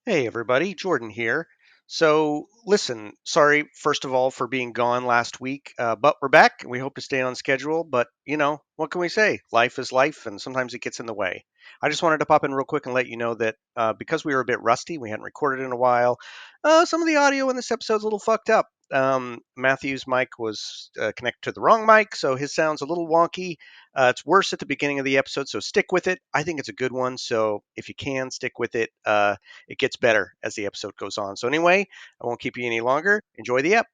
Hey everybody, Jordan here. So, listen, sorry first of all for being gone last week, but we're back and we hope to stay on schedule. But, what can we say? Life is life and sometimes it gets in the way. I just wanted to pop in real quick and let you know that because we were a bit rusty, we hadn't recorded in a while, some of the audio in this episode's a little fucked up. Matthew's mic was connected to the wrong mic, so his sound's a little wonky. It's worse at the beginning of the episode, so stick with it. I think it's a good one, so if you can, stick with it. It gets better as the episode goes on. So anyway, I won't keep you any longer. Enjoy the ep.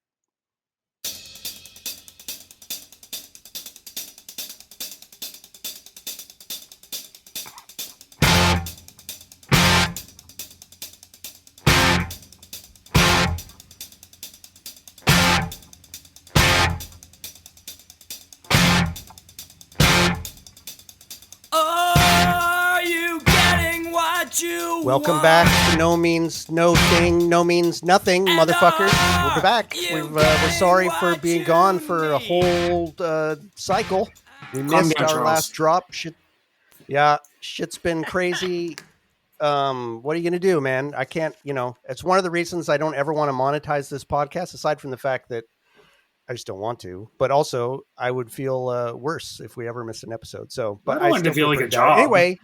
Are you getting what you Welcome want? back to No Means No Thing, No Means Nothing, And motherfuckers. We're back. you We're sorry getting for what being you gone for a need? whole cycle. We Calm missed down, our Charles. last drop. Shit's been crazy. What are you gonna do, man? I can't. It's one of the reasons I don't ever want to monetize this podcast. Aside from the fact that I just don't want to, but also I would feel worse if we ever missed an episode. So, but I don't want still to feel like pretty a bad. job. Anyway,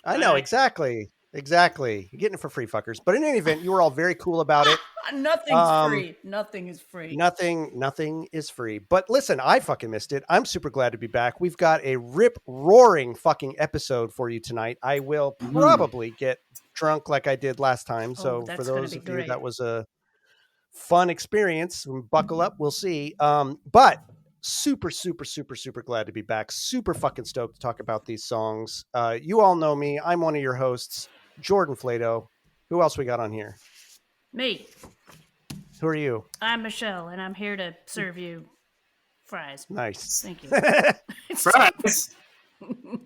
I know Right. exactly. You're getting it for free, fuckers. But in any event, you were all very cool about it. Nothing's free. Nothing is free. Nothing is free. But listen, I fucking missed it. I'm super glad to be back. We've got a rip roaring fucking episode for you tonight. I will probably get drunk like I did last time. So that's for gonna those be of you great. that was a fun experience, buckle up. We'll see. But super glad to be back. Super fucking stoked to talk about these songs. You all know me. I'm one of your hosts, Jordan Flato. Who else we got on here? Me. Who are you? I'm Michelle, and I'm here to serve you fries. Nice. Thank you. Fries.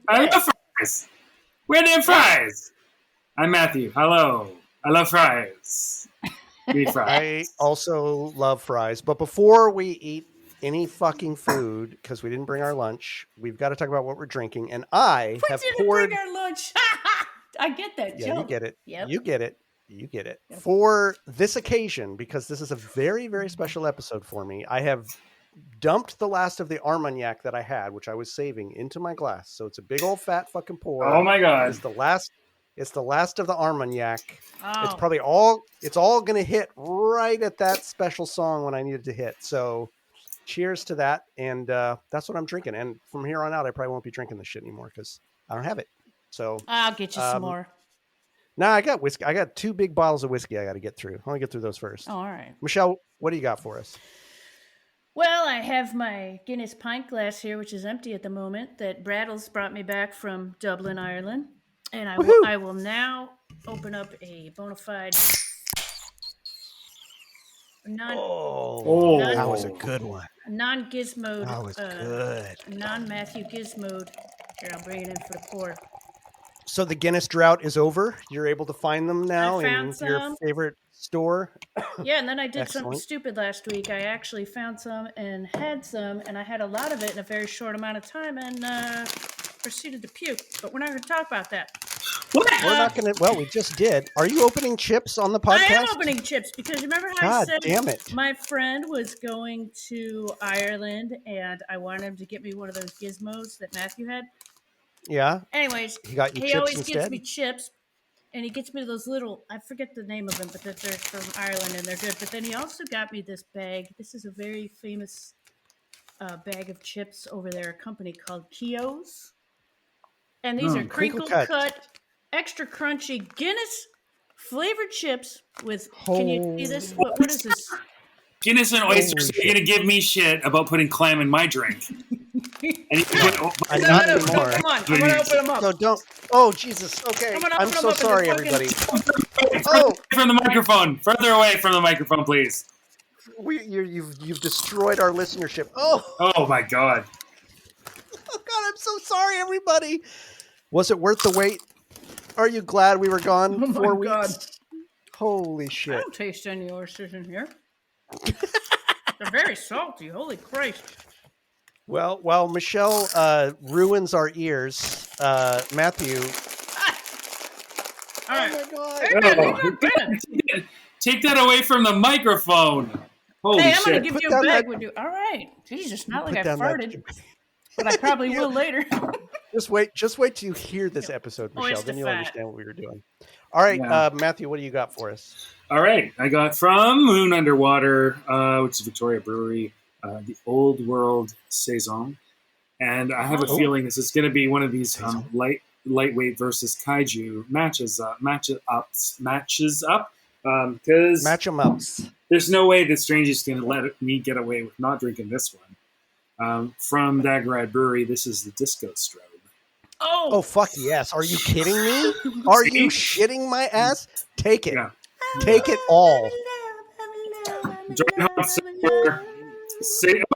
I love fries. Where are the fries? I'm Matthew. Hello. I love fries. Eat fries. I also love fries. But before we eat any fucking food, because we didn't bring our lunch, we've got to talk about what we're drinking. And I We have didn't poured. bring our lunch. I get that Yeah, joke. you get it. Yep. You get it. You get it. Yep. For this occasion, because this is a very, very special episode for me, I have dumped the last of the Armagnac that I had, which I was saving, into my glass. So it's a big old fat fucking pour. Oh my god. It's the last of the Armagnac. Oh. It's probably all gonna hit right at that special song when I need it to hit. So cheers to that. And that's what I'm drinking. And from here on out, I probably won't be drinking this shit anymore because I don't have it. So I'll get you some more. nah, I got whiskey. I got 2 big bottles of whiskey I got to get through. I want to get through those first. Oh, all right. Michelle, what do you got for us? Well, I have my Guinness pint glass here, which is empty at the moment, that Braddles brought me back from Dublin, Ireland. And Woohoo! I will now open up a bona fide Oh. That was a good one. non-gizmo, That was good. non-Matthew Gizmo. Here, I'll bring it in for the pour. So the Guinness drought is over. You're able to find them now I in found your some. favorite store. Yeah, and then I did something Excellent. stupid last week. I actually found some and had some, and I had a lot of it in a very short amount of time and proceeded to puke. But we're not going to talk about that. What? We're not going to. Well, we just did. Are you opening chips on the podcast? I am opening chips because remember how I God said damn it. my friend was going to Ireland and I wanted him to get me one of those gizmos that Matthew had? Yeah. Anyways, He got you he chips always instead? gets me chips, and he gets me those little, I forget the name of them, but they're from Ireland and they're good. But then he also got me this bag. This is a very famous bag of chips over there, a company called Keogh's. And these are crinkle cut, extra crunchy Guinness flavored chips with, can you see this? What is this? Guinness and oysters. Holy You're gonna give me shit about putting clam in my drink. And you put, Not No, anymore. come on, I'm going to open them up. No, don't. Oh, Jesus. Okay. I'm gonna I'm open them so up in the sorry, fucking- everybody. further Oh. away from the microphone. Further away from the microphone, please. You've destroyed our listenership. Oh, Oh my god. God, I'm so sorry, everybody. Was it worth the wait? Are you glad we were gone Oh my 4 weeks? God. Holy I shit. don't taste any oysters in here. They're very salty. Holy Christ. Well, while Michelle ruins our ears, Matthew, All right. my god! Very good. Oh, Very good. take that away from the microphone. Holy Hey, I'm going shit. to give Put you a down bag that- when you. All right. Jesus, not like Put I down that- farted, but I probably will later. Just wait till you hear this episode, Michelle. Oyster Then you'll fat. understand what we were doing. All right, Yeah. Matthew, what do you got for us? All right, I got from Moon Underwater, which is Victoria Brewery, the Old World Saison, and I have a Oh. feeling this is going to be one of these Saison. lightweight versus kaiju matches up because Match 'em ups. there's no way that Strange is going to let me get away with not drinking this one. From Daggerad Brewery, this is the Disco Strobe. Oh fuck yes! Are you kidding me? Are you shitting my ass? Take it. Yeah. Take it all. Dry hop sour.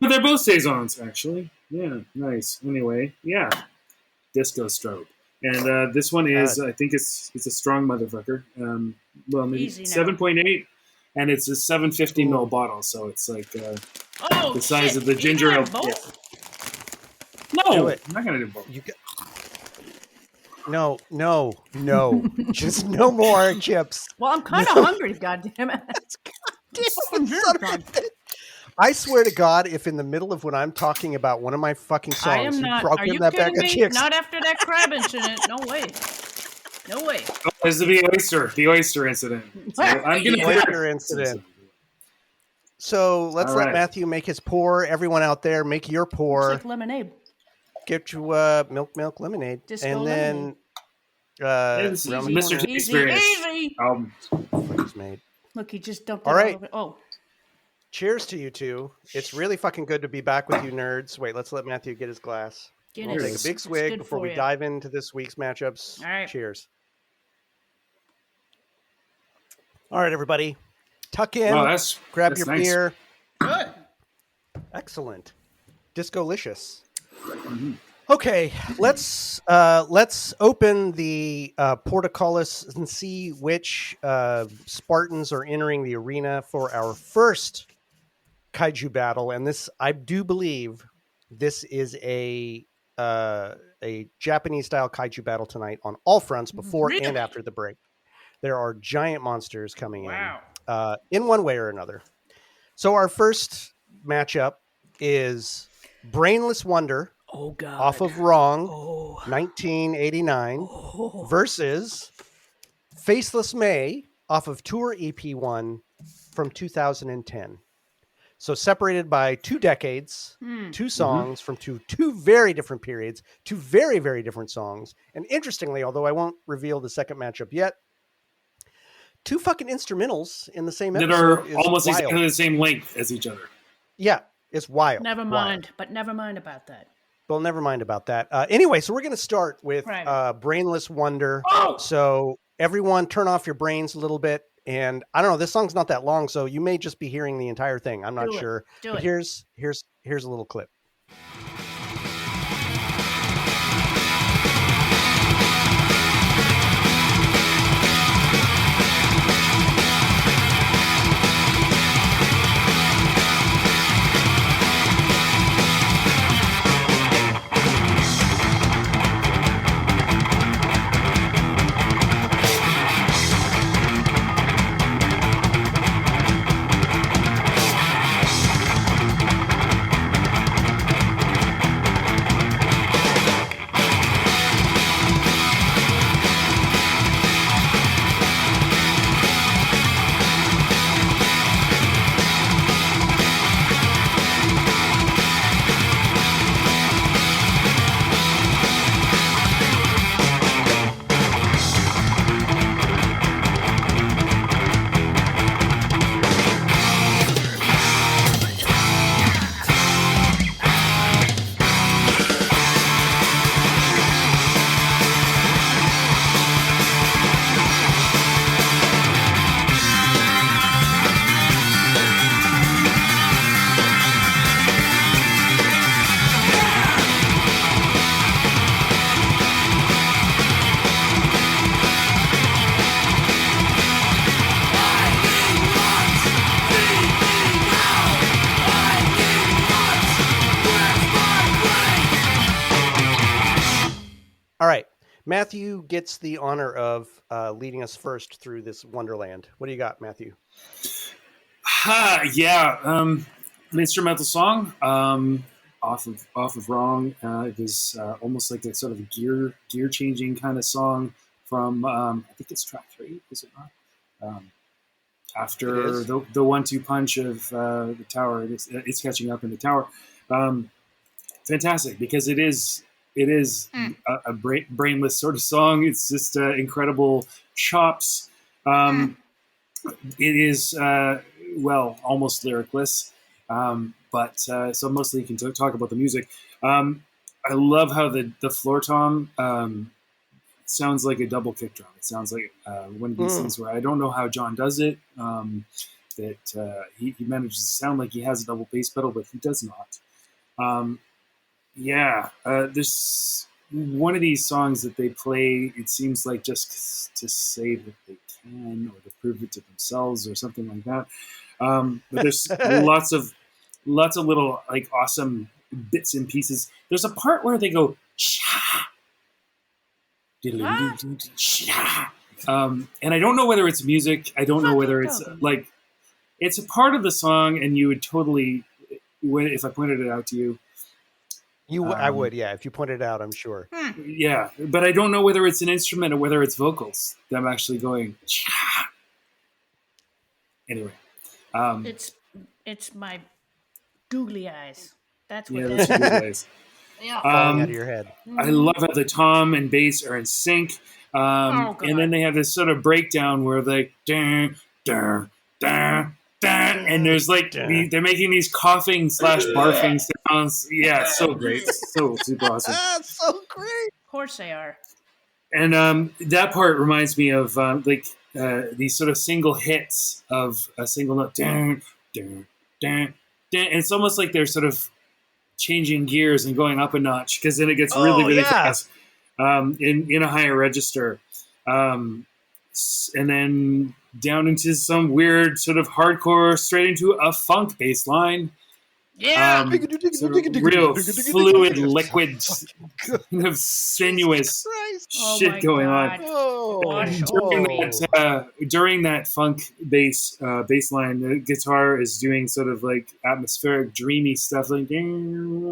They're both saisons, actually. Yeah, nice. Anyway, yeah, Disco Strobe, and this one is, I think it's a strong motherfucker. Well, maybe Easy now. 7.8, and it's a 750 ml bottle, so it's like the size shit. of the You ginger can ale. have both? No, Do it. I'm not gonna do both. You got... No. Just no more chips. Well, I'm kind of hungry. God damn it! Son of a bitch. I swear to God, if in the middle of when I'm talking about one of my fucking I songs, am you not. broke Are in you that bag kidding of me? chips. Not after that crab incident. No way. No way. Oh, this is the oyster incident. So I'm gonna The put oyster incident. So let's All let right. Matthew make his pour. Everyone out there, make your It's pour. like lemonade. Get you milk lemonade, Disco and then This is around the Mr. corner, T. Easy, Experience. easy. Freeze made. Look, he just dumped All it right. all over. Oh, Cheers to you two. It's really fucking good to be back with you, nerds. Wait, let's let Matthew get his glass. We'll Guinness. take a big It's swig good before for we you. dive into this week's matchups. All right. Cheers. All right, everybody. Tuck in. Wow, grab that's your nice. beer. Good. Excellent. Discolicious. Mhm. Okay, let's open the portcullis and see which Spartans are entering the arena for our first kaiju battle. And this, I do believe, this is a Japanese style kaiju battle tonight on all fronts, before Really? and after the break. There are giant monsters coming Wow. in one way or another. So our first matchup is Brainless Wonder Oh God. off of Wrong, Oh. 1989, Oh. versus Faceless May off of Tour EP1 from 2010. So separated by 2 decades, Hmm. 2 songs from two very different periods, 2 very, very different songs. And interestingly, although I won't reveal the second matchup yet, 2 fucking instrumentals in the same That episode are is almost wild. exactly the same length as each other. Yeah, it's wild. Never Wild. mind. But never mind about that. Well, never mind about that. Anyway, so we're going to start with Right. Brainless Wonder. Oh! So everyone turn off your brains a little bit. And I don't know, this song's not that long, so you may just be hearing the entire thing. I'm not Do it. sure. Do But it. here's a little clip. Matthew gets the honor of leading us first through this Wonderland. What do you got, Matthew? Yeah, an instrumental song off of Wrong. It was almost like a sort of gear changing kind of song from I think it's track 3, is it not? After the 1-2 punch of the tower, it's catching up in the tower. Fantastic, because it is a brainless sort of song. It's just incredible chops. It is almost lyricless, but so mostly you can talk about the music. I love how the floor tom sounds like a double kick drum. It sounds like one of these things where I don't know how John does it. That he manages to sound like he has a double bass pedal, but he does not. There's one of these songs that they play. It seems like just to say that they can, or to prove it to themselves, or something like that. But there's lots of little like awesome bits and pieces. There's a part where they go sha, and I don't know whether it's music. I don't know whether it's like it's a part of the song, and you would totally, if I pointed it out to you. I would, yeah. If you pointed it out, I'm sure. Yeah, but I don't know whether it's an instrument or whether it's vocals. Them actually going. Anyway, it's my googly eyes. That's what. Yeah, that's googly eyes. Yeah. Falling out of your head. I love how the tom and bass are in sync, and then they have this sort of breakdown where they dun, dun, dun, dun, and there's like they're making these coughing / barfing sounds. Yeah, it's so great, so super awesome. So great. Of course they are. And that part reminds me of these sort of single hits of a single note. Dun, dun, dun, dun. And it's almost like they're sort of changing gears and going up a notch, because then it gets really fast in a higher register. And then down into some weird sort of hardcore, straight into a funk bass line. Yeah, sort of real fluid, liquid, kind of sinuous shit going on. During that funk bass line, the guitar is doing sort of like atmospheric, dreamy stuff. Like it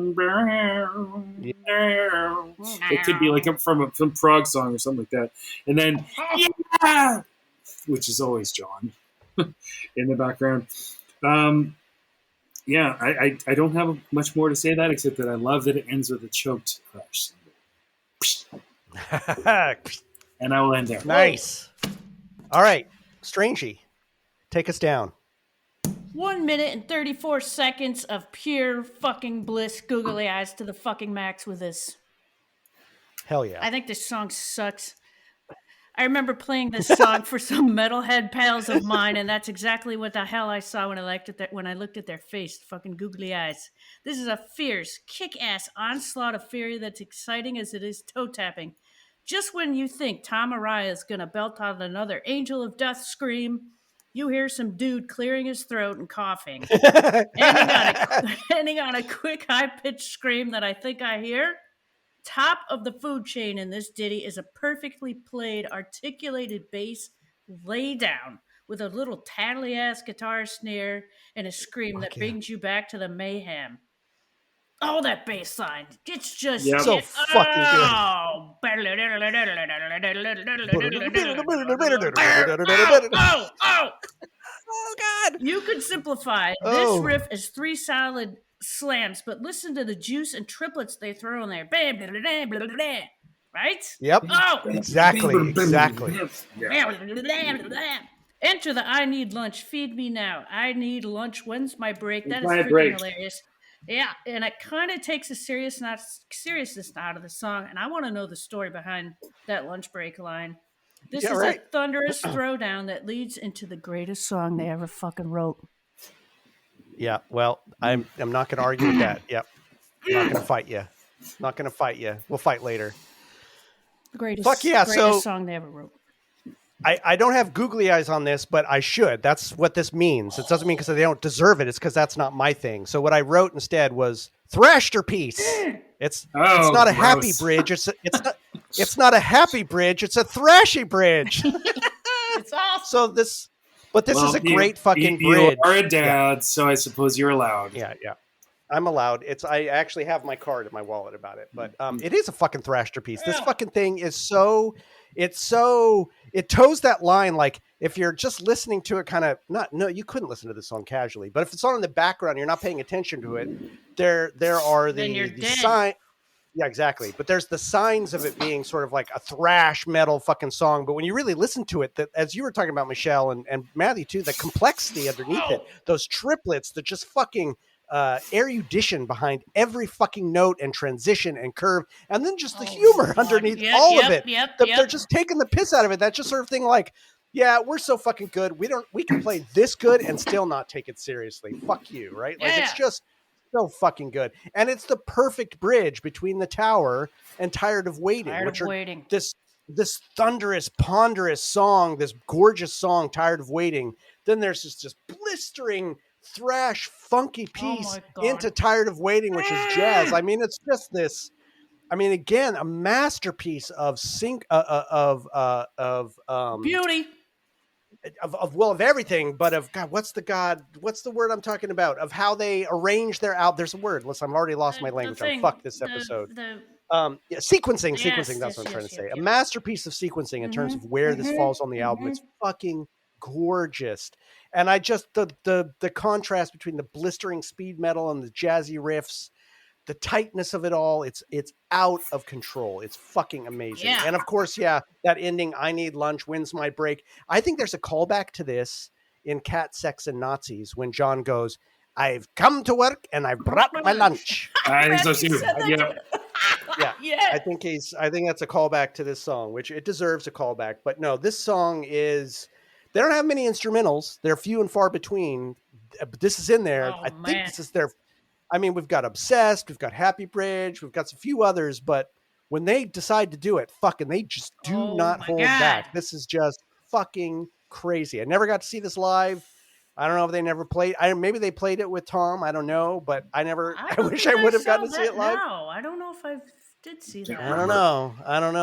could be like from a prog song or something like that. And then which is always John in the background. I don't have much more to say that, except that I love that it ends with a choked crash cymbal. And I will end there. Nice. All right, Strangey, take us down. 1 minute and 34 seconds of pure fucking bliss, googly eyes to the fucking max with this. Hell yeah. I think this song sucks. I remember playing this song for some metalhead pals of mine, and that's exactly what the hell I saw when I looked at their face, fucking googly eyes. This is a fierce, kick-ass onslaught of fury that's exciting as it is toe-tapping. Just when you think Tom Araya is gonna belt out another Angel of Death scream, you hear some dude clearing his throat and coughing, ending on a quick, high-pitched scream that I think I hear. Top of the food chain in this ditty is a perfectly played, articulated bass lay down with a little tattly ass guitar snare and a scream that brings you back to the mayhem. Oh, that bass line. It's just so fucking good. Oh God. You could simplify this riff as 3 solid slams, but listen to the juice and triplets they throw in there. Bam, blah, blah, blah, blah, blah. Right? Yep. Oh, exactly. Enter the I need lunch. Feed me now. I need lunch. When's my break? That is My freaking break. hilarious. Yeah, and it kind of takes the seriousness out of the song, and I want to know the story behind that lunch break line. This is a thunderous throwdown that leads into the greatest song they ever fucking wrote. Yeah, well, I'm not going to argue with that. Yep. I'm not going to fight you. Not going to fight you. We'll fight later. The greatest, Fuck yeah, greatest song they ever wrote. I don't have googly eyes on this, but I should. That's what this means. It doesn't mean because they don't deserve it. It's because that's not my thing. So what I wrote instead was Thrashterpiece. It's not a happy bridge. It's not. It's not a happy bridge; it's a thrashy bridge. It's awesome. So this is a great fucking you bridge. are a dad, so I suppose you're allowed. Yeah. I'm allowed. I actually have my card in my wallet about it, but it is a fucking thrasher piece. This fucking thing is it toes that line. Like if you're just listening to it, you couldn't listen to this song casually, but if it's on in the background, you're not paying attention to it. There are the sign. Yeah, exactly. But there's the signs of it being sort of like a thrash metal fucking song. But when you really listen to it, that as you were talking about, Michelle and Matthew too, the complexity underneath it, those triplets that just fucking erudition behind every fucking note and transition and curve, and then just the humor underneath all of it. They're just taking the piss out of it. That's just sort of thing like, yeah, we're so fucking good. We can play this good and still not take it seriously. Fuck you, right? Like it's just so fucking good. And it's the perfect bridge between The Tower and Tired of Waiting, this thunderous, ponderous song, this gorgeous song, Tired of Waiting. Then there's this blistering thrash funky piece into Tired of Waiting, which is jazz. I mean, it's just this. I mean, again, a masterpiece of beauty. Of everything, but of what's the word I'm talking about? Of how they arrange their out. There's a word. Listen, I've already lost my language. Fuck this episode. Sequencing. That's what I'm trying to say. A masterpiece of sequencing in terms of where this falls on the album. It's fucking gorgeous. And I just the contrast between the blistering speed metal and the jazzy riffs, the tightness of it all, it's out of control. It's fucking amazing. Yeah. And of course, that ending, I need lunch, when's my break? I think there's a callback to this in Cat, Sex, and Nazis when John goes, I've come to work and I've brought my lunch. I think so too. Yeah. I think that's a callback to this song, which it deserves a callback. But no, this song they don't have many instrumentals. They're few and far between. But this is in there. I think this is their. I mean, we've got Obsessed, we've got Happy Bridge, we've got a few others, but when they decide to do it, they just do not hold back. This is just fucking crazy. I never got to see this live. I don't know if they never played. Maybe they played it with Tom. I don't know, but I wish I would have gotten to see it live. No, I don't know if I did see that. I don't know.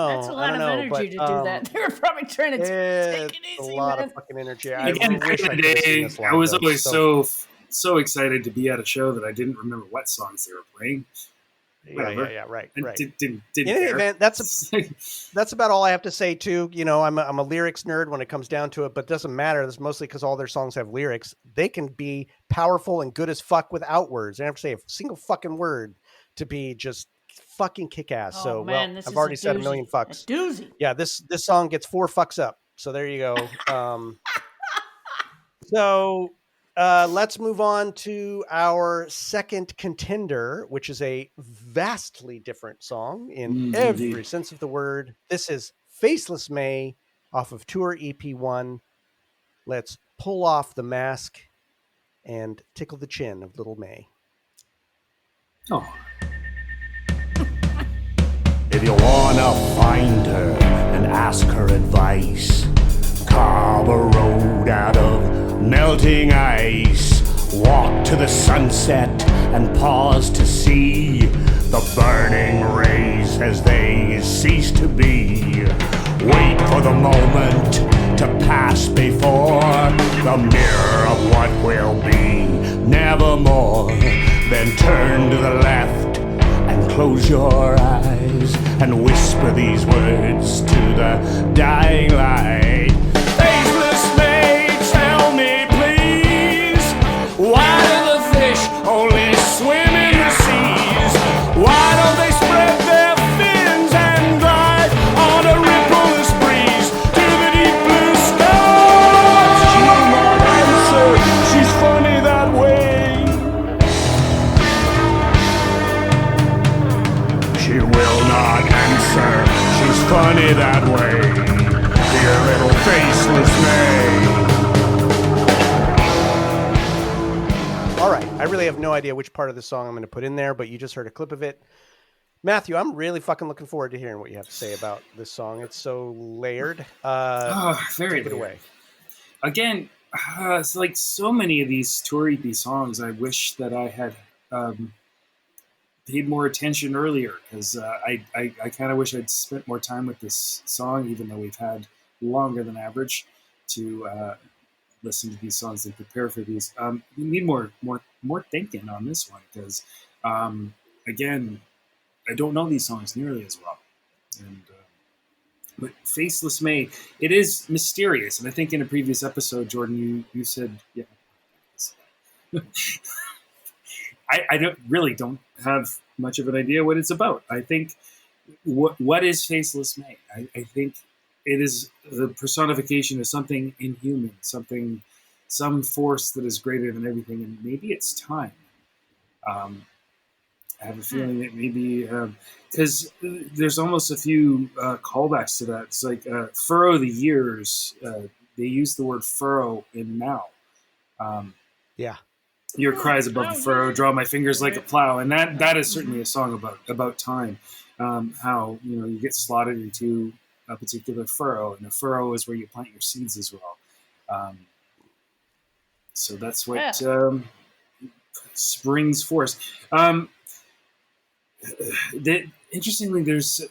That's a lot of energy to do that. They were probably trying to take it easy. A lot of fucking energy. Again, back in the day, I was always so excited to be at a show that I didn't remember what songs they were playing. Yeah, right. Didn't in any event, that's about all I have to say too. You know, I'm a lyrics nerd when it comes down to it, but it doesn't matter. That's mostly because all their songs have lyrics. They can be powerful and good as fuck without words. They don't have to say a single fucking word to be just fucking kick ass. I've already said a million fucks. A doozy. Yeah, this song gets 4 fucks up. So there you go. Let's move on to our second contender, which is a vastly different song in every sense of the word. This is Faceless May off of Tour EP1. Let's pull off the mask and tickle the chin of Little May. Oh. If you wanna find her and ask her advice, carve a road out of melting ice. Walk to the sunset and pause to see the burning rays as they cease to be. Wait for the moment to pass before the mirror of what will be nevermore. Then turn to the left and close your eyes and whisper these words to the dying light. Faceless May, tell me please, why do the fish only swim in the seas? Why don't they spread their fins and glide on a rippleless breeze to the deep blue sky? She will not answer, she's funny that way. She will not answer, she's funny that way. Dear little Faceless May. All right, I really have no idea which part of the song I'm going to put in there, but you just heard a clip of it. Matthew, I'm really fucking looking forward to hearing what you have to say about this song. It's so layered. Very take it away. Again, it's like so many of these tour EP songs. I wish that I had paid more attention earlier, because I kind of wish I'd spent more time with this song, even though we've had longer than average to listen to these songs and prepare for these. We need more thinking on this one, because again, I don't know these songs nearly as well. And but Faceless May, it is mysterious, and I think in a previous episode, Jordon, you said, yeah. I don't have much of an idea what it's about. I think what is Faceless May? I think it is the personification of something inhuman, some force that is greater than everything, and maybe it's time. I have a feeling that maybe because there's almost a few callbacks to that. It's like furrow the years. They use the word furrow in now. Yeah. Your cries above the furrow, draw my fingers like a plow, and that is certainly a song about time. How you get slotted into a particular furrow, and the furrow is where you plant your seeds as well. So that's what springs forth. Interestingly, there's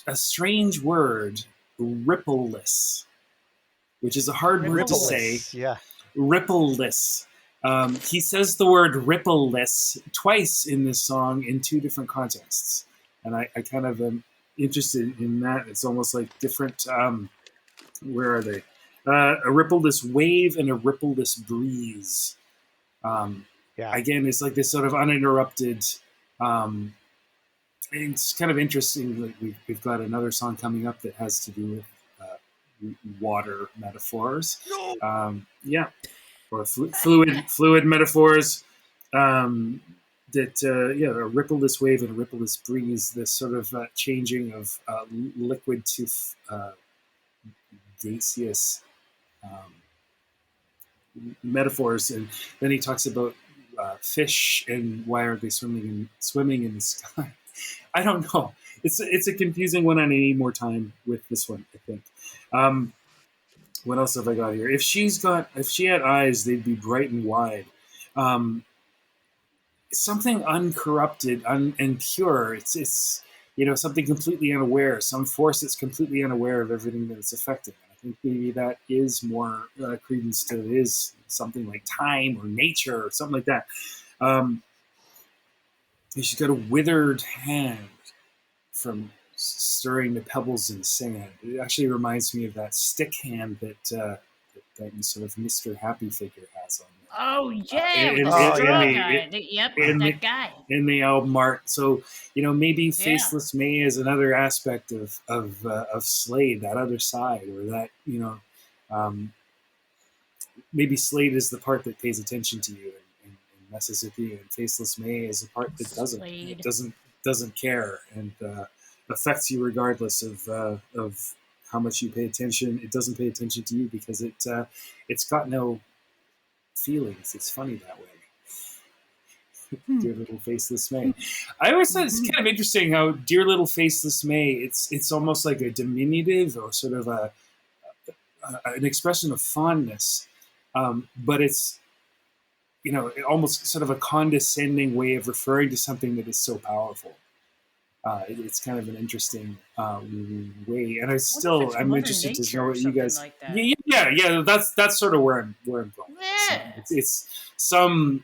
a strange word, rippleless, which is a hard word to say. Yeah. Rippleless. He says the word rippleless twice in this song in two different contexts. And I kind of am interested in that. It's almost like different, where are they? A rippleless wave and a rippleless breeze. Again, it's like this sort of uninterrupted, it's kind of interesting that we've got another song coming up that has to do with water metaphors. Or fluid metaphors. A rippleless wave and a rippleless breeze. This sort of changing of liquid to gaseous metaphors, and then he talks about fish and why aren't they swimming in the sky. I don't know. It's a confusing one, and I need more time with this one, I think. What else have I got here? If she had eyes, they'd be bright and wide. Something uncorrupted and pure. It's something completely unaware. Some force that's completely unaware of everything that it's affecting. I think maybe that is more credence to it is something like time or nature or something like that. She's got a withered hand from stirring the pebbles in sand. It actually reminds me of that stick hand that sort of Mr. Happy figure has on there. Oh yeah, the straw guy. That guy in the album art. So maybe Faceless May is another aspect of Slade, that other side, or that maybe Slade is the part that pays attention to you and messes with you, and Faceless May is the part that doesn't care and affects you regardless of how much you pay attention. It doesn't pay attention to you because it's got no feelings. It's funny that way. Dear little Faceless May. I always thought it's kind of interesting how Dear little Faceless May, it's almost like a diminutive or sort of an expression of fondness, but it's almost sort of a condescending way of referring to something that is so powerful. It's kind of an interesting way, and I'm interested to know what you guys. Like that. Yeah. That's sort of where I'm going. Yeah. So it's some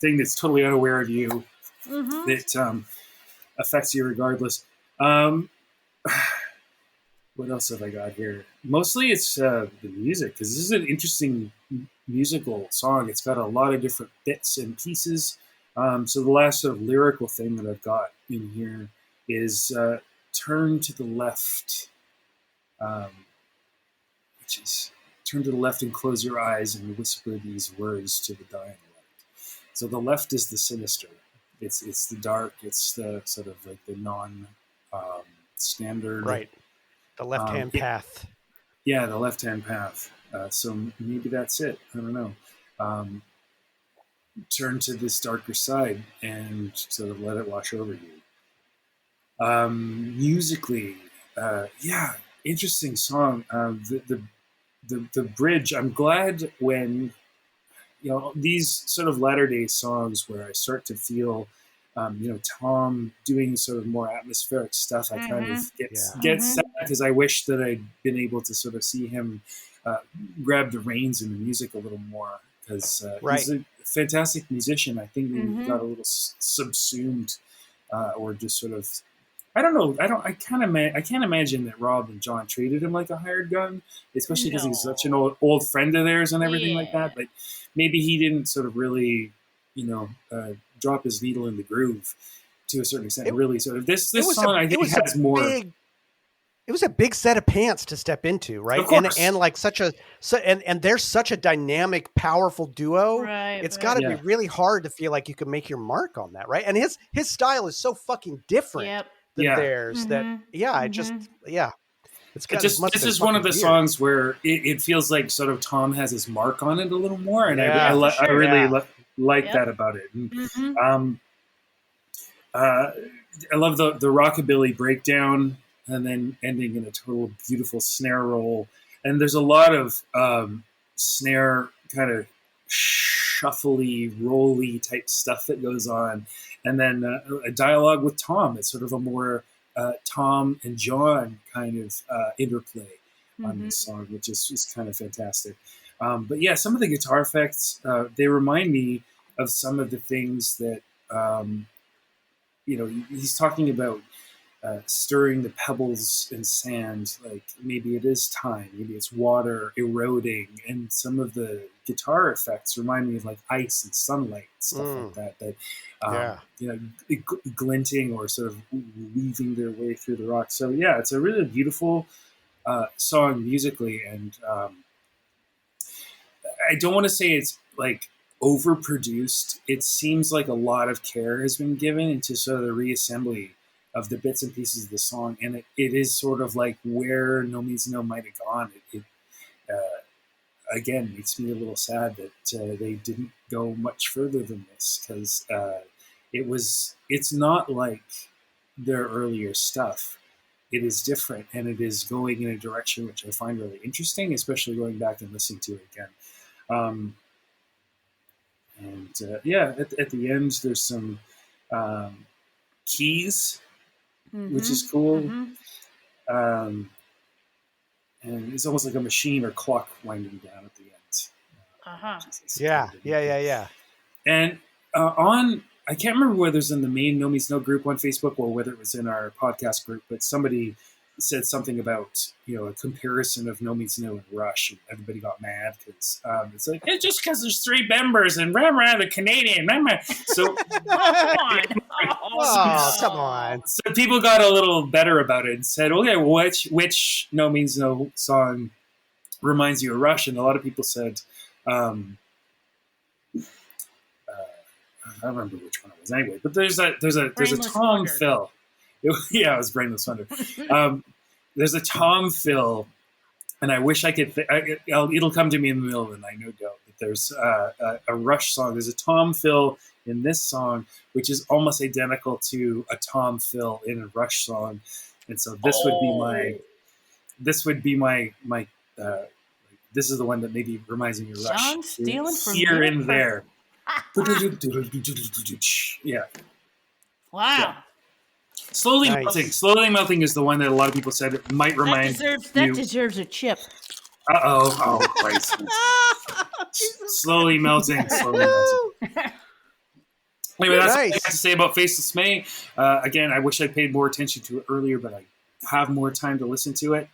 thing that's totally unaware of you that affects you regardless. What else have I got here? Mostly it's the music, because this is an interesting musical song. It's got a lot of different bits and pieces. So the last sort of lyrical thing that I've got in here is turn to the left, which is turn to the left and close your eyes and whisper these words to the dying light. So the left is the sinister. It's the dark. It's the sort of like the standard. Right. The left-hand path. Yeah, the left-hand path. So maybe that's it. I don't know. Turn to this darker side and sort of let it wash over you. Musically, interesting song. The bridge. I'm glad when these sort of latter-day songs where I start to feel Tom doing sort of more atmospheric stuff, I kind of get sad because I wish that I'd been able to sort of see him grab the reins in the music a little more, because he's a fantastic musician. I think he got a little subsumed or just sort of. I don't know. I can't imagine that Rob and John treated him like a hired gun, especially because he's such an old friend of theirs and everything like that. But maybe he didn't sort of really, drop his needle in the groove to a certain extent. Really, sort of this song I think has more. It was a big set of pants to step into, right? And like and they're such a dynamic, powerful duo. Right, it's got to be really hard to feel like you can make your mark on that, right? And his style is so fucking different than theirs. That it's this is one of the songs where it feels like sort of Tom has his mark on it a little more, and I really like that about it. And, I love the rockabilly breakdown, and then ending in a total beautiful snare roll. And there's a lot of snare kind of shuffly, rolly type stuff that goes on. And then a dialogue with Tom. It's sort of a more Tom and John kind of interplay on this song, which is kind of fantastic. But yeah, some of the guitar effects, they remind me of some of the things that, he's talking about stirring the pebbles and sand, like maybe it is time, maybe it's water eroding, and some of the guitar effects remind me of like ice and sunlight, stuff like that glinting or sort of weaving their way through the rock. So yeah, it's a really beautiful song musically, and I don't want to say it's like overproduced. It seems like a lot of care has been given into sort of the reassembly of the bits and pieces of the song, and it is sort of like where No Means No might have gone. It again makes me a little sad that they didn't go much further than this, because it's not like their earlier stuff. It is different, and it is going in a direction which I find really interesting, especially going back and listening to it again. At the end there's some keys, which is cool. And it's almost like a machine or clock winding down at the end. And I can't remember whether it's in the main No Means No group on Facebook or whether it was in our podcast group, but somebody said something about, a comparison of No Means No and Rush, and everybody got mad because it's like, it's just because there's 3 members and the Canadian. So come on. So people got a little better about it and said, okay, which No Means No song reminds you of Rush? And a lot of people said, I don't remember which one it was anyway, but there's a Tom Phil. Yeah, it was Brainless Wonder. There's a Tom Phil, and I wish I could. It'll come to me in the middle of the night, no doubt. But there's a Rush song. There's a Tom Phil in this song, which is almost identical to a Tom Phil in a Rush song, and so this would be my. This is the one that maybe reminds me of Rush. John stealing from here and there. Yeah. Wow. Yeah. Slowly Melting. Slowly Melting is the one that a lot of people said it might remind that deserves a chip. Oh, Christ. Slowly Melting. Slowly Melting. Anyway, that's what I have to say about Faceless May. Again, I wish I paid more attention to it earlier, but I have more time to listen to it,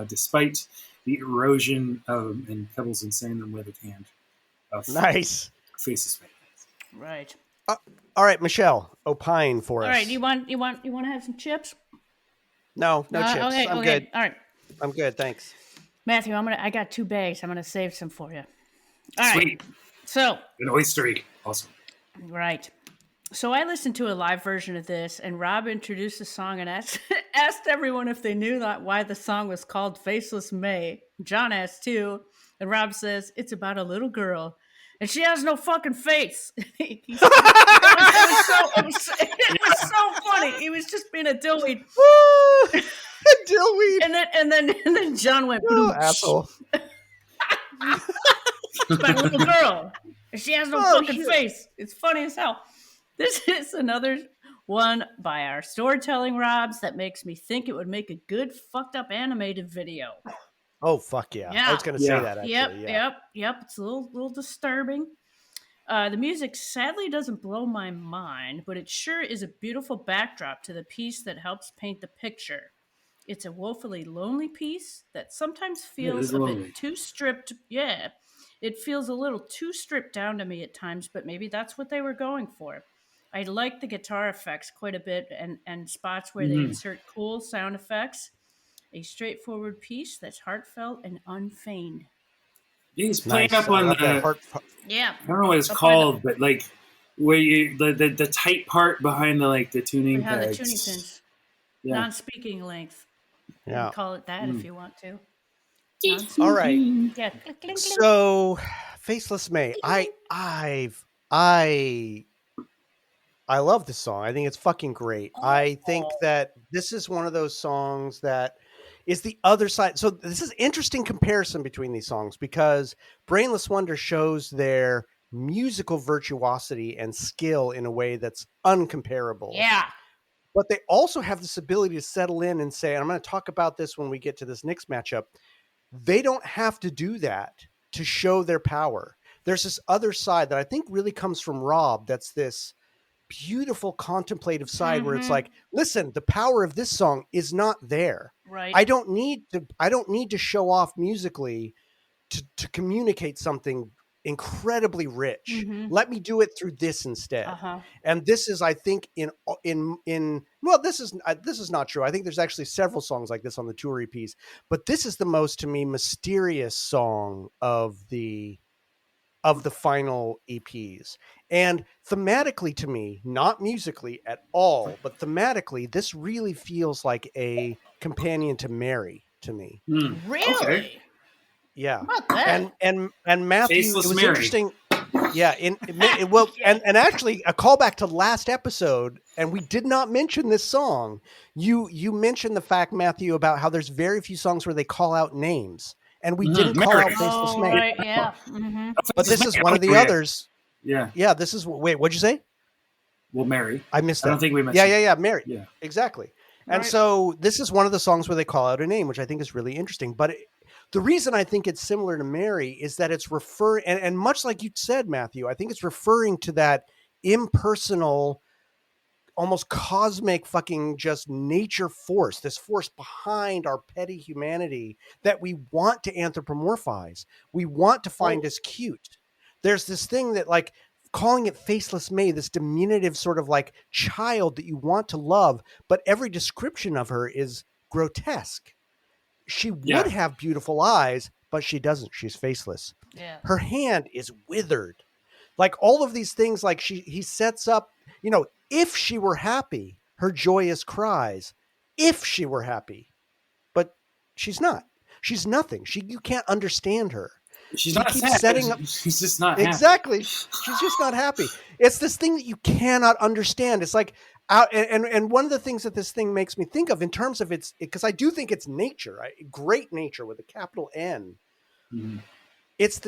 despite the erosion and pebbles and sand and weathered hand of Faceless May. Right. All right, Michelle, opine for us. All right, you want to have some chips? No chips. Okay, I'm good. All right. I'm good, thanks. Matthew, I got 2 bags. I'm gonna save some for you. All right. Sweet. So an oystery. Awesome. Right. So I listened to a live version of this, and Rob introduced the song and asked everyone if they knew why the song was called Faceless May. John asked too, and Rob says, it's about a little girl, and she has no fucking face. It was so funny. He was just being a dillweed. Dillweed. And then John went, asshole. It's about a little girl, and she has no fucking face. It's funny as hell. This is another one by our storytelling Robs that makes me think it would make a good fucked up animated video. Oh fuck yeah! I Yeah. was gonna say that Yep. actually. Yeah. Yep. It's a little disturbing. The music sadly doesn't blow my mind, but it sure is a beautiful backdrop to the piece that helps paint the picture. It's a woefully lonely piece that sometimes Yeah, it feels is a lonely. bit too stripped. Yeah, it feels a little too stripped down to me at times, but maybe that's what they were going for. I like the guitar effects quite a bit and spots where they Mm-hmm. insert cool sound effects. A straightforward piece that's heartfelt and unfeigned. He's playing Nice. up I on love that the. heart. Yeah. I don't know what it's Up by the- called, but like where you the tight part behind the tuning Behind the pegs. tuning pins. Yeah. Non-speaking length. You Yeah. can call it that if Mm. you want to. All right. Yeah. Clink, clink, clink. So, Faceless May. I love this song. I think it's fucking great. I think that this is one of those songs that is the other side. So this is interesting comparison between these songs because Brainless Wonder shows their musical virtuosity and skill in a way that's uncomparable. Yeah. But they also have this ability to settle in and say, and I'm going to talk about this when we get to this next matchup. They don't have to do that to show their power. There's this other side that I think really comes from Rob. That's this beautiful contemplative side where it's like, listen, the power of this song is not there. Right. I don't need to show off musically to communicate something incredibly rich. Let me do it through this instead. Uh-huh. And this is, I think, in well, this is not true. I think there's actually several songs like this on the tour EPs, but this is the most, to me, mysterious song of the final EPs. And thematically, to me, not musically at all, but thematically, this really feels like a companion to Mary to me. Really? Okay. Yeah. How about that? And Matthew, Faceless it was Mary. interesting. Yeah, and actually a callback to last episode, and we did not mention this song. You mentioned the fact, Matthew, about how there's very few songs where they call out names, and we didn't call Mary. out Faceless Oh, May. right. Yeah. Mm-hmm. But this is one of the others. Yeah. Yeah, this is wait. What'd you say? Well, Mary. I missed that. I don't think we mentioned. Yeah, Mary. Yeah. Exactly. And Right. so this is one of the songs where they call out a name, which I think is really interesting. But the reason I think it's similar to Mary is that it's referring, and much like you said, Matthew, I think it's referring to that impersonal, almost cosmic fucking just nature force, this force behind our petty humanity that we want to anthropomorphize. We want to find as cute. There's this thing that, like, calling it Faceless May, this diminutive sort of like child that you want to love, but every description of her is grotesque. She would have beautiful eyes, but she doesn't. She's faceless. Yeah. Her hand is withered. Like all of these things, like he sets up, if she were happy, her joyous cries, if she were happy, but she's not. She's nothing. You can't understand her. She's He not keeps sad. setting up- She's just not happy. Exactly. She's just not happy. It's this thing that you cannot understand. It's like, and one of the things that this thing makes me think of in terms of because I do think it's nature, right? Great nature with a capital N. Mm-hmm. It's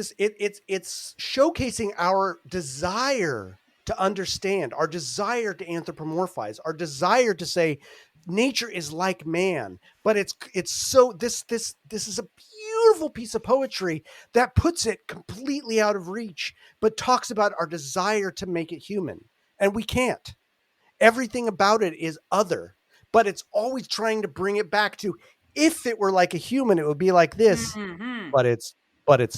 showcasing our desire to understand, our desire to anthropomorphize, our desire to say nature is like man. But it's so this is a beautiful piece of poetry that puts it completely out of reach, but talks about our desire to make it human, and we can't. Everything about it is other, but it's always trying to bring it back to, if it were like a human, it would be like this, but it's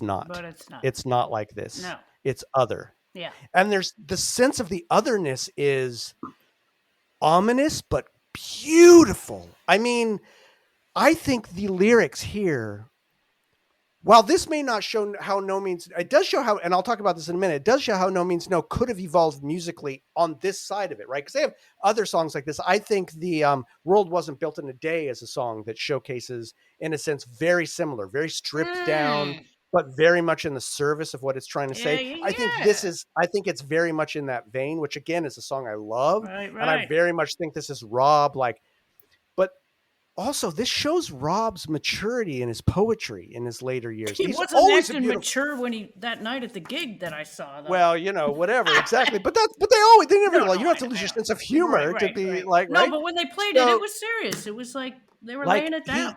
not. But it's not. It's not like this. No. It's other. Yeah. And there's the sense of the otherness is ominous, but beautiful. I mean, I think the lyrics here, while this may not show how No Means, it does show how, and I'll talk about this in a minute, it does show how No Means No could have evolved musically on this side of it, right? Because they have other songs like this. I think the World Wasn't Built in a Day is a song that showcases, in a sense, very similar, very stripped down, but very much in the service of what it's trying to say. I think it's very much in that vein, which again is a song I love. Right. And I very much think this is Rob, but also this shows Rob's maturity in his poetry in his later years. He He's wasn't always acting mature when that night at the gig that I saw. Though. Well, whatever, exactly. But they No, they never. No, Like, no, you don't I have to lose I your know. sense of humor to be like, No, right? but when they played it, it So, was serious. It was like they were like laying it down.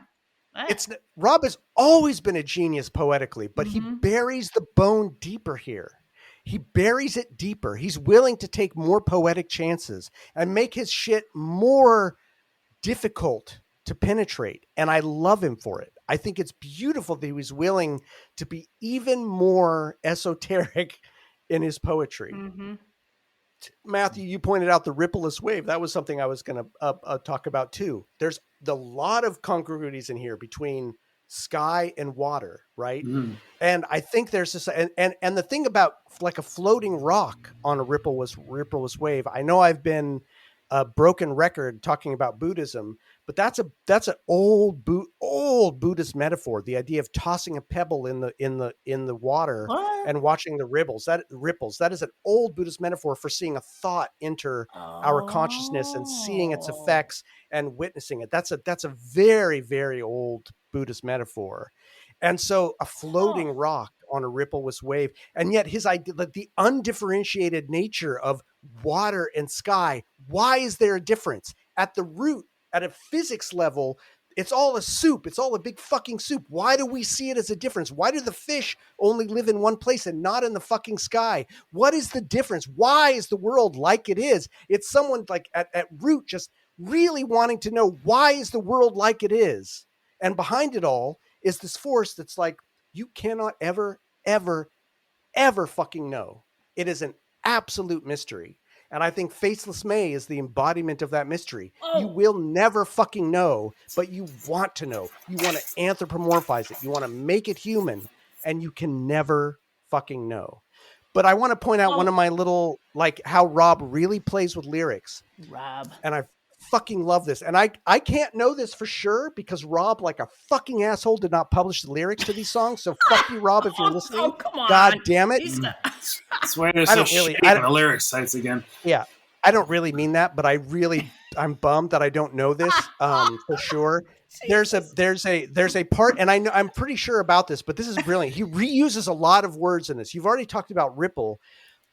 it's Rob has always been a genius poetically, but he Mm-hmm. buries the bone deeper here. He buries it deeper. He's willing to take more poetic chances and make his shit more difficult to penetrate. And I love him for it. I think it's beautiful that he was willing to be even more esoteric in his poetry. Mm-hmm. Matthew, you pointed out the rippleless wave. That was something I was going to talk about too. There's a lot of congruities in here between sky and water, right? Mm. And I think there's this, and the thing about like a floating rock on a rippleless wave. I know I've been a broken record talking about Buddhism, but that's an old Buddhist metaphor. The idea of tossing a pebble in the water What? and watching the ripples. That is an old Buddhist metaphor for seeing a thought enter our consciousness and seeing its Oh. effects and witnessing it. That's a very, very old Buddhist metaphor. And so a floating rock on a rippleless wave, and yet his idea, like the undifferentiated nature of water and sky. Why is there a difference? At the root, at a physics level, it's all a soup. It's all a big fucking soup. Why do we see it as a difference? Why do the fish only live in one place and not in the fucking sky? What is the difference? Why is the world like it is? It's someone like at root just really wanting to know, why is the world like it is? And behind it all is this force that's like, you cannot ever, ever, ever fucking know. It is an absolute mystery. And I think Faceless May is the embodiment of that mystery. You will never fucking know, but you want to know. You want to anthropomorphize it. You want to make it human, and you can never fucking know. But I want to point out one of my little, like, how Rob really plays with lyrics. Rob. And I fucking love this. And I can't know this for sure because Rob, like a fucking asshole, did not publish the lyrics to these songs. So fuck you, Rob, if you're listening. Oh, come on. God damn it. That's why they're so shitty on the lyrics sites again. Yeah. I don't really mean that, but I'm bummed that I don't know this for sure. There's a part, and I'm pretty sure about this, but this is brilliant. He reuses a lot of words in this. You've already talked about ripple.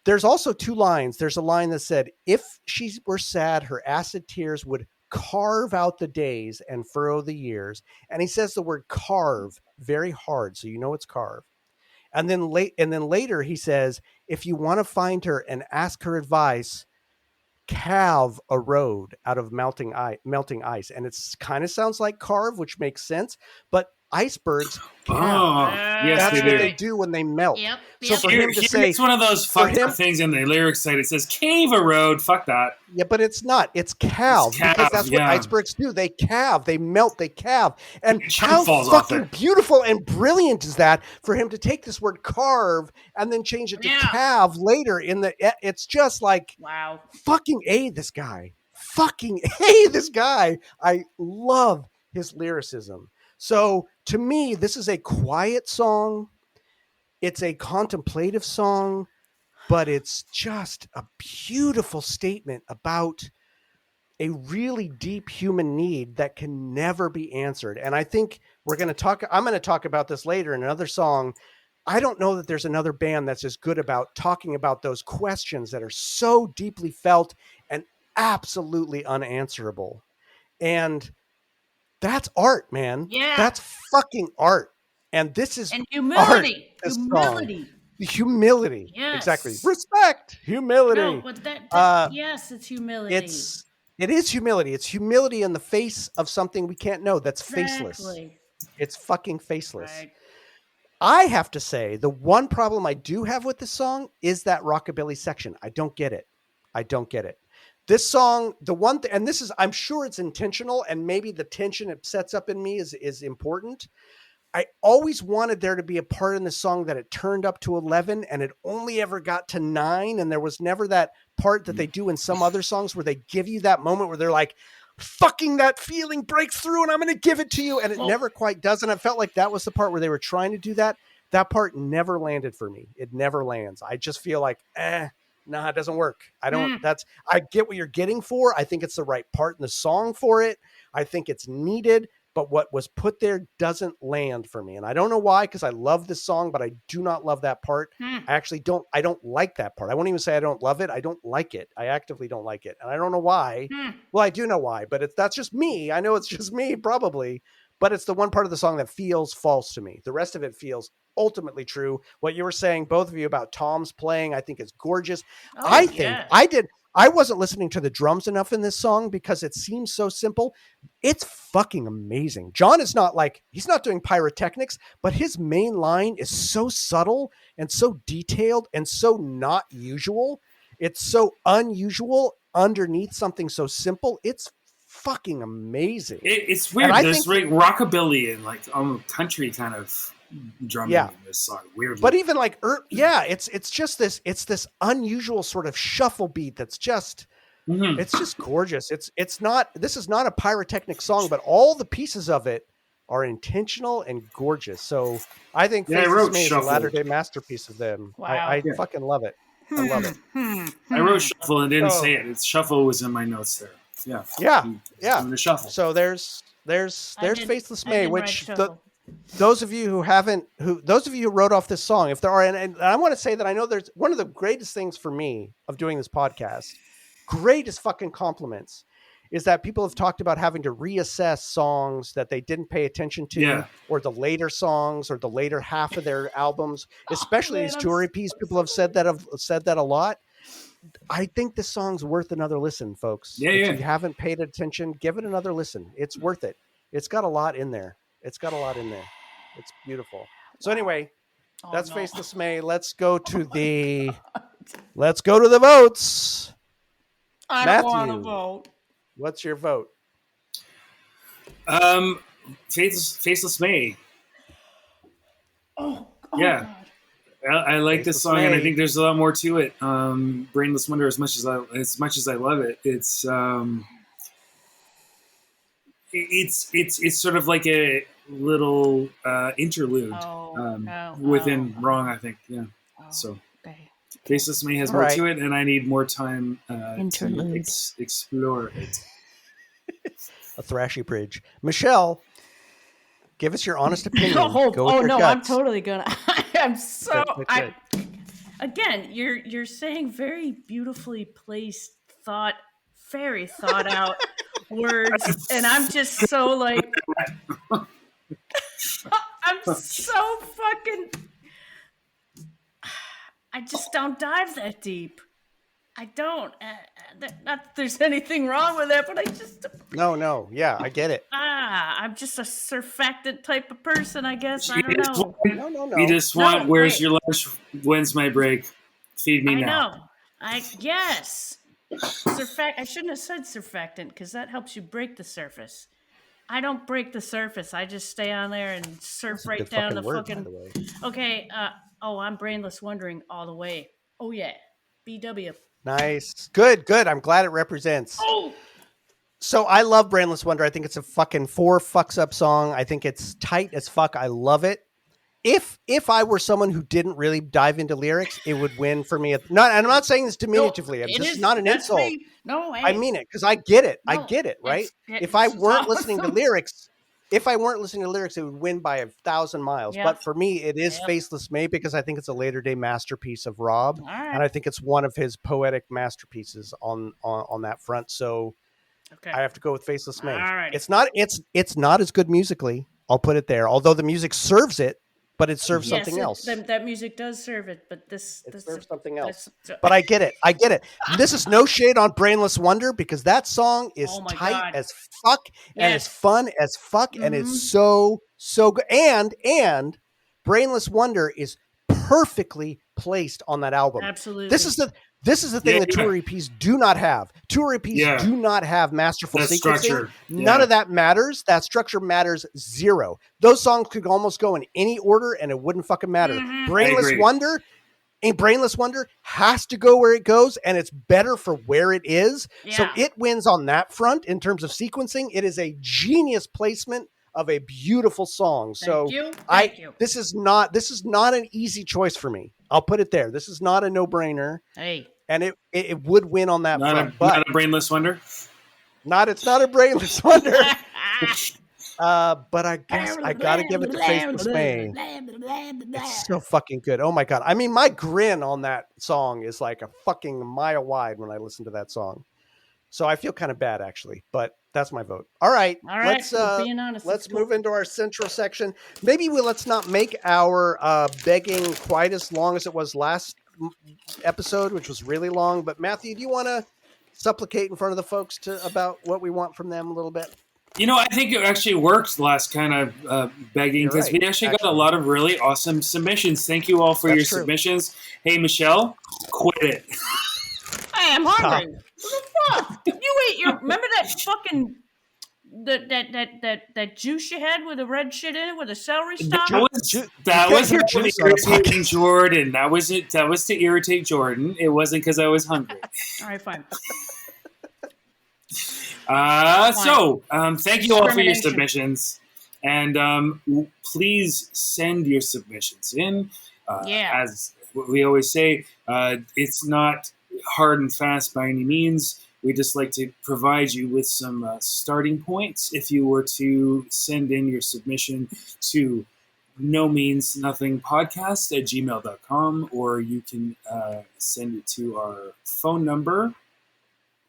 There's also two lines. There's a line that said, if she were sad, her acid tears would carve out the days and furrow the years. And he says the word carve very hard, so you know it's carve. And then later he says, if you want to find her and ask her advice, calve a road out of melting ice. And it's kind of sounds like carve, which makes sense, but icebergs calve. Yes, That's what they do when they melt. Yep. So for him to say, it's one of those fucked up things in the lyrics site. It says cave a road. Fuck that. Yeah, but it's not. It's calve, because that's what icebergs do. They calve, they melt, they calve. And how fucking beautiful and brilliant is that for him to take this word carve and then change it to calve later in the, it's just like, wow, fucking A, this guy. Fucking A, this guy. I love his lyricism. So to me, this is a quiet song. It's a contemplative song, but it's just a beautiful statement about a really deep human need that can never be answered. And I think I'm going to talk about this later in another song. I don't know that there's another band that's as good about talking about those questions that are so deeply felt and absolutely unanswerable. And that's art, man. Yeah. That's fucking art. And this is humility. Art, humility. Humility. Yes. Exactly. Respect. Humility. No, but yes, it's humility. It is humility. It's humility in the face of something we can't know. That's faceless. It's fucking faceless. Right. I have to say, the one problem I do have with this song is that rockabilly section. I don't get it. This song, and this is, I'm sure it's intentional, and maybe the tension it sets up in me is important. I always wanted there to be a part in the song that it turned up to 11 and it only ever got to 9. And there was never that part that they do in some other songs where they give you that moment where they're like, fucking that feeling breaks through and I'm going to give it to you. And it never quite does. And I felt like that was the part where they were trying to do that. That part never landed for me. It never lands. I just feel like, nah, it doesn't work. I get what you're getting for. I think it's the right part in the song for it. I think it's needed, but what was put there doesn't land for me. And I don't know why, because I love this song, but I do not love that part. I actually don't like that part. I won't even say I don't love it. I don't like it. I actively don't like it. And I don't know why. Well, I do know why, but that's just me. I know it's just me, probably. But it's the one part of the song that feels false to me. The rest of it feels ultimately true. What you were saying, both of you, about Tom's playing, I think is gorgeous. I wasn't listening to the drums enough in this song because it seems so simple. It's fucking amazing. John is not he's not doing pyrotechnics, but his main line is so subtle and so detailed and so not usual. It's so unusual underneath something so simple. It's fucking amazing. It's weird. There's rockabilly and country kind of drumming in this song. Weirdly. But even it's just this unusual sort of shuffle beat that's just it's just gorgeous. This is not a pyrotechnic song, but all the pieces of it are intentional and gorgeous. So I think Faceless May is a latter-day masterpiece of them. Wow. I fucking love it. I love it. I wrote shuffle and didn't say it. Shuffle was in my notes there. Yeah. The shuffle. So there's Faceless May, which those of you who wrote off this song, if there are, and I want to say that I know there's one of the greatest things for me of doing this podcast, greatest fucking compliments, is that people have talked about having to reassess songs that they didn't pay attention to, or the later songs, or the later half of their albums, especially these tour EPs. People have said that a lot. I think this song's worth another listen, folks. If you haven't paid attention, give it another listen. It's worth it. It's got a lot in there. It's beautiful. So anyway, that's Faceless May. Let's go to the votes. I don't want to vote. What's your vote? Faceless May. Oh yeah. God. I like this song, and I think there's a lot more to it. Brainless Wonder, as much as I love it, it's sort of like a little interlude within Wrong, I think. Yeah. So Faceless May has more to it, and I need more time to explore it. A thrashy bridge. Michelle, give us your honest opinion. I'm totally gonna. I'm so. Again, you're saying very beautifully placed, very thought out words, and I'm just so I'm so fucking. I just don't dive that deep. I don't. Not that there's anything wrong with it, but I just. No. Yeah, I get it. I'm just a surfactant type of person, I guess. I don't know. No. You just want, where's your lunch? When's my break? Feed me now. Yes. I shouldn't have said surfactant, because that helps you break the surface. I don't break the surface. I just stay on there and surf right down the fucking. Okay. I'm Brainless Wondering all the way. Oh yeah. BW. Nice. Good. I'm glad it represents. Oh. So I love Brainless Wonder. I think it's a fucking 4 fucks up song. I think it's tight as fuck. I love it. If I were someone who didn't really dive into lyrics, it would win for me. I'm not saying this diminutively. This is not an insult. No, I mean it, because I get it. I get it, right? If I weren't listening to lyrics, it would win by 1,000 miles. Yeah. But for me, it is Faceless May, because I think it's a later day masterpiece of Rob. And I think it's one of his poetic masterpieces on that front. So I have to go with Faceless May. It's not as good musically. I'll put it there. Although the music serves it, but it serves something else. That music does serve it, but this serves something else. But I get it. This is no shade on Brainless Wonder, because that song is tight as fuck and is fun as fuck and is so good. And Brainless Wonder is perfectly placed on that album. Absolutely. This is the thing that tour EPs do not have. Tour EPs do not have masterful sequencing. Structure. None of that matters. That structure matters zero. Those songs could almost go in any order and it wouldn't fucking matter. Brainless Wonder has to go where it goes, and it's better for where it is. Yeah. So it wins on that front in terms of sequencing. It is a genius placement of a beautiful song. Thank you. This is not an easy choice for me. I'll put it there. This is not a no-brainer. Hey. And it would win on that front. Not a Brainless Wonder? It's not a Brainless Wonder. But I guess I gotta give it to Faceless May. It's so fucking good. Oh my god. I mean, my grin on that song is like a fucking mile wide when I listen to that song. So I feel kind of bad actually, but that's my vote. All right, All right, we're being honest. let's move into our central section. Maybe let's not make our begging quite as long as it was last episode, which was really long. But Matthew, do you want to supplicate in front of the folks about what we want from them a little bit? I think it actually worked last kind of begging because we actually got a lot of really awesome submissions. Thank you all for your submissions. Hey, Michelle, quit it. I am hungry. What the fuck? You ate your. Remember that fucking that juice you had with the red shit in it with the celery stalk? That was irritating Jordan. That was it. That was to irritate Jordan. It wasn't because I was hungry. All right, fine. Thank you all for your submissions, and please send your submissions in. As we always say, it's not hard and fast by any means. We just like to provide you with some starting points if you were to send in your submission to nomeansnothingpodcast@gmail.com, or you can send it to our phone number,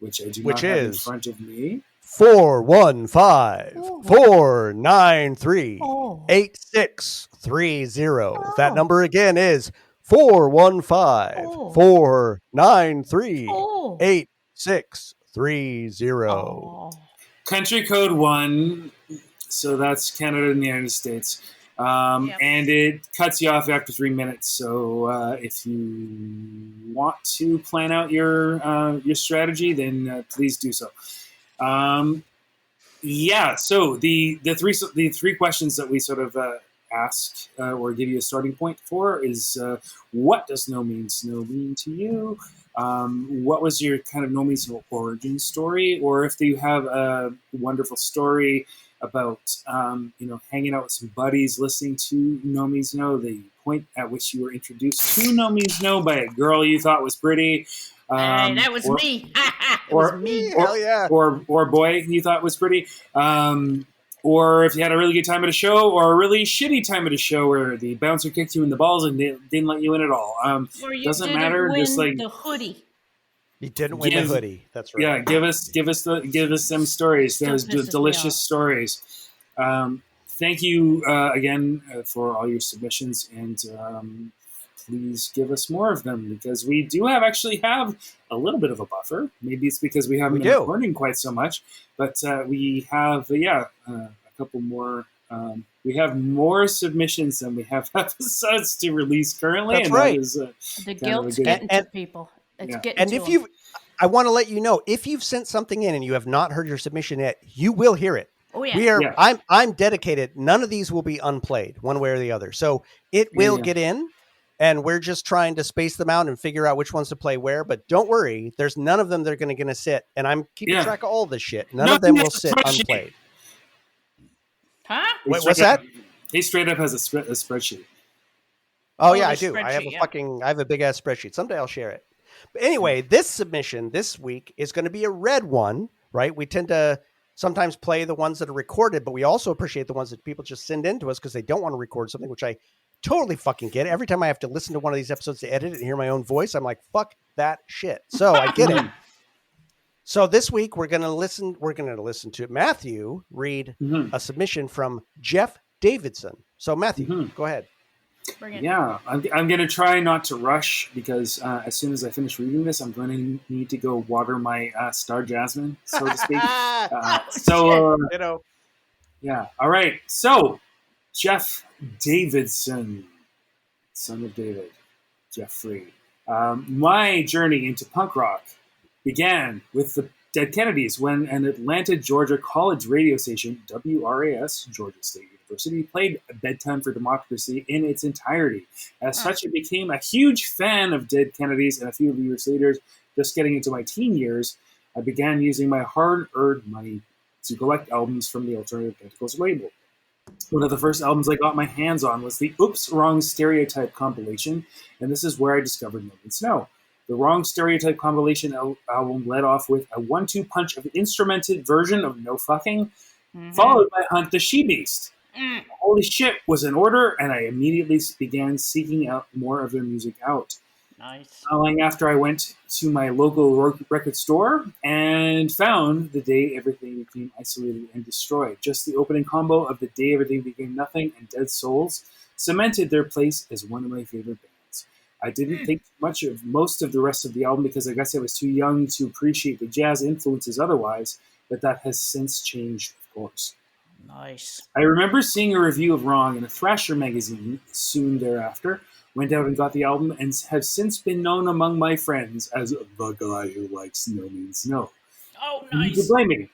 which I do not have in front of me. 415-493-8630. That number again is 415-493-8630. Country code 1, so that's Canada and the United States. And it cuts you off after 3 minutes. So if you want to plan out your strategy, then please do so. So the three questions that we sort of ask or give you a starting point for is what does no means no mean to you? What was your kind of no means no origin story? Or if you have a wonderful story about hanging out with some buddies, listening to No Means No, the point at which you were introduced to No Means No by a girl you thought was pretty. That was me. Was me. Hell yeah. Or boy you thought was pretty. Or if you had a really good time at a show, or a really shitty time at a show where the bouncer kicked you in the balls and didn't let you in at all. Doesn't matter. Just like the hoodie. You didn't win the hoodie. That's right. Yeah, give us some stories. Those delicious stories. Thank you again for all your submissions, and please give us more of them because we do actually have a little bit of a buffer. Maybe it's because we haven't been recording quite so much, but we have a couple more. We have more submissions than we have episodes to release currently. That's right. The guilt's getting to people. I want to let you know, if you've sent something in and you have not heard your submission yet, you will hear it. Oh yeah. I'm dedicated. None of these will be unplayed one way or the other. So it will get in, and we're just trying to space them out and figure out which ones to play where. But don't worry, there's none of them that are going to sit. And I'm keeping track of all this shit. None of them will sit unplayed. Huh? Wait, what's that? He straight up has a spreadsheet. Oh yeah, I do. I have a big ass spreadsheet. Someday I'll share it. But anyway, this submission this week is going to be a red one, right? We tend to sometimes play the ones that are recorded, but we also appreciate the ones that people just send in to us because they don't want to record something, which I totally fucking get. Every time I have to listen to one of these episodes to edit it and hear my own voice, I'm like, fuck that shit. So I get it. So this week we're going to listen to Matthew read a submission from Jeff Davidson. So Matthew, go ahead. Yeah, I'm going to try not to rush because as soon as I finish reading this, I'm going to need to go water my star jasmine, so to speak. Yeah. All right. So, Jeff Davidson, son of David, Jeffrey. My journey into punk rock began with the Dead Kennedys when an Atlanta, Georgia college radio station, WRAS, Georgia State University, played Bedtime for Democracy in its entirety. As such, I became a huge fan of Dead Kennedys, and a few years later, just getting into my teen years, I began using my hard-earned money to collect albums from the Alternative Tentacles label. One of the first albums I got my hands on was the Oops, Wrong Stereotype compilation, and this is where I discovered No Means No. The Wrong Stereotype compilation album led off with a 1-2 punch of an instrumented version of No Fucking, followed by Hunt the She-Beast. Mm. Holy shit was in order, and I immediately began seeking out more of their music out. Nice. Not long after, I went to my local record store and found The Day Everything Became Isolated and Destroyed. Just the opening combo of The Day Everything Became Nothing and Dead Souls cemented their place as one of my favorite bands. I didn't think much of most of the rest of the album because I guess I was too young to appreciate the jazz influences otherwise, but that has since changed, of course. Nice. I remember seeing a review of Wrong in a Thrasher magazine soon thereafter, went out and got the album, and have since been known among my friends as the guy who likes No Means No. Oh, And you could nice. blame me.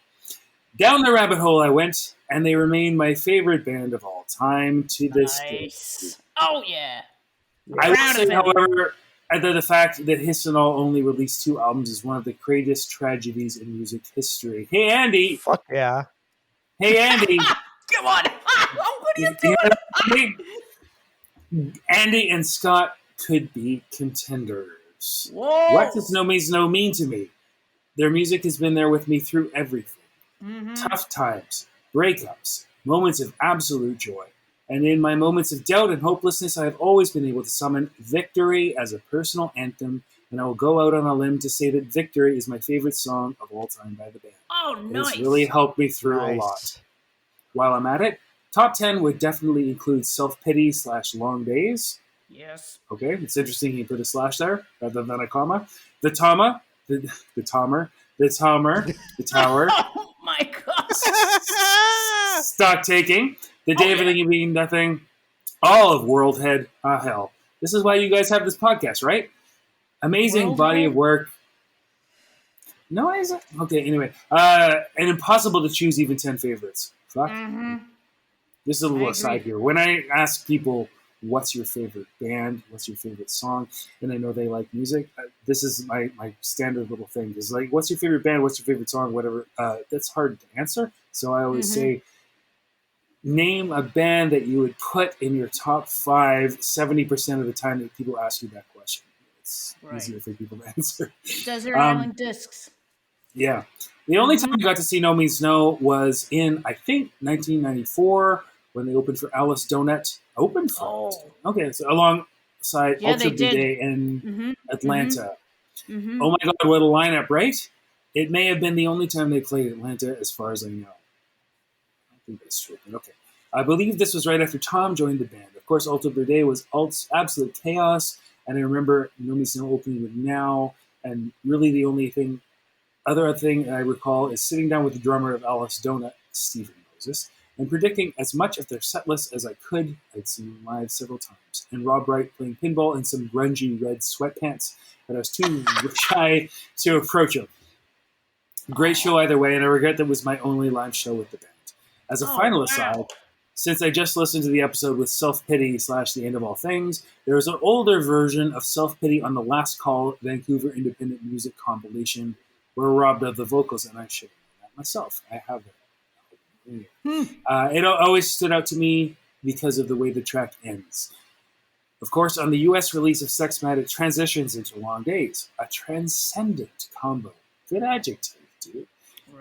Down the rabbit hole I went, and they remain my favorite band of all time to this day. Nice. Oh, yeah. I will Proud say, of him. however, that the fact that Histonol only released 2 albums is one of the greatest tragedies in music history. Hey, Andy! Fuck yeah. Hey, Andy! Come on. What are you You doing? know, Andy and Scott could be contenders. Whoa. What does No Means No mean to me? Their music has been there with me through everything. Tough times, breakups, moments of absolute joy. And in my moments of doubt and hopelessness, I have always been able to summon Victory as a personal anthem, and I will go out on a limb to say that Victory is my favorite song of all time by the band. Oh, It nice. has really helped me through a lot. While I'm at it, top 10 would definitely include Self-Pity / Long Days. Yes. Okay, it's interesting he put a slash there rather than a comma. The Tomer, the Tomer, the Tower, Oh, my God. Stock Taking, The Day Everything Being Nothing, all of World Head. Hell. This is why you guys have this podcast, right? Amazing World body Head? of work. No, is it? Okay, anyway. And impossible to choose even 10 favorites. Fuck. Just a little I aside agree. here. When I ask people, what's your favorite band? What's your favorite song? And I know they like music. This is my standard little thing. Is like, what's your favorite band? What's your favorite song? Whatever. That's hard to answer. So I always say, name a band that you would put in your top 5 70% of the time that people ask you that question. It's easier for people to answer. Desert Island Discs. Yeah. The only time I got to see No Means No was in, I think, 1994 when they opened for Alice Donut. Opened for it. Okay, so alongside Yeah, Ultra they did. Day and Atlanta. Mm-hmm. Oh my God, what a lineup, right? It may have been the only time they played Atlanta as far as I know. I don't think that's true, but okay. I believe this was right after Tom joined the band. Of course, Ultra Day was absolute chaos, and I remember No Means No opening with Now, and really the only other thing I recall is sitting down with the drummer of Alice Donut, Stephen Moses, and predicting as much of their set list as I could. I'd seen them live several times. And Rob Wright playing pinball in some grungy red sweatpants, but I was too shy to approach him. Great show either way, and I regret that was my only live show with the band. As a final aside, since I just listened to the episode with Self-Pity / The End of All Things, there is an older version of Self-Pity on the Last Call Vancouver Independent Music compilation where Rob does the vocals, and I should know that myself. I have it. It always stood out to me because of the way the track ends. Of course, on the US release of Sex Mad, it transitions into Long Days, a transcendent combo. Good adjective, dude.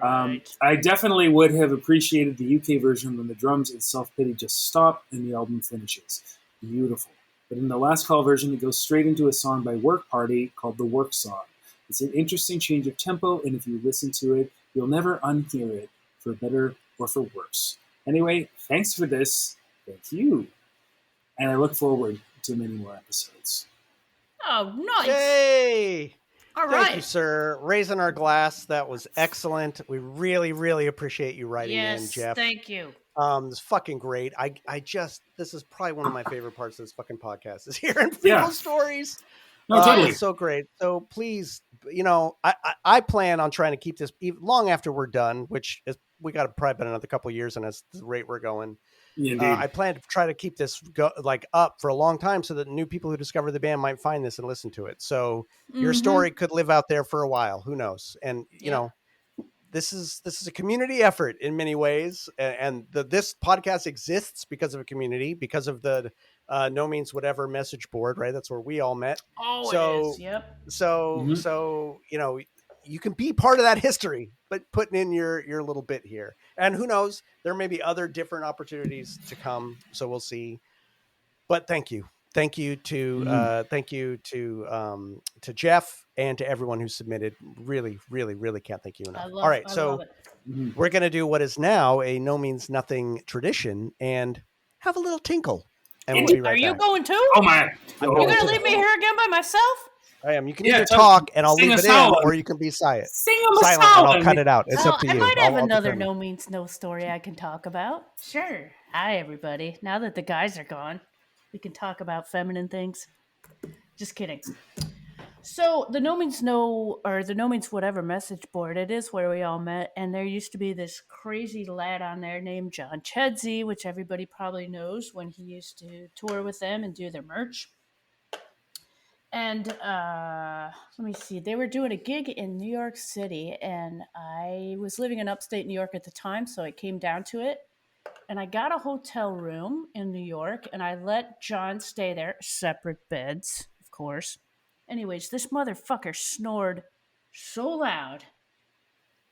I definitely would have appreciated the UK version when the drums and Self-Pity just stop and the album finishes. Beautiful. But in the Last Call version, it goes straight into a song by Work Party called The Work Song. It's an interesting change of tempo, and if you listen to it, you'll never unhear it, for better or for worse. Anyway, thanks for this. Thank you. And I look forward to many more episodes. Oh, nice. Yay! All Thank right. you, sir. Raising our glass. That was excellent. We really, really appreciate you writing in, Yes, Jeff. thank you. It's fucking great. This is probably one of my favorite parts of this fucking podcast is hearing people's Yeah. stories. No, totally. It's so great. So please, I plan on trying to keep this long after we're done, which is we got to probably been another couple of years, and that's the rate we're going. Indeed. I plan to try to keep this up for a long time so that new people who discover the band might find this and listen to it. So your story could live out there for a while. Who knows? And you know, this is a community effort in many ways, and this podcast exists because of a community, because of the No Means Whatever message board, right? That's where we all met. Oh, So- it is. Yep. So you know, you can be part of that history, but putting in your little bit here. And who knows, there may be other different opportunities to come. So we'll see. But thank you. Thank you to Jeff and to everyone who submitted. Really, really, really can't thank you enough. All right, I so love it. we're going to do what is now a No Means Nothing tradition and have a little tinkle. And we'll be right Are you back. going too? Oh my! You're gonna leave me here again by myself? I am. You can Yeah, either so talk and I'll sing leave a it in, song. or you can be silent. Sing him a Silent, and song. I'll cut it out. It's Well, up to I you. might have I'll another determine. no means no story I can talk about. Sure. Hi, everybody. Now that the guys are gone, we can talk about feminine things. Just kidding. So the no means no, or the no means whatever message board, it is where we all met, and there used to be this crazy lad on there named John Chedsey, which everybody probably knows when he used to tour with them and do their merch. And let me see, they were doing a gig in New York City, and I was living in upstate New York at the time, so it came down to it. And I got a hotel room in New York, and I let John stay there, separate beds, of course. Anyways, this motherfucker snored so loud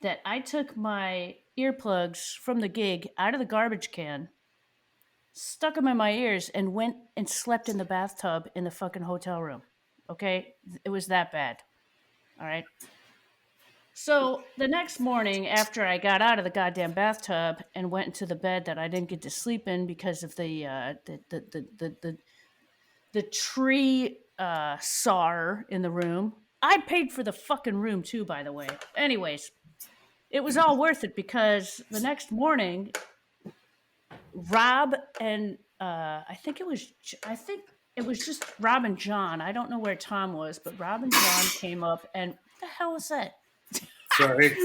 that I took my earplugs from the gig out of the garbage can, stuck them in my ears, and went and slept in the bathtub in the fucking hotel room. Okay? It was that bad. All right? So the next morning, after I got out of the goddamn bathtub and went into the bed that I didn't get to sleep in because of the tree saw in the room. I paid for the fucking room too, by the way. Anyways, it was all worth it because the next morning, Rob and I think it was just Rob and John. I don't know where Tom was, but Rob and John came up, and what the hell was that? Sorry.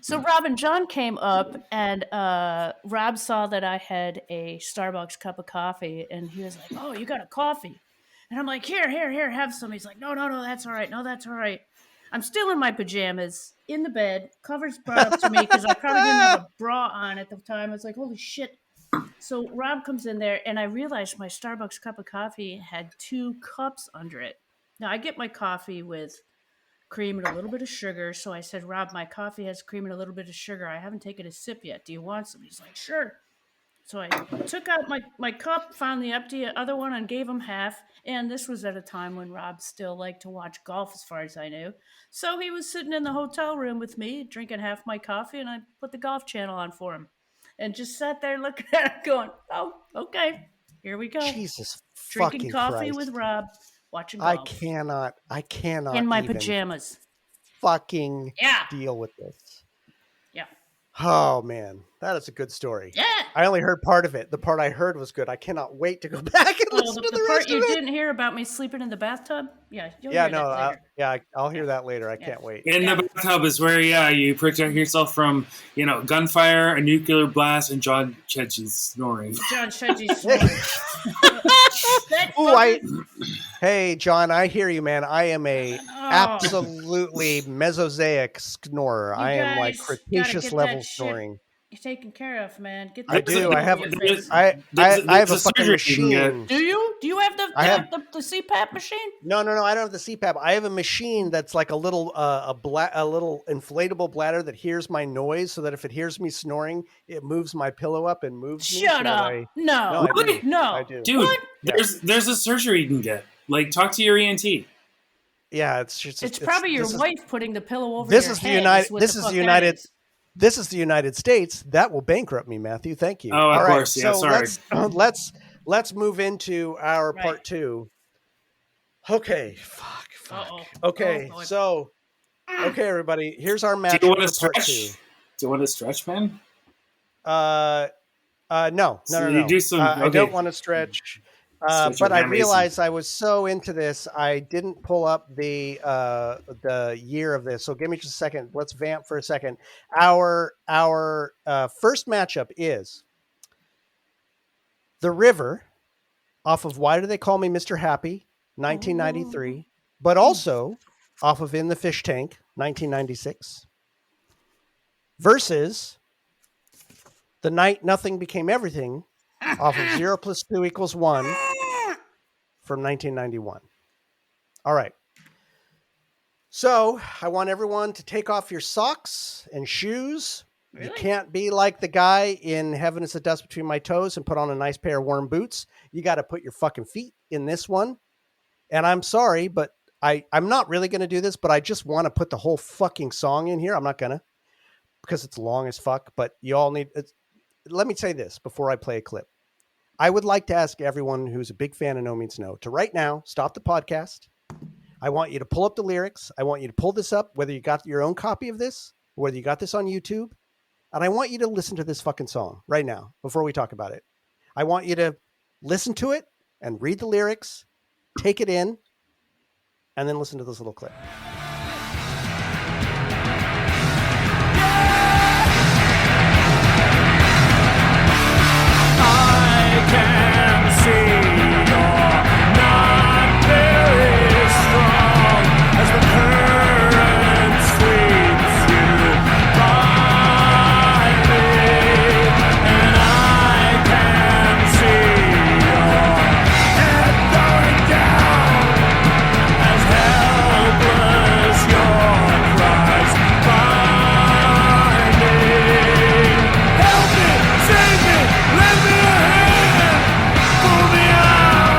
So Rob and John came up, and Rob saw that I had a Starbucks cup of coffee, and he was like, "Oh, you got a coffee?" And I'm like, "Here, have some." He's like, "No, that's all right. No, that's all right." I'm still in my pajamas, in the bed, covers brought up to me because I probably didn't have a bra on at the time. I was like, "Holy shit." So Rob comes in there, and I realized my Starbucks cup of coffee had 2 cups under it. Now, I get my coffee with cream and a little bit of sugar. So I said, "Rob, my coffee has cream and a little bit of sugar. I haven't taken a sip yet. Do you want some?" He's like, "Sure." So I took out my cup, found the empty other one, and gave him half. And this was at a time when Rob still liked to watch golf, as far as I knew. So he was sitting in the hotel room with me, drinking half my coffee, and I put the golf channel on for him. And just sat there looking at him going, "Oh, okay, here we go." Jesus Drinking fucking coffee Christ. with Rob, watching I golf. I cannot in my even pajamas. fucking Yeah. deal with this. Yeah. Oh man, that is a good story. Yeah. I only heard part of it. The part I heard was good. I cannot wait to go back and listen to the part rest you of it. didn't hear about me sleeping in the bathtub? Yeah, you'll Yeah, hear that later. I'll hear that later. I can't wait. In the bathtub is where, you protect yourself from, gunfire, a nuclear blast, and John Chedge's snoring. John Chedge's snoring. Hey, John, I hear you, man. I am a absolutely Mesozoic snorer. I am like Cretaceous level snoring. You're taken care of, man. Get I that do. I have. face. I have a fucking machine. Do you? Do you have the CPAP machine? No. I don't have the CPAP. I have a machine that's like a little a little inflatable bladder that hears my noise, so that if it hears me snoring, it moves my pillow up and moves me. Shut up! No, I do. Dude, what? There's a surgery you can get. Like, talk to your ENT. Yeah, it's just. It's probably your wife putting the pillow over this your is head. the United. This is the United. This is the United States. That will bankrupt me, Matthew. Thank you. Oh, of course. Yeah, so sorry. let's move into our part 2. Okay. Fuck. Uh-oh. Okay. Okay, everybody. Here's our match Do you want to for part stretch? 2. Do you want to stretch, man? No. So you do some. I don't want to stretch. But I realized I was so into this, I didn't pull up the year of this. So give me just a second. Let's vamp for a second. Our first matchup is The River off of Why Do They Call Me Mr. Happy, 1993, but also off of In the Fish Tank, 1996, versus The Night Nothing Became Everything off of 0 + 2 = 1 from 1991. All right. So I want everyone to take off your socks and shoes. Really? You can't be like the guy in Heaven is the Dust Between My Toes and put on a nice pair of warm boots. You got to put your fucking feet in this one. And I'm sorry, but I'm not really going to do this, but I just want to put the whole fucking song in here. I'm not going to because it's long as fuck, but you all need let me say this before I play a clip. I would like to ask everyone who's a big fan of No Means No to right now stop the podcast. I want you to pull up the lyrics. I want you to pull this up, whether you got your own copy of this, or whether you got this on YouTube. And I want you to listen to this fucking song right now before we talk about it. I want you to listen to it and read the lyrics, take it in, and then listen to this little clip. I can see you're not very strong as the current sweeps you by me, and I can see your head going down as helpless your cries find me. Help me, save me, lend me a hand, pull me out,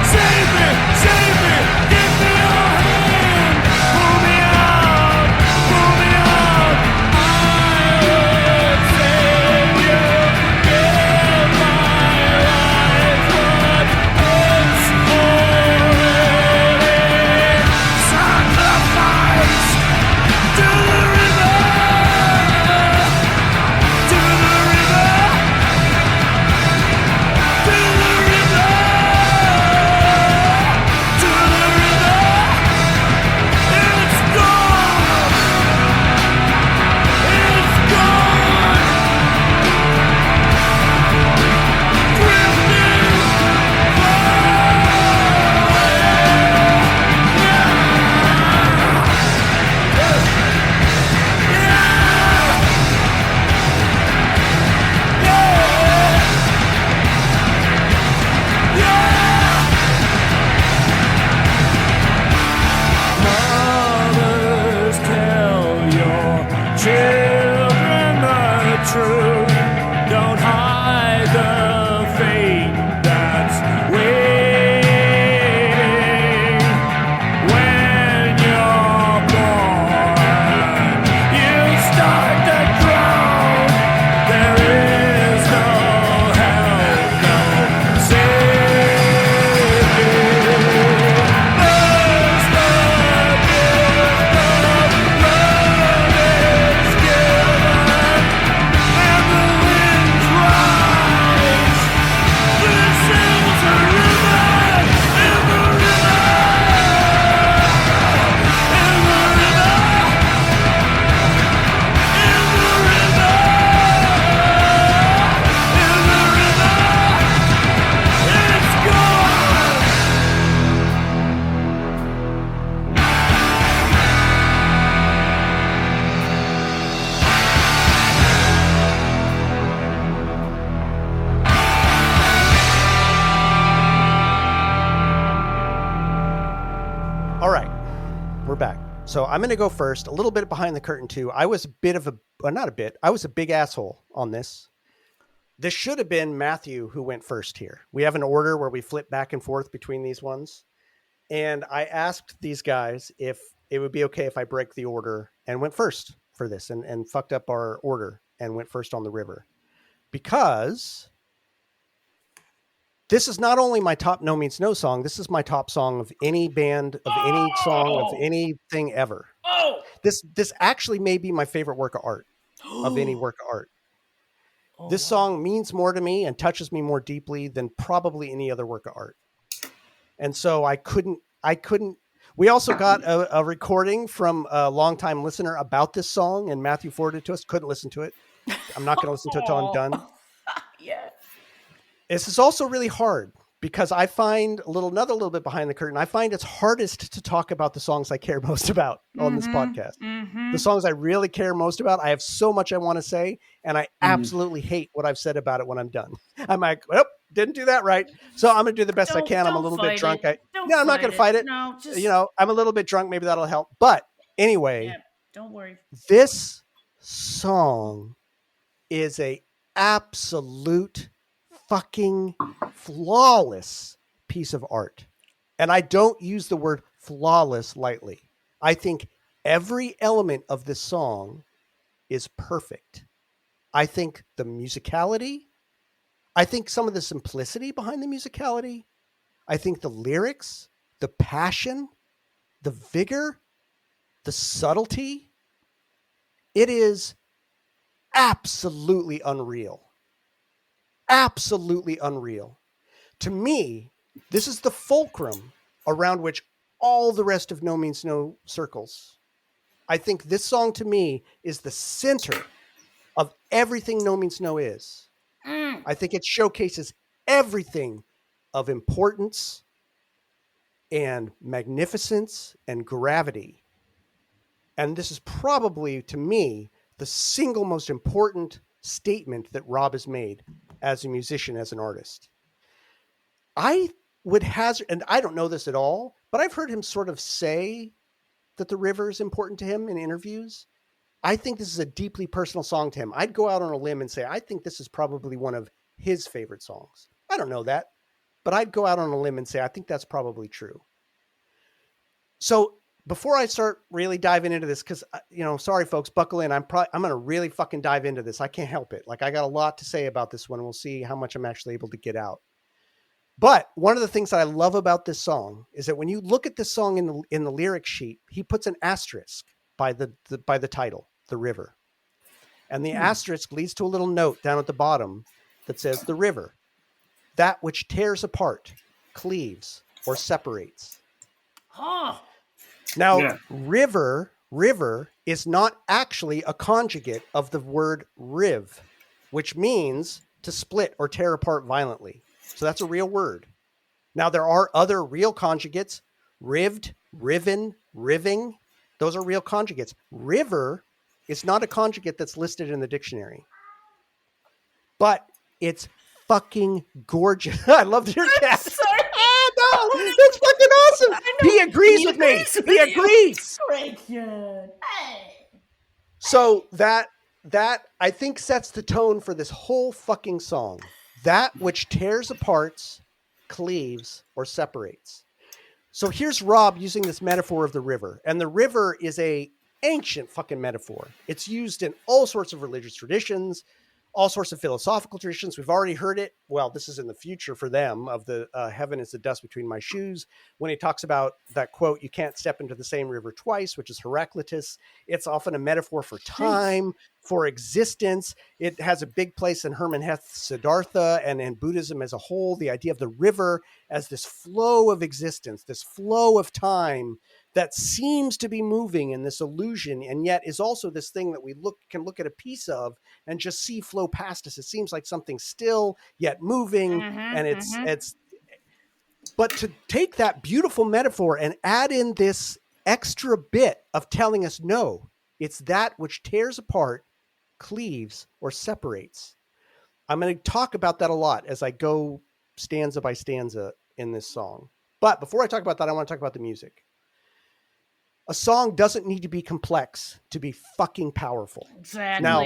save me, give me your hand, pull me out, I would save you, give my life, but it's already sacrificed to the river, to the river, to the river, to the river. It's gone, it's gone, drifting Mothers, tell your children the truth. Don't hide the fate that's waiting. When you're born, you start to drown. There is no help, no safety. First the gift of love is given, and the winds rise. This is a river, in the river, in the river, in the river, in the river. It's gone. All right, we're back. So I'm going to go first, a little bit behind the curtain too. I was a bit of a, well, not a bit, I was a big asshole on this. This should have been Matthew who went first here. We have an order where we flip back and forth between these ones. And I asked these guys if it would be okay if I break the order and went first for this and fucked up our order and went first on the river. Because this is not only my top No Means No song, this is my top song of any band, of any song, of anything ever. Oh, This actually may be my favorite work of art, of any work of art. This song means more to me and touches me more deeply than probably any other work of art. And so I couldn't, we also got a recording from a longtime listener about this song, and Matthew forwarded it to us. Couldn't listen to it. I'm not going to listen to it till I'm done. yeah. This is also really hard because I find another little bit behind the curtain. I find it's hardest to talk about the songs I care most about on this podcast. The songs I really care most about. I have so much I want to say, and I absolutely hate what I've said about it when I'm done. I'm like, well, Didn't do that right. So I'm gonna do the best I can. I'm a Don't little bit fight drunk. it. Don't No, I'm not gonna fight it. No, just I'm a little bit drunk. Maybe that'll help. But anyway, yeah. Don't worry. this song is a absolute fucking flawless piece of art. And I don't use the word flawless lightly. I think every element of this song is perfect. I think the musicality, I think some of the simplicity behind the musicality, I think the lyrics, the passion, the vigor, the subtlety, it is absolutely unreal. Absolutely unreal. To me, this is the fulcrum around which all the rest of No Means No circles. I think this song to me is the center of everything No Means No is. I think it showcases everything of importance and magnificence and gravity. And this is probably, to me, the single most important statement that Rob has made as a musician, as an artist. I would hazard, and I don't know this at all, but I've heard him sort of say that the river is important to him in interviews. I think this is a deeply personal song to him. I'd go out on a limb and say, I think this is probably one of his favorite songs. I don't know that, but I'd go out on a limb and say, I think that's probably true. So before I start really diving into this, because, sorry, folks, buckle in. I'm going to really fucking dive into this. I can't help it. Like, I got a lot to say about this one. We'll see how much I'm actually able to get out. But one of the things that I love about this song is that when you look at this song in the lyric sheet, he puts an asterisk by the title, The River. And the asterisk leads to a little note down at the bottom that says, the river, that which tears apart, cleaves, or separates. Oh. Now, river is not actually a conjugate of the word riv, which means to split or tear apart violently. So that's a real word. Now, there are other real conjugates, rived, riven, riving. Those are real conjugates. River is not a conjugate that's listed in the dictionary. But it's fucking gorgeous. I love your cat. No, it's fucking awesome. He agrees with me. He agrees. Great kid. Hey. So that I think sets the tone for this whole fucking song. That which tears apart, cleaves, or separates. So here's Rob using this metaphor of the river. And the river is a ancient fucking metaphor. It's used in all sorts of religious traditions, all sorts of philosophical traditions. We've already heard it. Well, this is in the future for them of the heaven is the dust between my shoes. When he talks about that quote, you can't step into the same river twice, which is Heraclitus. It's often a metaphor for time, for existence. It has a big place in Hermann Hesse's Siddhartha and in Buddhism as a whole, the idea of the river as this flow of existence, this flow of time that seems to be moving in this illusion, and yet is also this thing that we can look at a piece of and just see flow past us. It seems like something still yet moving, and it's. But to take that beautiful metaphor and add in this extra bit of telling us, no, it's that which tears apart, cleaves, or separates. I'm going to talk about that a lot as I go stanza by stanza in this song. But before I talk about that, I want to talk about the music. A song doesn't need to be complex to be fucking powerful. Exactly. Now,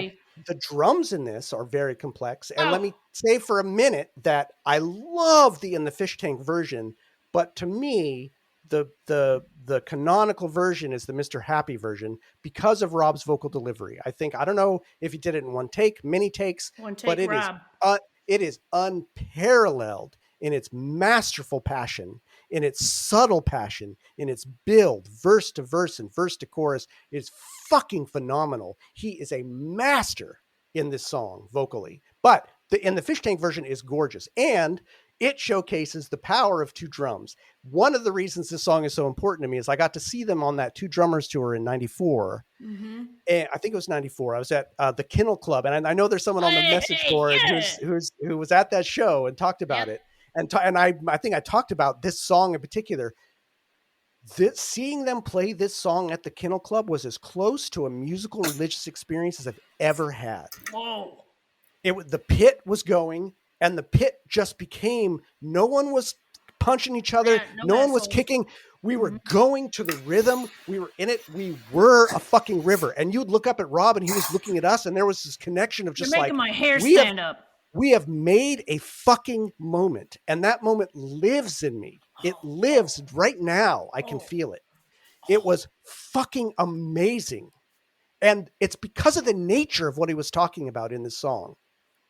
the drums in this are very complex. And let me say for a minute that I love the In the Fish Tank version, but to me, the canonical version is the Mr. Happy version because of Rob's vocal delivery. I don't know if he did it in one take, many takes, but it is unparalleled in its masterful passion, in its subtle passion, in its build, verse to verse and verse to chorus. It's fucking phenomenal. He is a master in this song vocally, but in the Fish Tank version is gorgeous. And it showcases the power of two drums. One of the reasons this song is so important to me is I got to see them on that Two Drummers tour in 94. Mm-hmm. And I think it was 94. I was at the Kennel Club. And I know there's someone on the message board who was at that show and talked about it. And I think I talked about this song in particular. Seeing them play this song at the Kennel Club was as close to a musical religious experience as I've ever had. Whoa! The pit was going. and the pit just became, no one was punching each other. Yeah, No one was assholes. kicking. We were going to the rhythm. We were in it. We were a fucking river. And you'd look up at Rob and he was looking at us, and there was this connection of You're just making like, my hair we have, stand up. we have made a fucking moment, and that moment lives in me. It lives right now. I can feel it. It was fucking amazing. And it's because of the nature of what he was talking about in this song.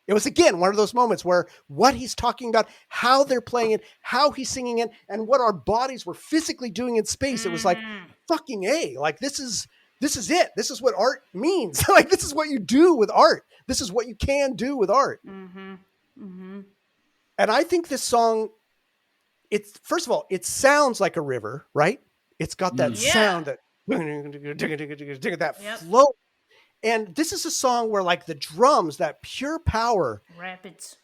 It was, again, one of those moments where what he's talking about, how they're playing it, how he's singing it, and what our bodies were physically doing in space. It was like, fucking A, like this is it. This is what art means. Like, this is what you do with art. This is what you can do with art. And I think this song, it's, first of all, it sounds like a river, right? It's got that sound, that flow. And this is a song where, like, the drums, that pure power, Rapids.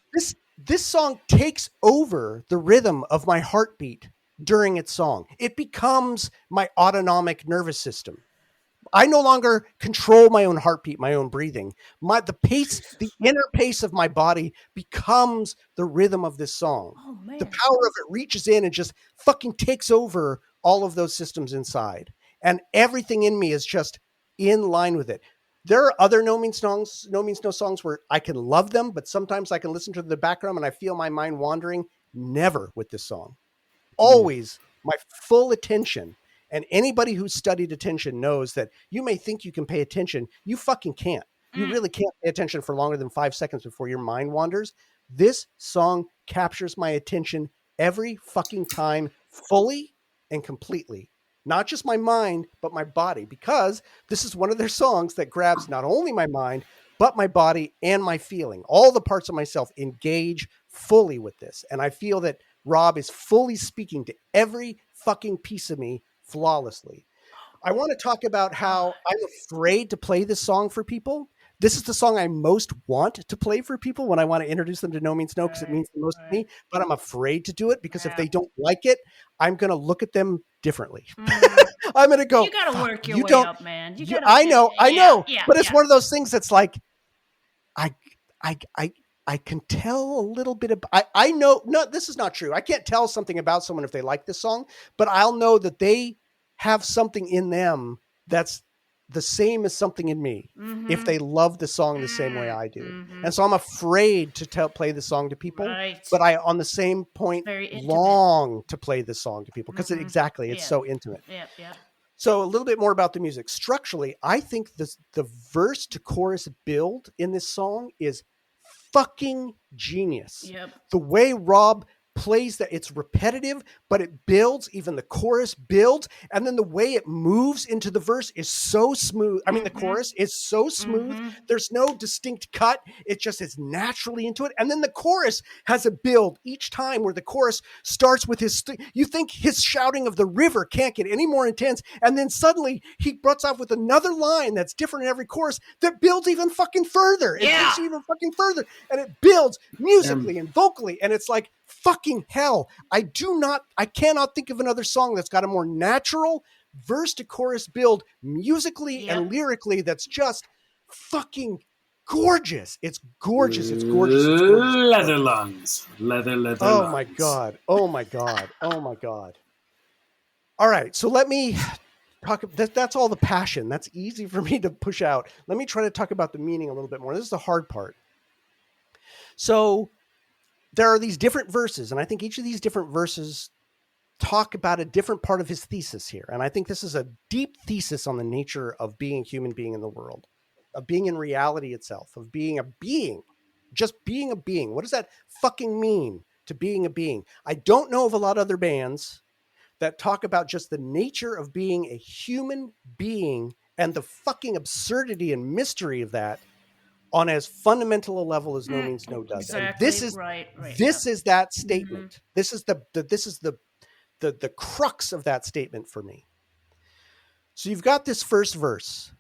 This song takes over the rhythm of my heartbeat during its song. It becomes my autonomic nervous system. I no longer control my own heartbeat, my own breathing. The inner pace of my body becomes the rhythm of this song. Oh, man. The power of it reaches in and just fucking takes over all of those systems inside. And everything in me is just in line with it. There are other No Means No songs where I can love them, but sometimes I can listen to the background and I feel my mind wandering. Never with this song. Always my full attention. And anybody who's studied attention knows that you may think you can pay attention. You fucking can't. You really can't pay attention for longer than 5 seconds before your mind wanders. This song captures my attention every fucking time, fully and completely. Not just my mind, but my body, because this is one of their songs that grabs not only my mind, but my body and my feeling. All the parts of myself engage fully with this. And I feel that Rob is fully speaking to every fucking piece of me flawlessly. I want to talk about how I'm afraid to play this song for people. This is the song I most want to play for people when I want to introduce them to No Means No, because it means the most to me, but I'm afraid to do it because if they don't like it, I'm going to look at them differently. I'm going to go, you got to work your way up, man. I know, but it's one of those things that's like, I can tell a little bit of, I know, no, this is not true. I can't tell something about someone if they like this song, but I'll know that they have something in them that's the same as something in me if they love the song the same way I do. And so I'm afraid to play the song to people, but I, on the same point, long to play this song to people because it's so intimate. So a little bit more about the music. Structurally, I think the verse to chorus build in this song is fucking genius. The way Rob plays that, it's repetitive, but it builds, even the chorus builds, and then the way it moves into the verse is so smooth. I mean, the chorus is so smooth. There's no distinct cut. It just is naturally into it. And then the chorus has a build each time where the chorus starts with you think his shouting of the river can't get any more intense. And then suddenly he butts off with another line that's different in every chorus that builds even fucking further. It takes you even fucking further, and it builds musically and vocally. And it's like, fucking hell, I cannot think of another song that's got a more natural verse to chorus build musically and lyrically that's just fucking gorgeous. It's gorgeous. It's gorgeous. It's gorgeous. Leather lungs. Leather lungs. Oh my God. Oh my God. Oh my God. All right. So let me talk. That's all the passion. That's easy for me to push out. Let me try to talk about the meaning a little bit more. This is the hard part. So there are these different verses, and I think each of these different verses talk about a different part of his thesis here. And I think this is a deep thesis on the nature of being a human being in the world, of being in reality itself, of being a being, just being a being. What does that fucking mean, to being a being? I don't know of a lot of other bands that talk about just the nature of being a human being and the fucking absurdity and mystery of that on as fundamental a level as No Means No does. Exactly. And this is that statement. This is the crux of that statement for me. So you've got this first verse.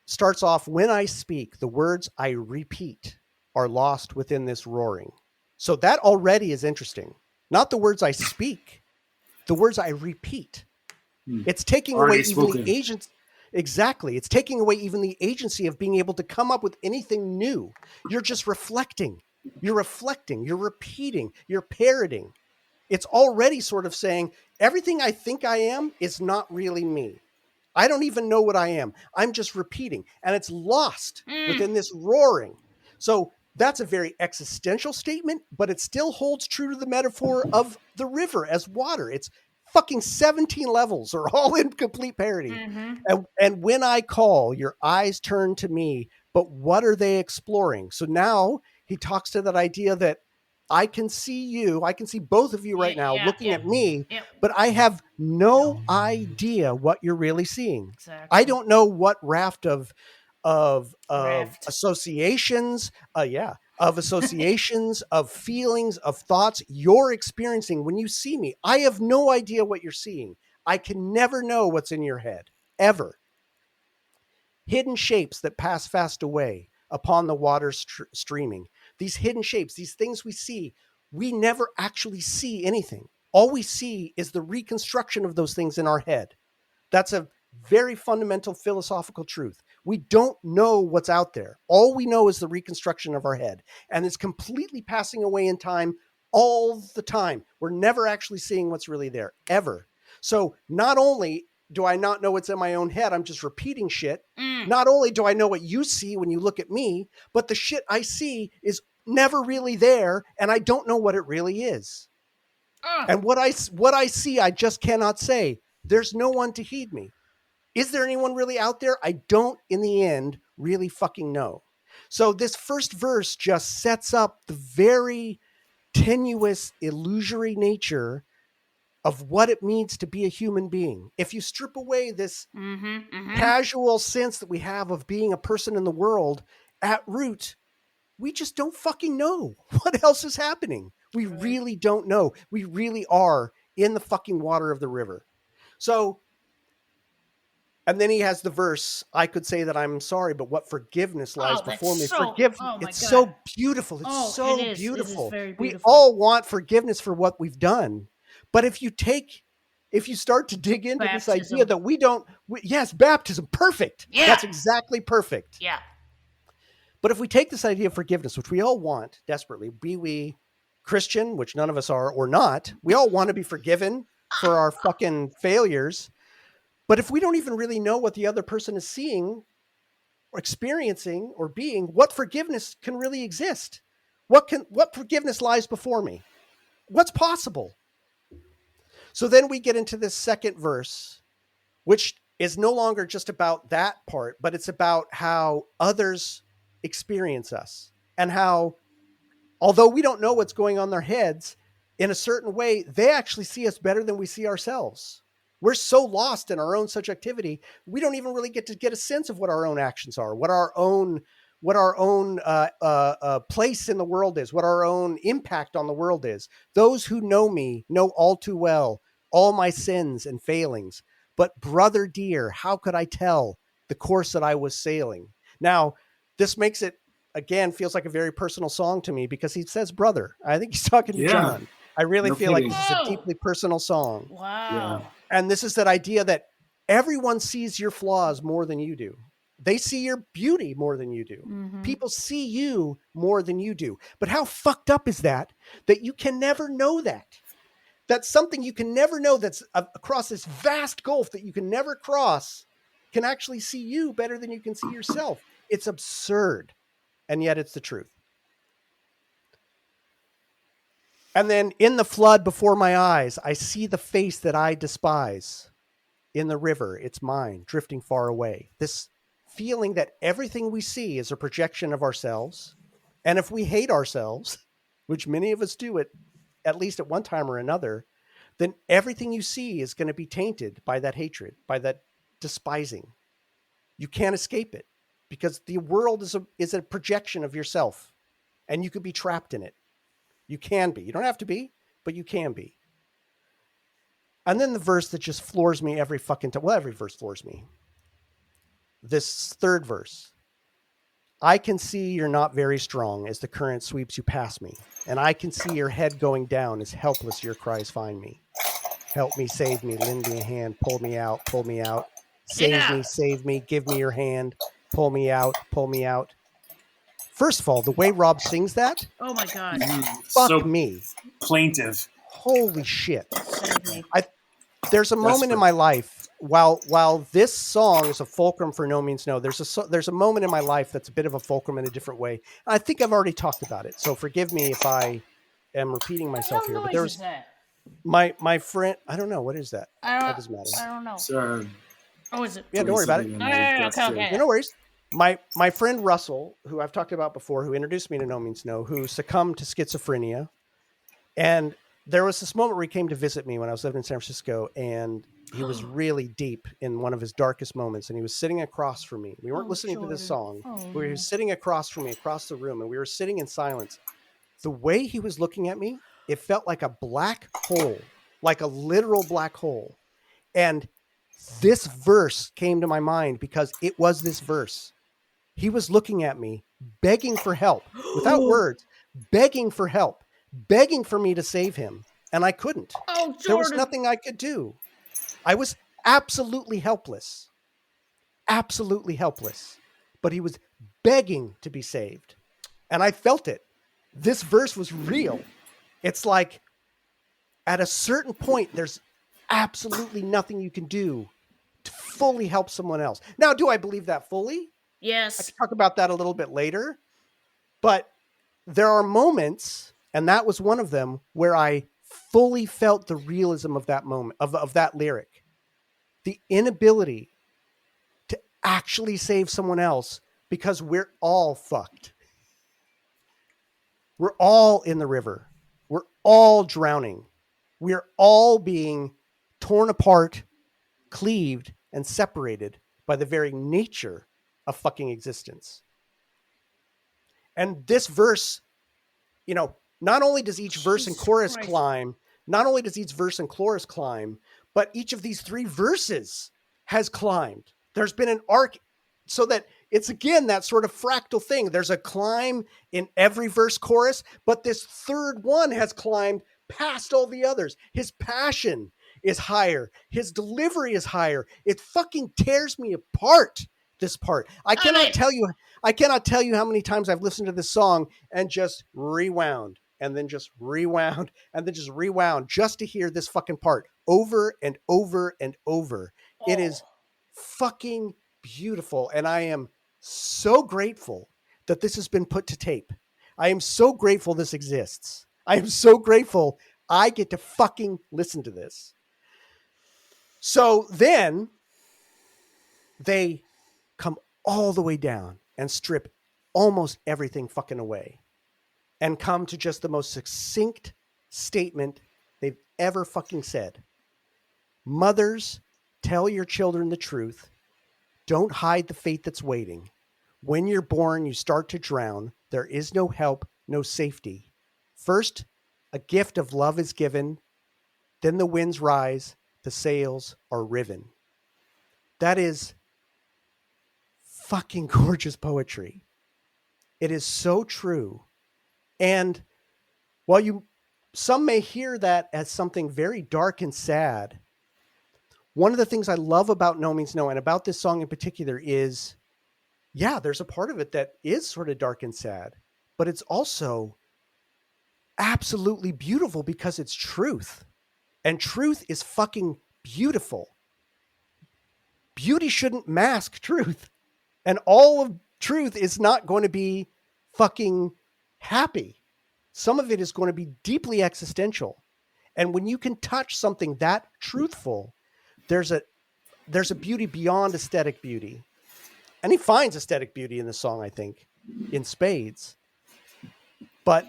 Starts off, when I speak, the words I repeat are lost within this roaring. So that already is interesting. Not the words I speak, the words I repeat. It's taking away even the agency. Exactly. It's taking away even the agency of being able to come up with anything new. You're just reflecting. You're reflecting, you're repeating, you're parroting. It's already sort of saying everything I think I am is not really me. I don't even know what I am. I'm just repeating, and it's lost within this roaring. So that's a very existential statement, but it still holds true to the metaphor of the river as water. It's fucking 17 levels are all in complete parody. And when I call, your eyes turn to me, but what are they exploring? So now he talks to that idea that I can see you, I can see both of you right now looking at me, Yep. but I have no idea what you're really seeing. Exactly. I don't know what raft of Raft. associations, of associations, of feelings, of thoughts you're experiencing when you see me. I have no idea what you're seeing. I can never know what's in your head, ever. Hidden shapes that pass fast away upon the water streaming. These hidden shapes, these things we see, we never actually see anything. All we see is the reconstruction of those things in our head. That's a very fundamental philosophical truth. We don't know what's out there. All we know is the reconstruction of our head. And it's completely passing away in time all the time. We're never actually seeing what's really there, ever. So not only do I not know what's in my own head, I'm just repeating shit. Not only do I know what you see when you look at me, but the shit I see is never really there, and I don't know what it really is. And what I see, I just cannot say. There's no one to heed me. Is there anyone really out there? I don't, in the end, really fucking know. So this first verse just sets up the very tenuous, illusory nature of what it means to be a human being. If you strip away this casual sense that we have of being a person in the world, at root, we just don't fucking know what else is happening. We really don't know. We really are in the fucking water of the river. So, and then he has the verse, I could say that I'm sorry, but what forgiveness lies before me. It's so beautiful. It's so beautiful. It is very We beautiful. all want forgiveness for what we've done. But if you start to dig into this idea that yes, baptism, perfect. Yeah. That's exactly perfect. Yeah. But if we take this idea of forgiveness, which we all want desperately, be we Christian, which none of us are, or not, we all want to be forgiven for our fucking failures. But if we don't even really know what the other person is seeing or experiencing or being, what forgiveness can really exist? What forgiveness lies before me? What's possible? So then we get into this second verse, which is no longer just about that part, but it's about how others experience us and how, although we don't know what's going on in their heads, in a certain way, they actually see us better than we see ourselves. We're so lost in our own subjectivity, we don't even really get to get a sense of what our own actions are, what our own place in the world is, what our own impact on the world is. Those who know me know all too well all my sins and failings. But brother dear, how could I tell the course that I was sailing? Now, this makes it, again, feels like a very personal song to me because he says brother. I think he's talking to John. I really feel like this is a deeply personal song. Wow. Yeah. And this is that idea that everyone sees your flaws more than you do. They see your beauty more than you do. Mm-hmm. People see you more than you do. But how fucked up is that you can never know that? That's something you can never know, that's across this vast gulf that you can never cross, can actually see you better than you can see yourself. It's absurd. And yet it's the truth. And then in the flood before my eyes, I see the face that I despise. In the river, it's mine, drifting far away. This feeling that everything we see is a projection of ourselves. And if we hate ourselves, which many of us do at least at one time or another, then everything you see is going to be tainted by that hatred, by that despising. You can't escape it because the world is a projection of yourself, and you could be trapped in it. You can be. You don't have to be, but you can be. And then the verse that just floors me every fucking time. Well, every verse floors me. This third verse. I can see you're not very strong as the current sweeps you past me. And I can see your head going down as helpless your cries find me. Help me, save me, lend me a hand, pull me out, pull me out. Save me, give me your hand, pull me out, pull me out. First of all, the way Rob sings that, Oh my god. fuck So me. plaintive. Holy shit. Save me. There's a moment in Desperate. my life while this song is a fulcrum for No Means No. There's a moment in my life that's a bit of a fulcrum in a different way. I think I've already talked about it, so forgive me if I am repeating What the myself hell here. But noise there's is that? my friend. I don't know what is that. I That don't. doesn't matter. I don't know. So, Oh, is it? Yeah, don't worry about it. something Oh, on my yeah, desk, okay, too. okay. Yeah, no worries. My friend Russell, who I've talked about before, who introduced me to No Means No, who succumbed to schizophrenia, and there was this moment where he came to visit me when I was living in San Francisco, and he was really deep in one of his darkest moments, and he was sitting across from me. We weren't Oh, listening to this Jordon. song. Oh, We no. were sitting across from me, across the room, and we were sitting in silence. The way he was looking at me, it felt like a black hole, like a literal black hole. And this verse came to my mind because it was this verse. He was looking at me, begging for help, without words, begging for help, begging for me to save him. And I couldn't. Oh, There was Jordon. nothing I could do. I was absolutely helpless. Absolutely helpless. But he was begging to be saved. And I felt it. This verse was real. It's like at a certain point, there's absolutely nothing you can do to fully help someone else. Now, do I believe that fully? I Yes. can talk about that a little bit later. But there are moments, and that was one of them, where I fully felt the realism of that moment, of that lyric. The inability to actually save someone else because we're all fucked. We're all in the river. We're all drowning. We're all being torn apart, cleaved, and separated by the very nature of fucking existence. And this verse, not only does each verse and Jesus chorus Christ. climb, but each of these three verses has climbed. There's been an arc so that it's again that sort of fractal thing. There's a climb in every verse chorus, but this third one has climbed past all the others. His passion is higher. His delivery is higher. It fucking tears me apart. This part. I cannot tell you how many times I've listened to this song and just rewound and then just rewound and then just rewound just to hear this fucking part over and over and over. It is fucking beautiful. And I am so grateful that this has been put to tape. I am so grateful this exists. I am so grateful I get to fucking listen to this. So then they come all the way down and strip almost everything fucking away and come to just the most succinct statement they've ever fucking said. Mothers, tell your children the truth. Don't hide the fate that's waiting. When you're born, you start to drown. There is no help, no safety. First, a gift of love is given. Then the winds rise, the sails are riven. That is fucking gorgeous poetry. It is so true. And while some may hear that as something very dark and sad, one of the things I love about No Means No and about this song in particular is, yeah, there's a part of it that is sort of dark and sad, but it's also absolutely beautiful because it's truth. And truth is fucking beautiful. Beauty shouldn't mask truth. And all of truth is not going to be fucking happy. Some of it is going to be deeply existential. And when you can touch something that truthful, there's a beauty beyond aesthetic beauty. And he finds aesthetic beauty in the song, I think, in spades. But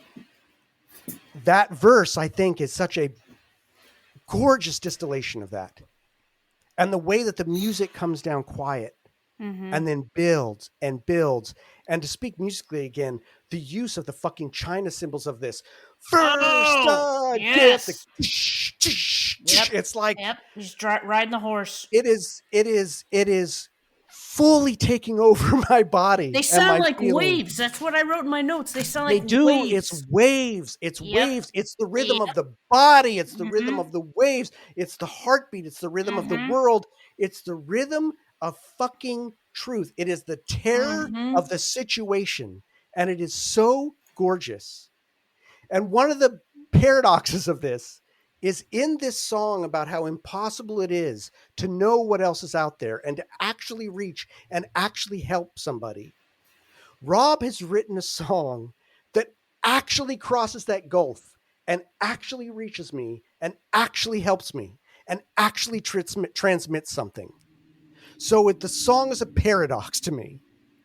that verse, I think, is such a gorgeous distillation of that. And the way that the music comes down quiet and then builds and builds. And to speak musically again, the use of the fucking China cymbals of this. Yes. It's like He's riding the horse. it is fully taking over my body. They and sound my like feelings. waves. That's what I wrote in my notes. They sound They like do. waves. It's waves. It's Yep. waves. It's the rhythm Yep. of the body. It's the Mhm. rhythm of the waves. It's the heartbeat. It's the rhythm of the Mhm. world. It's the rhythm of fucking truth. It is the terror Mhm. of the situation. And it is so gorgeous. And one of the paradoxes of this is in this song about how impossible it is to know what else is out there and to actually reach and actually help somebody. Rob has written a song that actually crosses that gulf and actually reaches me and actually helps me and actually transmits something. So the song is a paradox to me.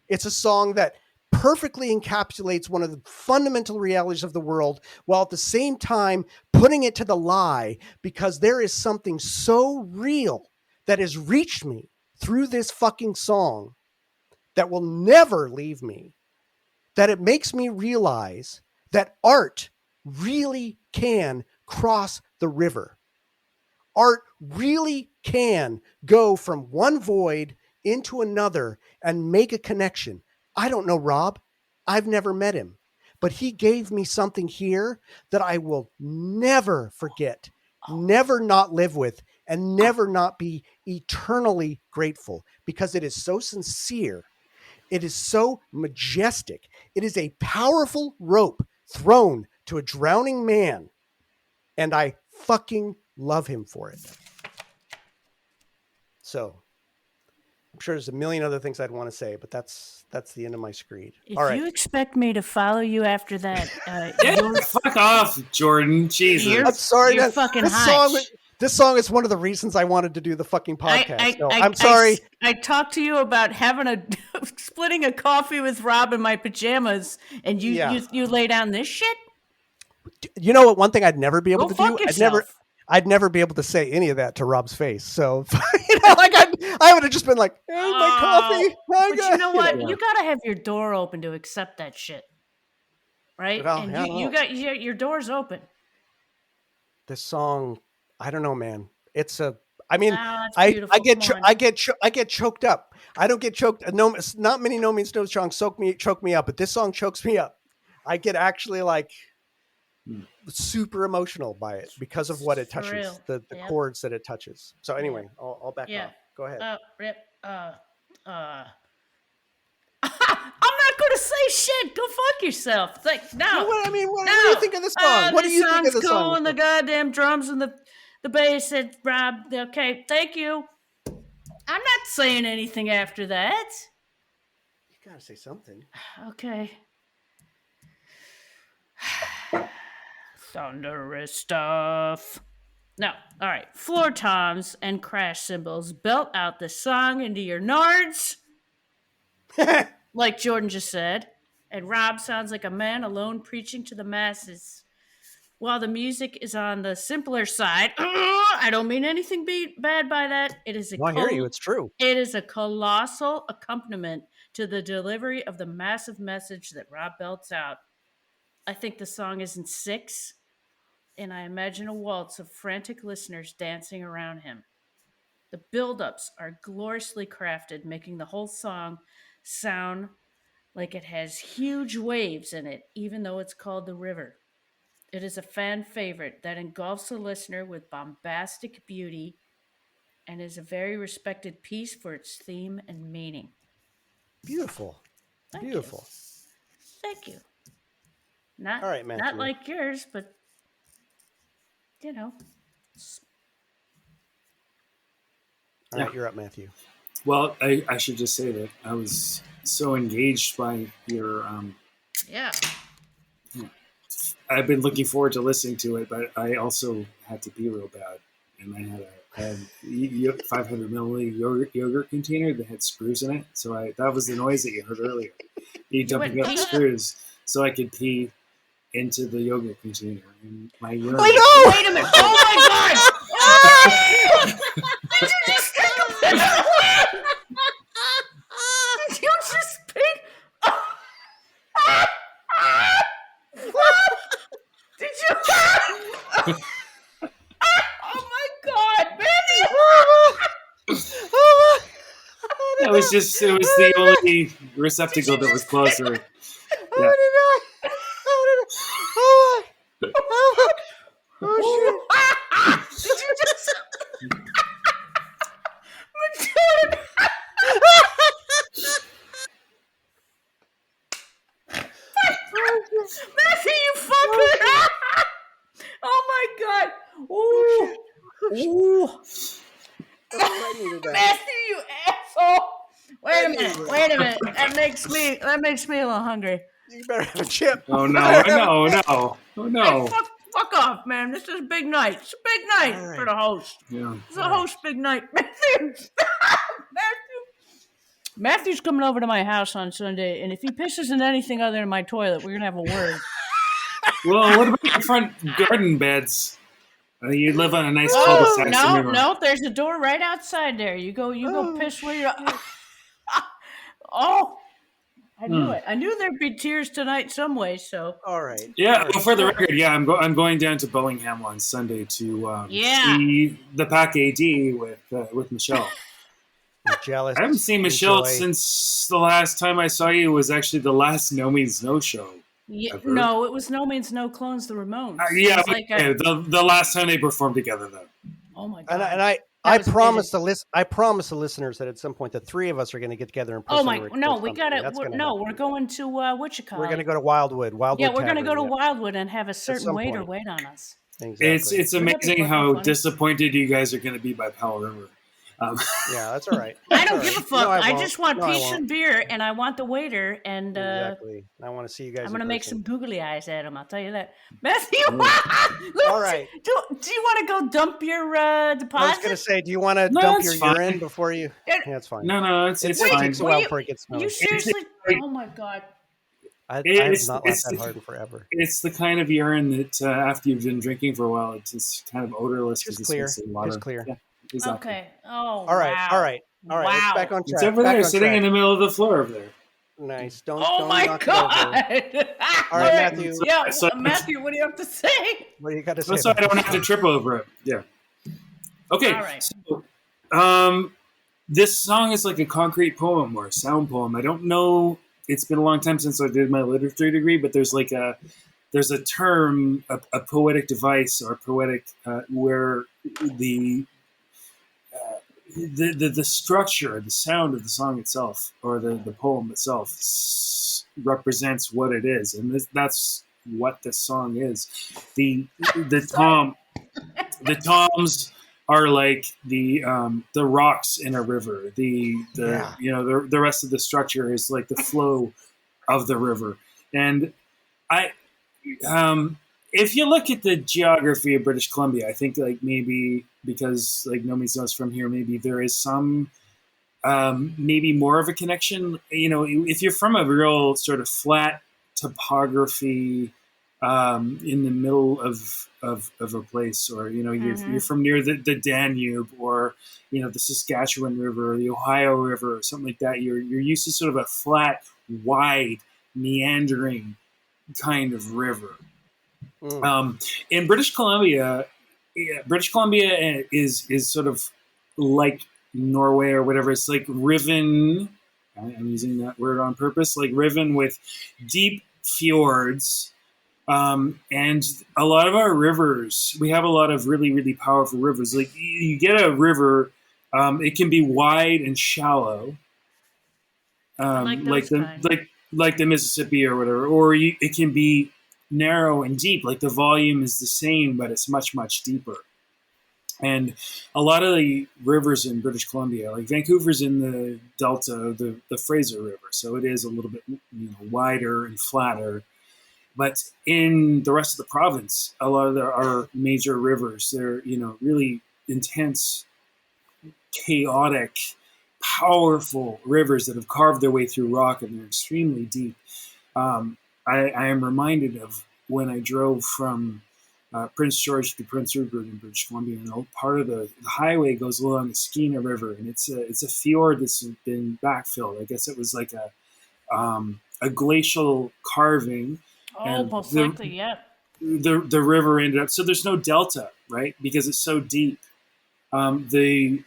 It's a song that perfectly encapsulates one of the fundamental realities of the world while at the same time putting it to the lie, because there is something so real that has reached me through this fucking song that will never leave me, that it makes me realize that art really can cross the river. Art really can go from one void into another and make a connection. I don't know Rob. I've never met him, but he gave me something here that I will never forget, never not live with, and never not be eternally grateful, because it is so sincere. It is so majestic. It is a powerful rope thrown to a drowning man, and I fucking love him for it. So I'm sure there's a million other things I'd want to say, but that's the end of my screed. If All right. you expect me to follow you after that, Fuck off, Jordan. Jesus. I'm sorry. You're fucking This song is one of the reasons I wanted to do the fucking podcast. I'm sorry. I talked to you about having splitting a coffee with Rob in my pajamas, and you lay down this shit. You know what? One thing I'd never be able to do. Yourself. I'd never be able to say any of that to Rob's face. So, I would have just been like, "Hey, my coffee." But you know what? You gotta have your door open to accept that shit, right? Well, and you got your door's open. This song, I don't know, man. It's a. I mean, I get choked up. I don't get choked. No, not many No Means No songs choke me up, but this song chokes me up. I get actually like super emotional by it because of what it touches, the chords that it touches. So anyway, I'll back off. Go ahead. I'm not going to say shit. Go fuck yourself. It's like, no. What do you think of this song? What do you think of this song? And the goddamn drums and the bass said, Rob, okay, thank you. I'm not saying anything after that. You got to say something. Okay. Thunderous stuff. No, all right. Floor toms and crash cymbals belt out the song into your nards, like Jordon just said. And Rob sounds like a man alone preaching to the masses. While the music is on the simpler side, I don't mean anything bad by that. It is I hear you. It's true. It is a colossal accompaniment to the delivery of the massive message that Rob belts out. I think the song is in 6, and I imagine a waltz of frantic listeners dancing around him. The build-ups are gloriously crafted, making the whole song sound like it has huge waves in it, even though it's called The River. It is a fan favorite that engulfs the listener with bombastic beauty and is a very respected piece for its theme and meaning. Beautiful. Beautiful. Thank you. Not, all right, Matthew. Not like yours, but, you know. All right, you're up, Matthew. Well, I should just say that I was so engaged by your... I've been looking forward to listening to it, but I also had to pee real bad. And I had a 500 milliliter yogurt container that had screws in it. So that was the noise that you heard earlier. You dumping up the screws so I could pee into the yogurt container. And my urine. I know! Wait a minute! Oh my god! Did you just take a picture? Did you just pick? Did you? Oh my god, baby! It was the only receptacle that was closer. Yeah. Oh shit! Did you just? Ooh. That's what I needed. Matthew, you asshole! Wait a minute. That makes me a little hungry. You better have a chip. Oh no! No! Oh Hey, no! fuck off, man. This is a big night. It's a big night All right. for the host. Yeah. It's a host big night. Matthew's coming over to my house on Sunday, and if he pisses in anything other than my toilet, we're gonna have a word. Well, what about your front garden beds? You live on a nice cul-de-sac. No, there's a door right outside there. You go piss where you're. Oh, I knew it. I knew there'd be tears tonight some way. So. All right. Yeah. All right. Well, for the record, yeah, I'm going down to Bellingham on Sunday to see the Pack AD with Michelle. I'm jealous. I haven't seen Michelle Enjoy. since the last time I saw you was actually the last No Means No show. Yeah, ever. no, it was No Means No Clones, the Ramones. Yeah, It was like the last time they performed together, though. oh my god! And I That was promise I promise the listeners that at some point the three of us are going to get together in person. Oh my! and No, record we something. gotta. That's gonna We're happen. going to Wichita. We're going to go to Wildwood. Yeah, we're going to Tavern, go to yeah. Wildwood and have a certain some waiter point. wait on us. Exactly. It's Wouldn't that be amazing fucking how funny? disappointed you guys are going to be by Powell River. Yeah, that's all right. I don't That's give a all right. fuck. No, I won't. just want No, I peace won't. and beer, and I want the waiter. And Exactly. I want to see you guys. I'm gonna in make person. some googly eyes at him. I'll tell you that. Matthew, All right. Do you want to go dump your deposit? I was going to say, do you want to No, dump it's your fine. urine before you? Yeah. Yeah, it's fine. No, it's It fine. takes a while before it gets smelly. You seriously? It's- Oh my god! I have it's- not it's- laughed that hard in forever. It's the kind of urine that after you've been drinking for a while, it's just kind of odorless. Just 'cause clear. It's mostly water. Just clear. Yeah, exactly. Okay. Oh. All right. Wow. All right. All right. Wow. Let's back on track. It's over Back there, on sitting track. in the middle of the floor over there. Nice. Don't. Oh don't my knock it over. god! All right, Matthew. Yeah, So- Matthew, what do you have to say? What do you got to say? So I about don't this? have to trip over it. Yeah. Okay. All right. So, this song is like a concrete poem or a sound poem. I don't know. It's been a long time since I did my literature degree, but there's a term, a poetic device or poetic where the structure, the sound of the song itself or the poem itself represents what it is, and that's what this song is. The toms are like the rocks in a river. The rest of the structure is like the flow of the river. And if you look at the geography of British Columbia, I think like maybe because like nobody knows from here, maybe there is some maybe more of a connection. If you're from a real sort of flat topography in the middle of a place, or you're from near the Danube or the Saskatchewan River or the Ohio River or something like that, you're used to sort of a flat, wide, meandering kind of river. In British Columbia, is sort of like Norway or whatever. It's like riven. I'm using that word on purpose. Like riven with deep fjords. And a lot of our rivers, we have a lot of really, really powerful rivers. Like you get a river, it can be wide and shallow, like the Mississippi or whatever, or it can be narrow and deep. Like the volume is the same, but it's much, much deeper. And a lot of the rivers in British Columbia, like Vancouver's in the delta of the Fraser River, so it is a little bit wider and flatter. But in the rest of the province, a lot of our major rivers, they're really intense, chaotic, powerful rivers that have carved their way through rock, and they're extremely deep. I am reminded of when I drove from Prince George to Prince Rupert in British Columbia, and part of the highway goes along the Skeena River, and it's a fjord that's been backfilled. I guess it was like a glacial carving. Oh, most likely, yeah. The river ended up, so there's no delta, right? Because it's so deep. The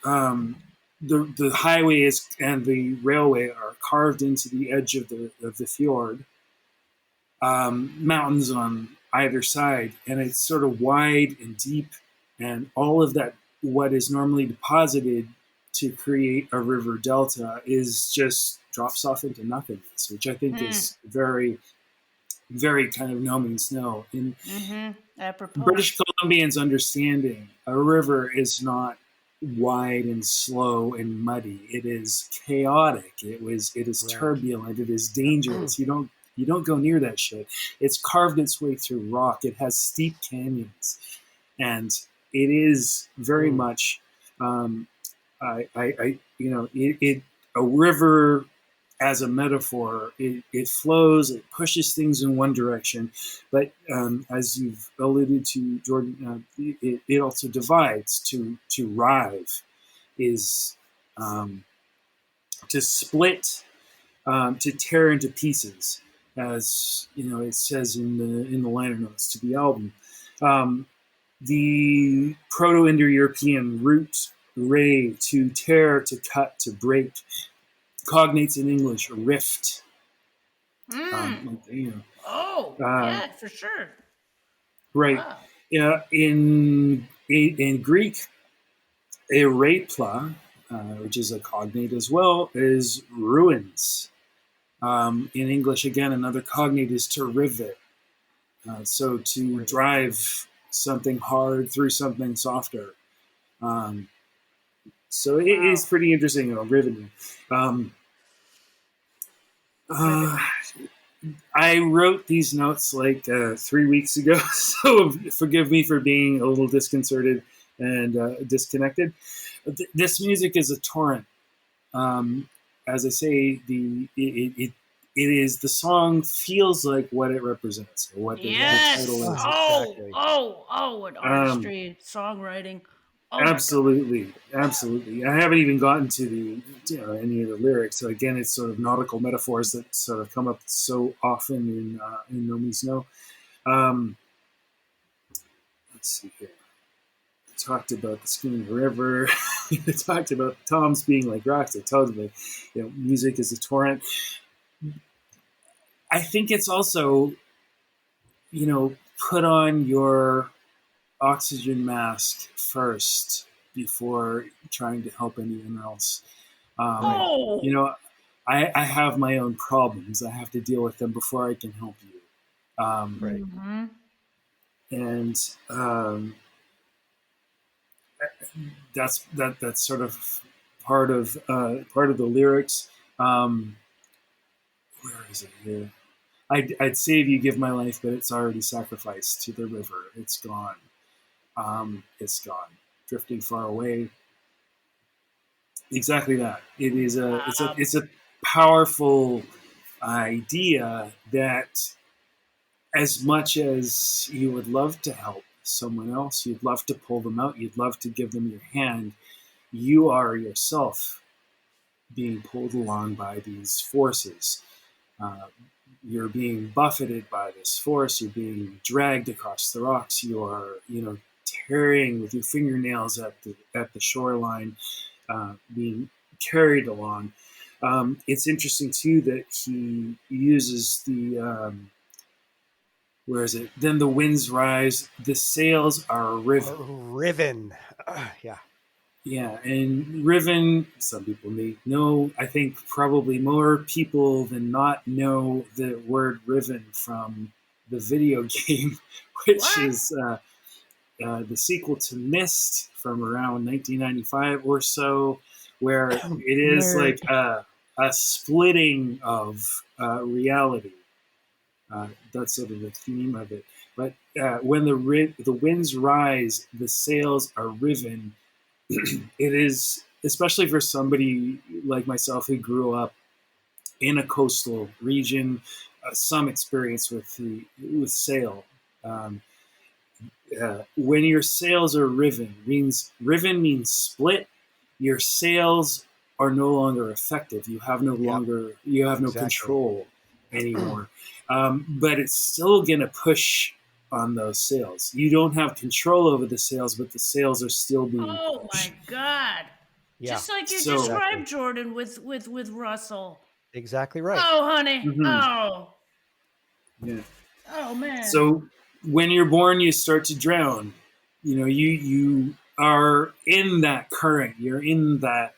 highway and the railway are carved into the edge of the fjord. Mountains on either side, and it's sort of wide and deep, and all of that, what is normally deposited to create a river delta, is just drops off into nothingness, which I think is very, very kind of no means no. And Apropos. British Columbians understanding a river is not wide and slow and muddy. It is chaotic. It is Right. turbulent. It is dangerous. You don't go near that shit. It's carved its way through rock. It has steep canyons, and it is very much you know, a river as a metaphor. It flows, it pushes things in one direction, but as you've alluded to, Jordon, it also divides. To rive is to split, to tear into pieces, as you know, it says in the liner notes to the album. The Proto-Indo-European root ray, to tear, to cut, to break, cognates in English rift. You Oh, know, yeah, for sure. right. Wow. In Greek, erepla, which is a cognate as well, is ruins. In English, again, another cognate is to rivet. So to drive something hard through something softer. So it is pretty interesting, riveting. Riveting. I wrote these notes like 3 weeks ago, so forgive me for being a little disconcerted and disconnected. This music is a torrent. As I say, it is, the song feels like what it represents, or what the Yes. title is. Exactly. And artistry, songwriting. Oh my god. Absolutely. I haven't even gotten to any of the lyrics. So again, it's sort of nautical metaphors that sort of come up so often in No Means No. Let's see here. I talked about the Schooner River. I talked about Toms being like rocks. I told about music is a torrent. I think it's also put on your oxygen mask first before trying to help anyone else. Oh. I have my own problems. I have to deal with them before I can help you. Right. Mm-hmm. And that's sort of part of the lyrics. Where is it here? I'd save you, give my life, but it's already sacrificed to the river. It's gone. It's gone, drifting far away. Exactly that. It is it's a powerful idea that, as much as you would love to help someone else, you'd love to pull them out, you'd love to give them your hand, you are yourself being pulled along by these forces. You're being buffeted by this force. You're being dragged across the rocks. You are, tearing with your fingernails at the shoreline, being carried along. It's interesting too that he uses the where is it? Then the winds rise, the sails are riven. Riven. Yeah. Yeah, and riven, some people may know, I think probably more people than not know the word riven from the video game, which is the sequel to Myst from around 1995 or so, where it is like a splitting of reality. That's sort of the theme of it. But when the winds rise, the sails are riven. It is, especially for somebody like myself who grew up in a coastal region, some experience with sail. When your sails are riven means split. Your sails are no longer effective. You have no longer, you have no control anymore. But it's still going to push on those sails. You don't have control over the sails, but the sails are still being Oh pushed. my god. Yeah. Just like you So- described, Jordon, with Russell. Exactly right. Oh, honey. Mhm. Oh. Yeah. Oh man. So when you're born, you start to drown. You are in that current. You're in that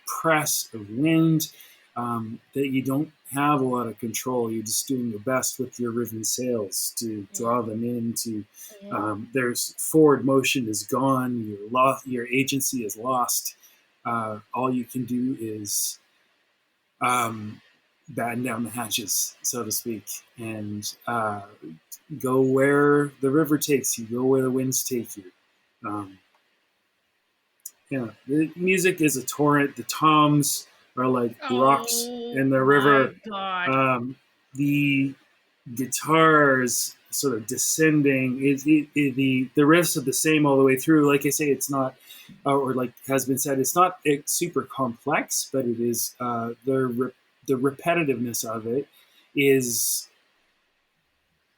press of wind. that you don't have a lot of control. You're just doing your best with your riven sails to draw them in. There's forward motion is gone. Your agency is lost. All you can do is batten down the hatches, so to speak, and go where the river takes you. Go where the winds take you. The music is a torrent. The toms are like rocks in the river. The guitars sort of descending. The riffs are the same all the way through. Like I say, it's not, or like has been said, it's not super complex, but it is the repetitiveness of it is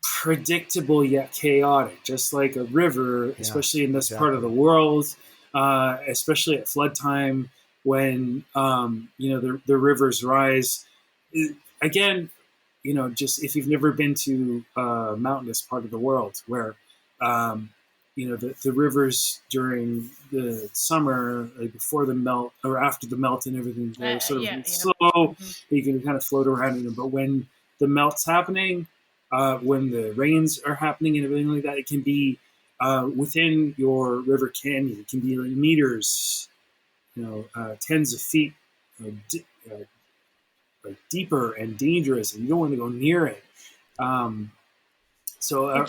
predictable yet chaotic, just like a river, especially in this part of the world, especially at flood time when the rivers rise. Again, just if you've never been to a mountainous part of the world where the rivers during the summer, like before the melt or after the melt and everything, they're sort of slow. You can kind of float around in them, but when the melt's happening, when the rains are happening and everything like that, it can be within your river canyon. It can be like meters, tens of feet, like deeper and dangerous, and you don't want to go near it. But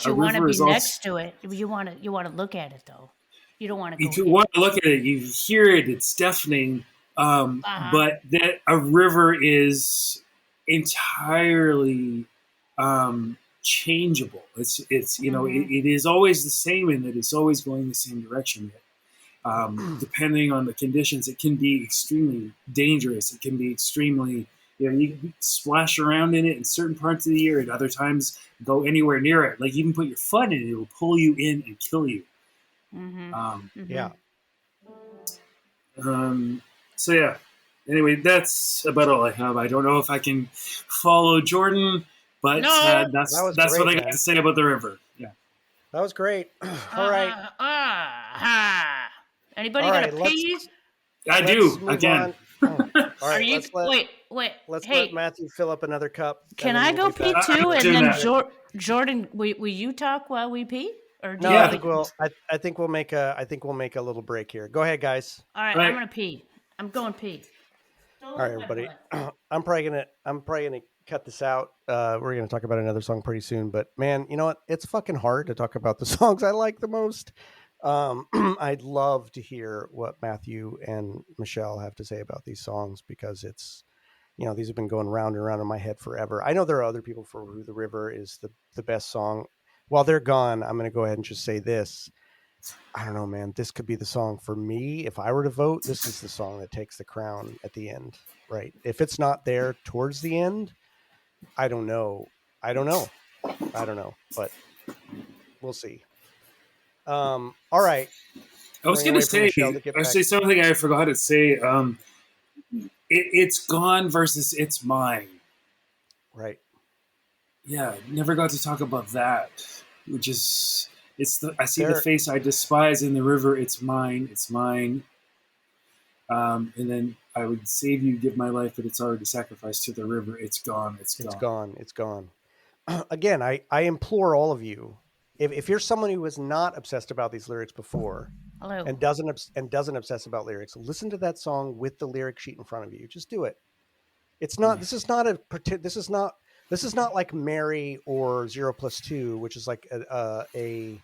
you want to be next to it. You want to look at it though. You don't want to. You want to look at it. You hear it. It's deafening. But that a river is entirely changeable. It's it is always the same in that it's always going the same direction. Depending on the conditions, it can be extremely dangerous. It can be extremely, you can splash around in it in certain parts of the year, and other times go anywhere near it. Like even put your foot in it, it will pull you in and kill you. So yeah. Anyway, that's about all I have. I don't know if I can follow Jordon, but that's what I got to say about the river. Yeah, that was great. All right. Anybody got a pee? I do again. All right. Are you? Wait. Let's let Matthew fill up another cup. Can I go pee too? And then Jordon, will you talk while we pee? Or no, I think we'll make a little break here. Go ahead, guys. All right. I'm gonna pee. I'm going pee. All right, everybody. I'm probably gonna cut this out. We're gonna talk about another song pretty soon. But man, you know what? It's fucking hard to talk about the songs I like the most. I'd love to hear what Matthew and Michelle have to say about these songs because it's, these have been going round and round in my head forever. I know there are other people for who The River is the best song. While they're gone, I'm going to go ahead and just say this. I don't know, man. This could be the song for me. If I were to vote, this is the song that takes the crown at the end, right? If it's not there towards the end, I don't know, but we'll see. All right. I was going to say something I forgot to say. It's gone versus it's mine. Right. Yeah, never got to talk about that, which is I see the face I despise in the river. It's mine. It's mine. And then I would save you, give my life, but it's already sacrificed to the river. It's gone. It's gone. It's gone. Again, I implore all of you. If you're someone who was not obsessed about these lyrics before, and doesn't obsess about lyrics, listen to that song with the lyric sheet in front of you. Just do it. It's not. This is not like Mary or 0+2, which is like a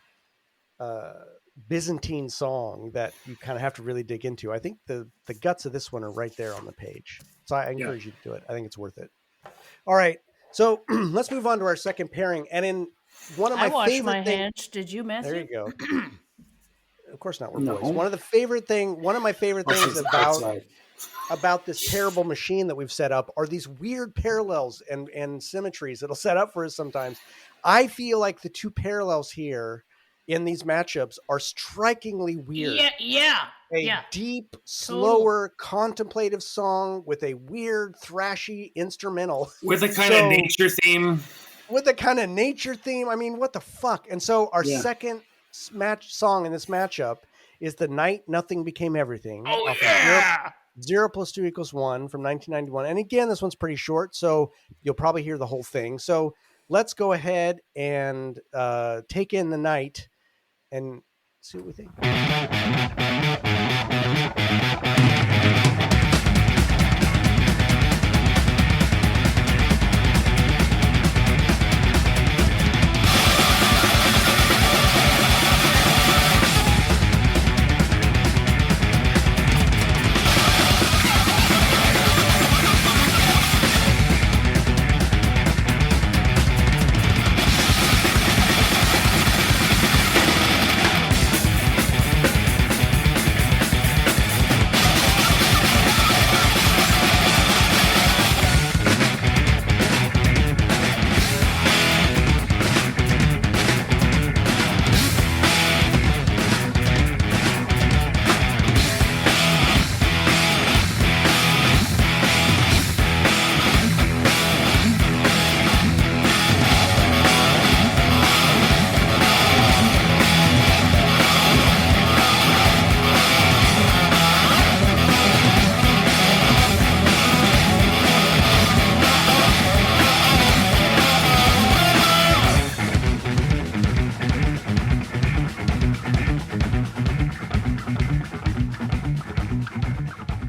Byzantine song that you kind of have to really dig into. I think the guts of this one are right there on the page. So I encourage you to do it. I think it's worth it. All right. So let's move on to our second pairing. And in one of my favorite my hands. Did you, Matthew? There you go. Of course not. We're boys. One of my favorite things about this terrible machine that we've set up are these weird parallels and symmetries that'll set up for us sometimes. I feel like the two parallels here in these matchups are strikingly weird. Yeah. Deep, slower, contemplative song with a weird, thrashy instrumental. With a kind of nature theme. I mean, what the fuck? And so our second song in this matchup is The Night Nothing Became Everything. 0 + 2 = 1 from 1991. And again, this one's pretty short, so you'll probably hear the whole thing. So let's go ahead and take in the night and see what we think.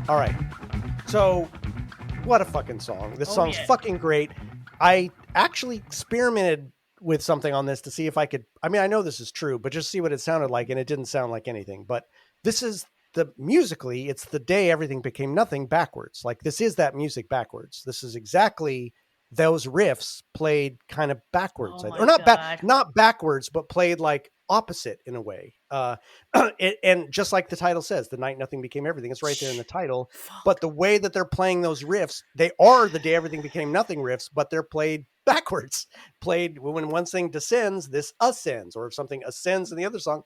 All right. So, what a fucking song. This song's fucking great. I actually experimented with something on this to see if I could. I mean, I know this is true, but just see what it sounded like, and it didn't sound like anything. But this is musically, it's the day everything became nothing backwards. Like, this is that music backwards. This is exactly those riffs played kind of backwards, or not backwards, but played like opposite in a way. And just like the title says, the night nothing became everything. It's right there in the title. But the way that they're playing those riffs, they are the day everything became nothing riffs, but they're played backwards. Played when one thing descends, this ascends, or if something ascends in the other song,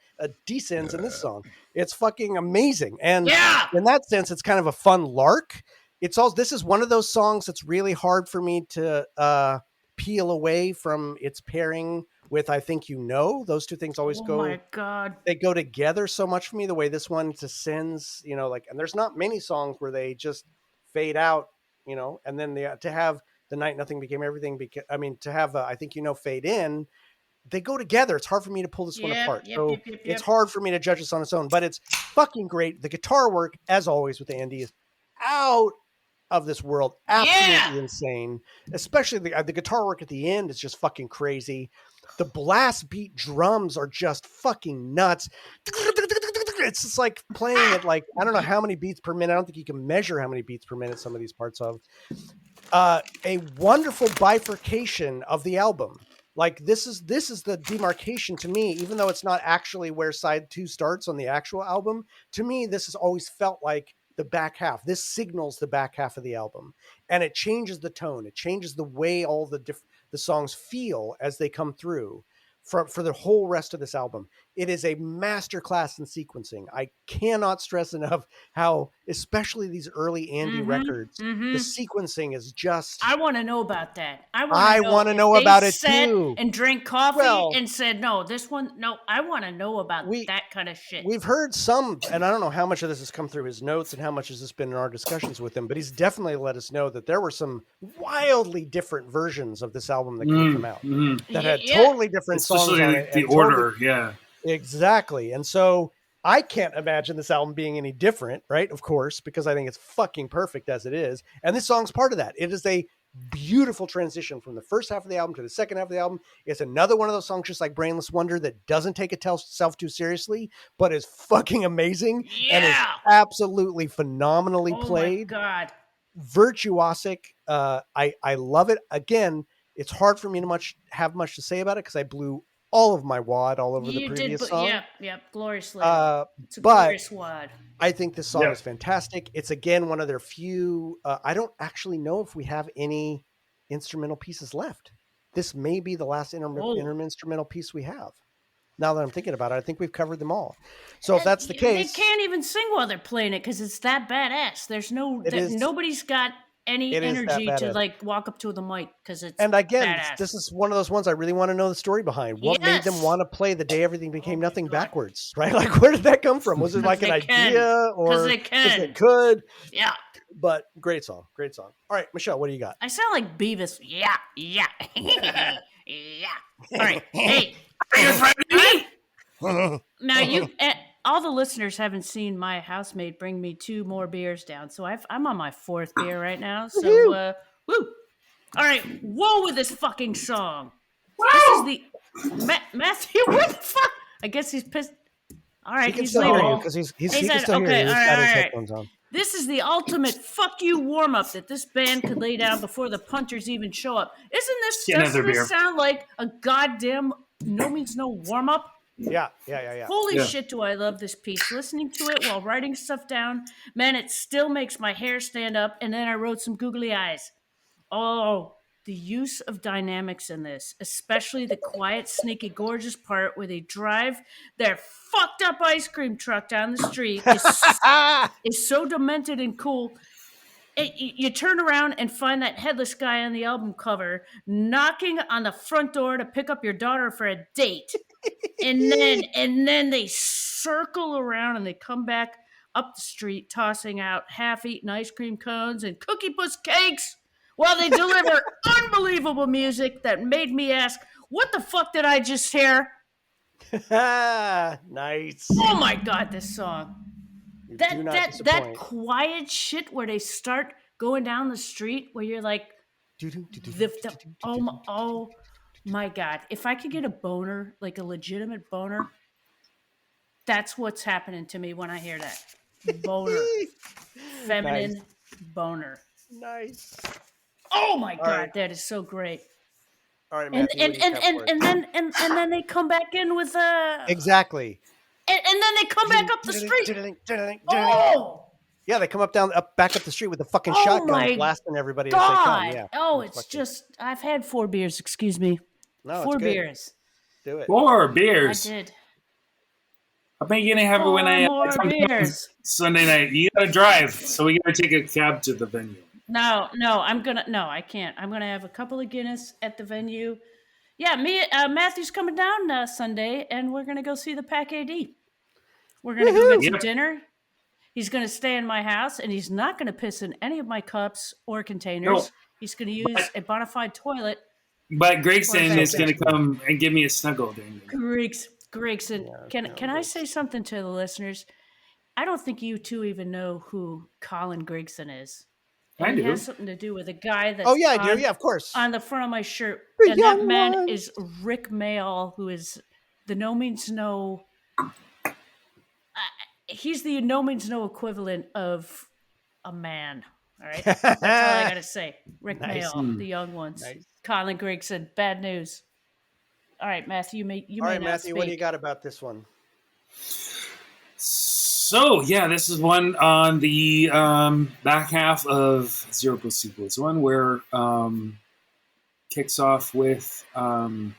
descends in this song. It's fucking amazing. And in that sense, it's kind of a fun lark. It's also, this is one of those songs that's really hard for me to peel away from its pairing with I Think You Know. Those two things always go. Oh my God. They go together so much for me, the way this one descends, you know, like, and there's not many songs where they just fade out, you know, and then to have the night nothing became everything. To have I Think You Know fade in, they go together. It's hard for me to pull this one apart. It's hard for me to judge this on its own, but it's fucking great. The guitar work, as always with Andy, is out of this world. Absolutely insane. Especially the guitar work at the end is just fucking crazy. The blast beat drums are just fucking nuts. It's just like playing at like, I don't know how many beats per minute. I don't think you can measure how many beats per minute some of these parts of. A wonderful bifurcation of the album. Like this is the demarcation to me, even though it's not actually where side 2 starts on the actual album. To me, this has always felt like the back half. This signals the back half of the album, and it changes the tone. It changes the way all the songs feel as they come through for the whole rest of this album. It is a masterclass in sequencing. I cannot stress enough how, especially these early Andy records, the sequencing is just. I want to know about that. I want to know about it too. And drank coffee and said, no, this one, no, I want to know about that kind of shit. We've heard some, and I don't know how much of this has come through his notes and how much has this been in our discussions with him, but he's definitely let us know that there were some wildly different versions of this album that could come out that had totally different songs on it. The order, Exactly. And so I can't imagine this album being any different, right? Of course, because I think it's fucking perfect as it is. And this song's part of that. It is a beautiful transition from the first half of the album to the second half of the album. It's another one of those songs, just like Brainless Wonder, that doesn't take itself too seriously, but is fucking amazing and is absolutely phenomenally played. Oh my God. Virtuosic. I love it. Again, it's hard for me to have much to say about it because I blew all of my wad all over the previous song. Yep, gloriously. It's a glorious wad. I think this song is fantastic. It's again one of their few. I don't actually know if we have any instrumental pieces left. This may be the last instrumental piece we have. Now that I'm thinking about it, I think we've covered them all. So if that's the case, they can't even sing while they're playing it because it's that badass. There's nobody's got any It is that energy to badass. like walk up to the mic because it's And again, badass. this is one of those ones I really want to know the story behind. What made them Yes. want to play The Day Everything Became my Nothing God. backwards, right? Like, where did that come from? Was it like an they can. idea or they because can. they could? Yeah. But great song, great song. All right, Michelle, what do you got? I sound like Beavis. Yeah. Yeah. yeah. All right. Hey. Now you. All the listeners haven't seen my housemate bring me 2 more beers down, so I'm on my 4th beer right now. So, woo! All right, whoa with this fucking song. This is the Matthew. What the fuck? I guess he's pissed. All right, He can he's still hear leaving. you because he He can said, still hear okay, you. He's all got his right. headphones on. This is the ultimate fuck you warm up that this band could lay down before the punters even show up. Doesn't this sound like a goddamn no means no warm up? Yeah. Holy shit, do I love this piece. Listening to it while writing stuff down, man, it still makes my hair stand up. And then I wrote some googly eyes. Oh, the use of dynamics in this, especially the quiet, sneaky, gorgeous part where they drive their fucked up ice cream truck down the street is so demented and cool. You turn around and find that headless guy on the album cover knocking on the front door to pick up your daughter for a date. and then they circle around and they come back up the street tossing out half-eaten ice cream cones and cookie puss cakes while they deliver unbelievable music that made me ask, what the fuck did I just hear? Nice. Oh my God, this song. You do That not that disappoint. quiet shit where they start going down the street where you're like, oh my God, if I could get a boner, like a legitimate boner, that's what's happening to me when I hear that. Boner. Feminine boner. Nice. Oh my God, right. that is so great. All right, And Matthew, and then they come back in with exactly. And then they come back up the street. Oh, yeah, they come back up the street with the fucking Oh shotgun my blasting everybody God. as they come. Yeah. Oh, it's just, I've had 4 beers, excuse me. No, 4 it's good. beers. Do it. 4 I beers. did. I bet you're gonna have it 4 when I more come down beers. Sunday night. You gotta drive, so we gotta take a cab to the venue. No, I can't. I'm gonna have a couple of Guinness at the venue. Yeah, Matthew's coming down Sunday, and we're gonna go see the Pack AD. We're gonna go get some dinner. He's gonna stay in my house, and he's not gonna piss in any of my cups or containers. No. He's gonna use a bona fide toilet. But Gregson Okay. is gonna come and give me a snuggle during the night. Gregson, can I say something to the listeners? I don't think you two even know who Colin Gregson is. I And do. It has something to do with a guy that's Oh, yeah, I do. Yeah, of course. on the front of my shirt. The And that young man one. is Rick Mayall, who is the no means no. He's the no means no equivalent of a man. All right, that's all I gotta say. Rick Nice. Mayall, the young ones. Nice. Colin Gregson, bad news. All right, Matthew, you may All right, not Matthew, speak. what do you got about this one? So yeah, this is one on the back half of Zero Plus Sequels. One where kicks off with one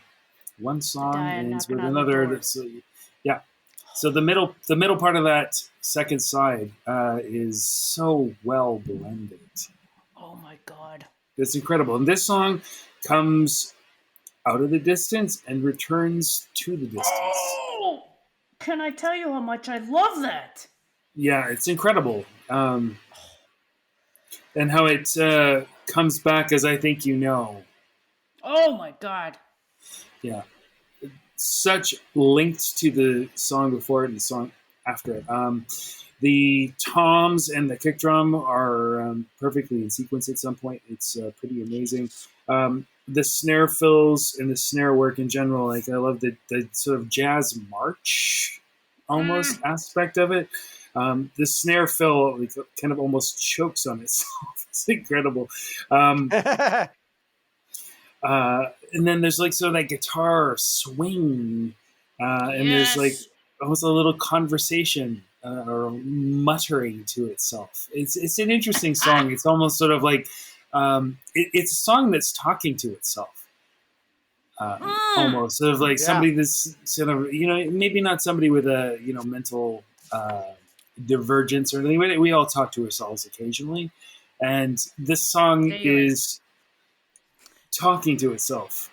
song guy and ends knocking with on the another. door. So, yeah. So the middle part of that second side is so well blended. Oh my God. It's incredible. And this song comes out of the distance and returns to the distance. Oh, can I tell you how much I love that? Yeah, it's incredible. And how it comes back as I Think You Know. Oh my God. Yeah. Such linked to the song before it and the song after it. The toms and the kick drum are perfectly in sequence at some point. It's pretty amazing. The snare fills and the snare work in general, like I love the sort of jazz march almost aspect of it. The snare fill like, kind of almost chokes on itself. It's incredible. And then there's like sort of that guitar swing, and there's like almost a little conversation or muttering to itself. It's an interesting song. It's almost sort of like it's a song that's talking to itself. Almost sort of like somebody that's sort of maybe not somebody with a mental divergence or anything. We all talk to ourselves occasionally, And this song Daily. is talking to itself.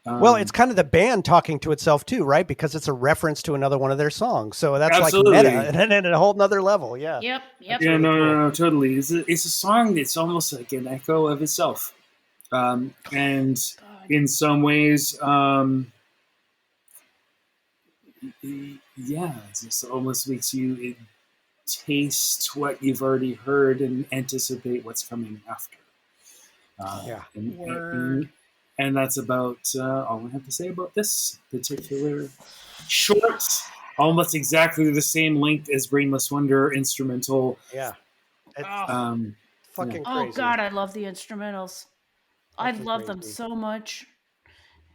Well, it's kind of the band talking to itself too, right? Because it's a reference to another one of their songs. So that's Absolutely. like meta and at a whole nother level. Yeah. Yep. That's Yeah, really no, cool. no, totally. It's a song that's almost like an echo of itself. And God. in some ways, yeah, it just almost makes you taste what you've already heard and anticipate what's coming after. Yeah. Word. And that's about all I have to say about this particular short, almost exactly the same length as Brainless Wonder instrumental. Yeah. It's Oh, fucking oh crazy. God, I love the instrumentals. I Fucking love them crazy. so much.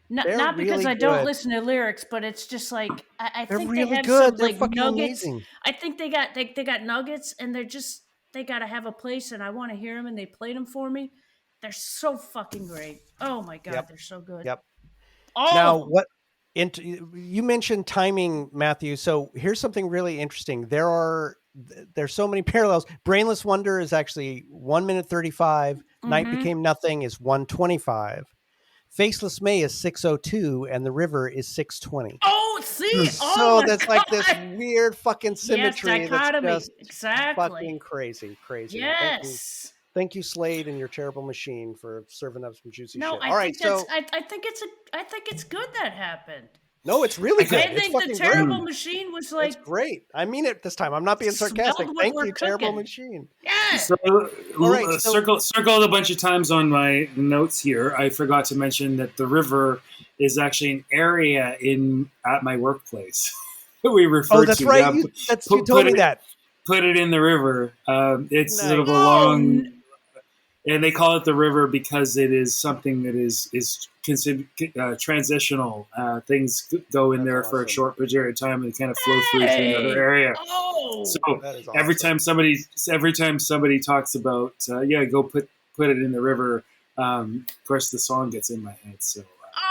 They're Not because really I don't good. listen to lyrics, but it's just like I They're think they really have good. some They're like fucking nuggets. amazing. I think they got nuggets, and they got to have a place, and I want to hear them, and they played them for me. They're so fucking great. Oh my God, Yep. they're so good. Yep. All Now, of them. what you mentioned timing, Matthew. So here's something really interesting. There's so many parallels. Brainless Wonder is actually 1 minute 35. Night Mm-hmm. Became Nothing is 1:25. Faceless May is 6:02, and The River is 6:20. Oh, see, oh So my that's like this God. weird fucking Yes, symmetry that's dichotomy. just Exactly. fucking crazy. Yes. Thank you, Slade and your terrible machine for serving up some juicy No, shit. I All right, think that's so I think it's good that happened. no, it's really I good. I It's think the fucking great. terrible machine was It's like great. I mean it this time. I'm not being sarcastic. smelled what Thank we're you, terrible cooking. machine. Yeah. So, All right, so circled a bunch of times on my notes here. I forgot to mention that the river is actually an area at my workplace that we refer that's to. right. Yeah, You told me that. put it in the river. It's sort of Nice. a Oh, long, and they call it the river because it is something that is considered transitional. Things go in That's there for a awesome. short period of time and kind of flow through to another hey. area. Oh. So That is every awesome. time somebody talks about go put it in the river, of course the song gets in my head. So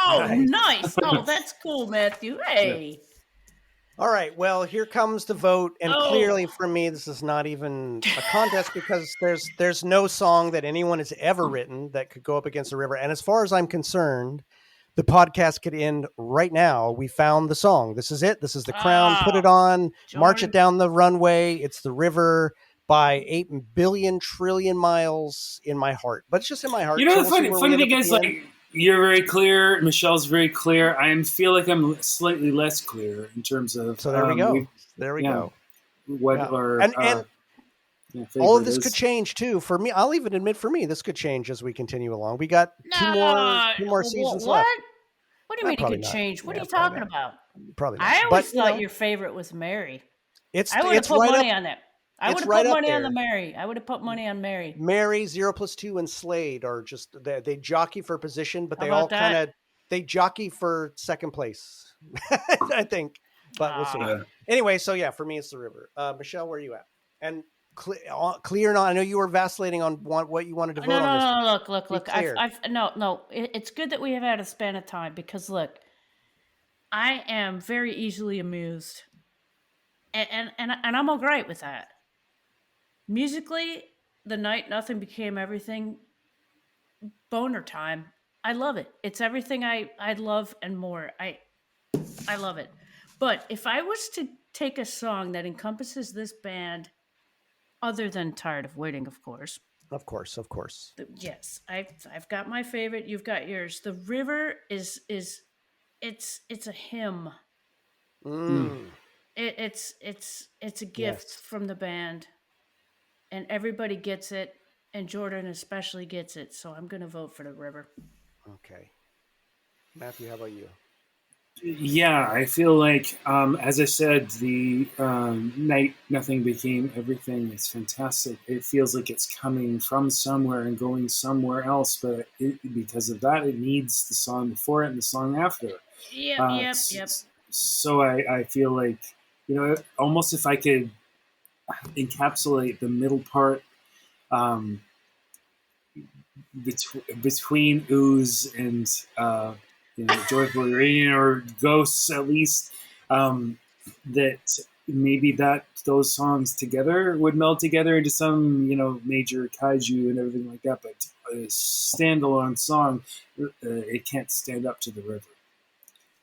Oh, Nice. nice. Oh, that's cool, Matthew. Hey. All right. Well, here comes the vote, and Oh. clearly for me, this is not even a contest because there's no song that anyone has ever written that could go up against the river. And as far as I'm concerned, the podcast could end right now. We found the song. This is it. This is the crown. Put it on. March it Jordon. down the runway. It's the river by 8 billion trillion miles in my heart. But it's just in my heart. you know, So the we'll see where we funny end up thing at is, the end. like, you're very clear. Michelle's very clear. I feel like I'm slightly less clear in terms of. So there we go. There we go. What Yeah. our And all of favorite this is. could change too. For me, I'll even admit for me, this could change as we continue along. We got two more seasons what? left. What do you mean it Probably could not. change? What Yeah, are you probably talking not. about? Probably not. I always But, thought your favorite was Mary. it's I would have it's put right money up. on that. I It's would have right put up money on the there. Mary. I would have put money on Mary. Mary, 0+2, and Slade are just they jockey for position, but How they all about that? kind of they jockey for second place, I think. But we'll see. Ah. Anyway, so yeah, for me, it's the river. Michelle, where are you at? And clear or not? I know you were vacillating on what you wanted to vote No, on this. no, no, look. Be clear. No. It's good that we have had a span of time because look, I am very easily amused, and I'm all right with that. Musically, the night nothing became everything. Boner time. I love it. It's everything I love and more. I love it. But if I was to take a song that encompasses this band, other than "Tired of Waiting," of course. Of course. Yes, I've got my favorite. You've got yours. The River is it's a hymn. Mm. It's a gift Yes. from the band, and everybody gets it, and Jordon especially gets it. So I'm gonna vote for the River. Okay. Matthew, how about you? Yeah, I feel like, as I said, the night nothing became everything. It's fantastic. It feels like it's coming from somewhere and going somewhere else, but because of that, it needs the song before it and the song after. Yep. So I feel like, almost if I could encapsulate the middle part between Ooze and Joyful Reunion, or Ghosts at least, that maybe that those songs together would meld together into some major kaiju and everything like that. But a standalone song, it can't stand up to the river.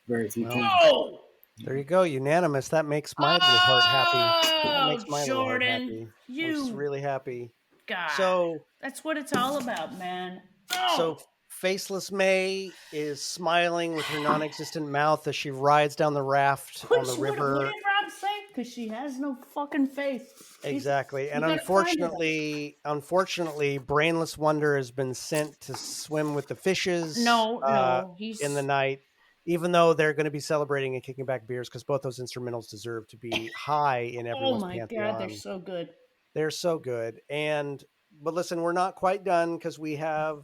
Very few Well, can. Oh, there you go, unanimous. That makes my little heart happy. That makes my little heart Jordan, happy. I'm you really happy. God, So, that's what it's all about, man. so Oh, Faceless May is smiling with her non-existent mouth as she rides down the raft on the what river. did Rob say? Because she has no fucking faith. Exactly. And you gotta find unfortunately, Brainless Wonder has been sent to swim with the fishes No, in the he's night, even though they're going to be celebrating and kicking back beers because both those instrumentals deserve to be high in oh everyone's my God, they're pantheon. so good. They're so good. But listen, we're not quite done because we have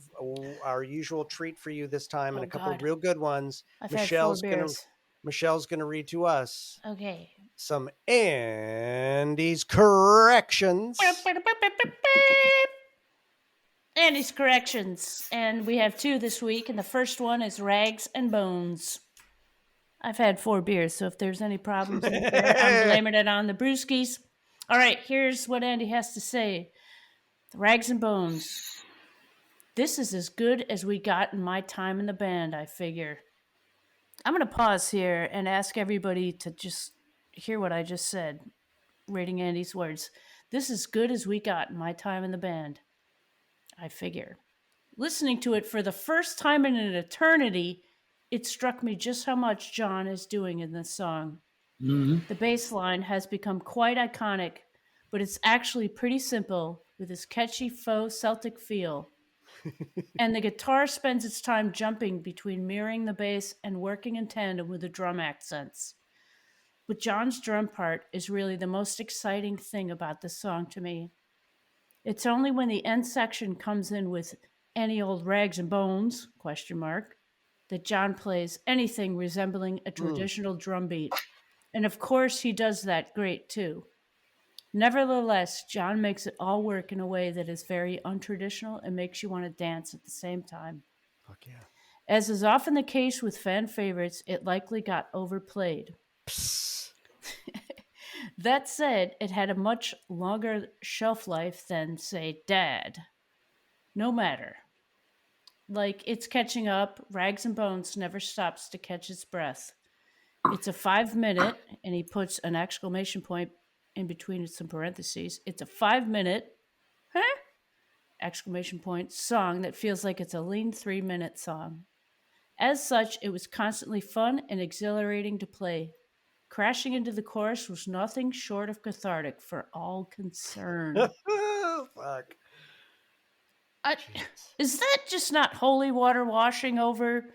our usual treat for you this time and Oh a couple God, of real good ones. I've had 4 Gonna beers. Michelle's gonna read to us Okay. some Andy's corrections. Andy's corrections, and we have 2 this week, and the first one is Rags and Bones. I've had 4 beers, so if there's any problems with there, I'm blaming it on the brewskis. All right, here's what Andy has to say. The Rags and Bones. This is as good as we got in my time in the band, I figure. I'm going to pause here and ask everybody to just hear what I just said, reading Andy's words. This is as good as we got in my time in the band, I figure. Listening to it for the first time in an eternity, it struck me just how much John is doing in this song. Mm-hmm. The bass line has become quite iconic, but it's actually pretty simple with its catchy faux Celtic feel. And the guitar spends its time jumping between mirroring the bass and working in tandem with the drum accents. But John's drum part is really the most exciting thing about this song to me. It's only when the end section comes in with any old rags and bones, ? That John plays anything resembling a traditional drum beat. And of course, he does that great too. Nevertheless, John makes it all work in a way that is very untraditional and makes you want to dance at the same time. Fuck yeah. As is often the case with fan favorites, it likely got overplayed. That said, it had a much longer shelf life than, say, Dad. No matter. Like, it's catching up, Rags and Bones never stops to catch its breath. It's a 5-minute, and he puts an exclamation point in between some parentheses. It's a 5-minute, exclamation point, song that feels like it's a lean 3-minute song. As such, it was constantly fun and exhilarating to play. Crashing into the chorus was nothing short of cathartic for all concerned. Fuck. Is that just not holy water washing over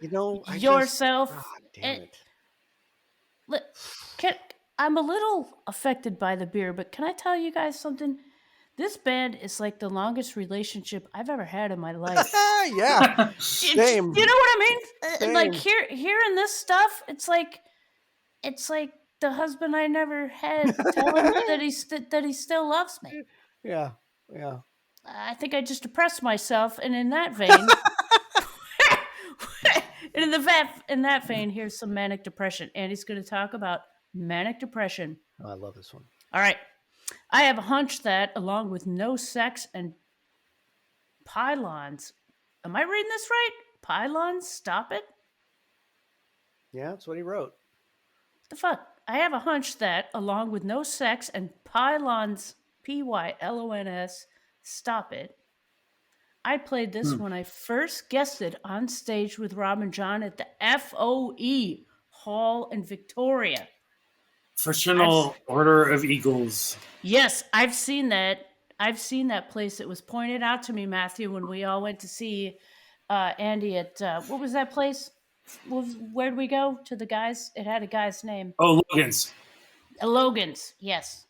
I yourself? God damn it. I'm a little affected by the beer, but can I tell you guys something? This band is like the longest relationship I've ever had in my life. Yeah. Same. You know what I mean? Same. Like hearing this stuff, it's like the husband I never had telling me that he still loves me. Yeah. I think I just depressed myself, and in that vein, in that vein, here's some manic depression. Andy's going to talk about manic depression. Oh, I love this one. All right. I have a hunch that, along with no sex and pylons, am I reading this right? Pylons, stop it? Yeah, that's what he wrote. What the fuck? I have a hunch that, along with no sex and pylons, Pylons, stop it. I played this when I first guested on stage with Rob and John at the FOE Hall in Victoria. Fraternal Order of Eagles. Yes, I've seen that. I've seen that place. It was pointed out to me, Matthew, when we all went to see Andy at what was that place? Where'd we go? To the guys? It had a guy's name. Oh, Logan's. Logan's, yes.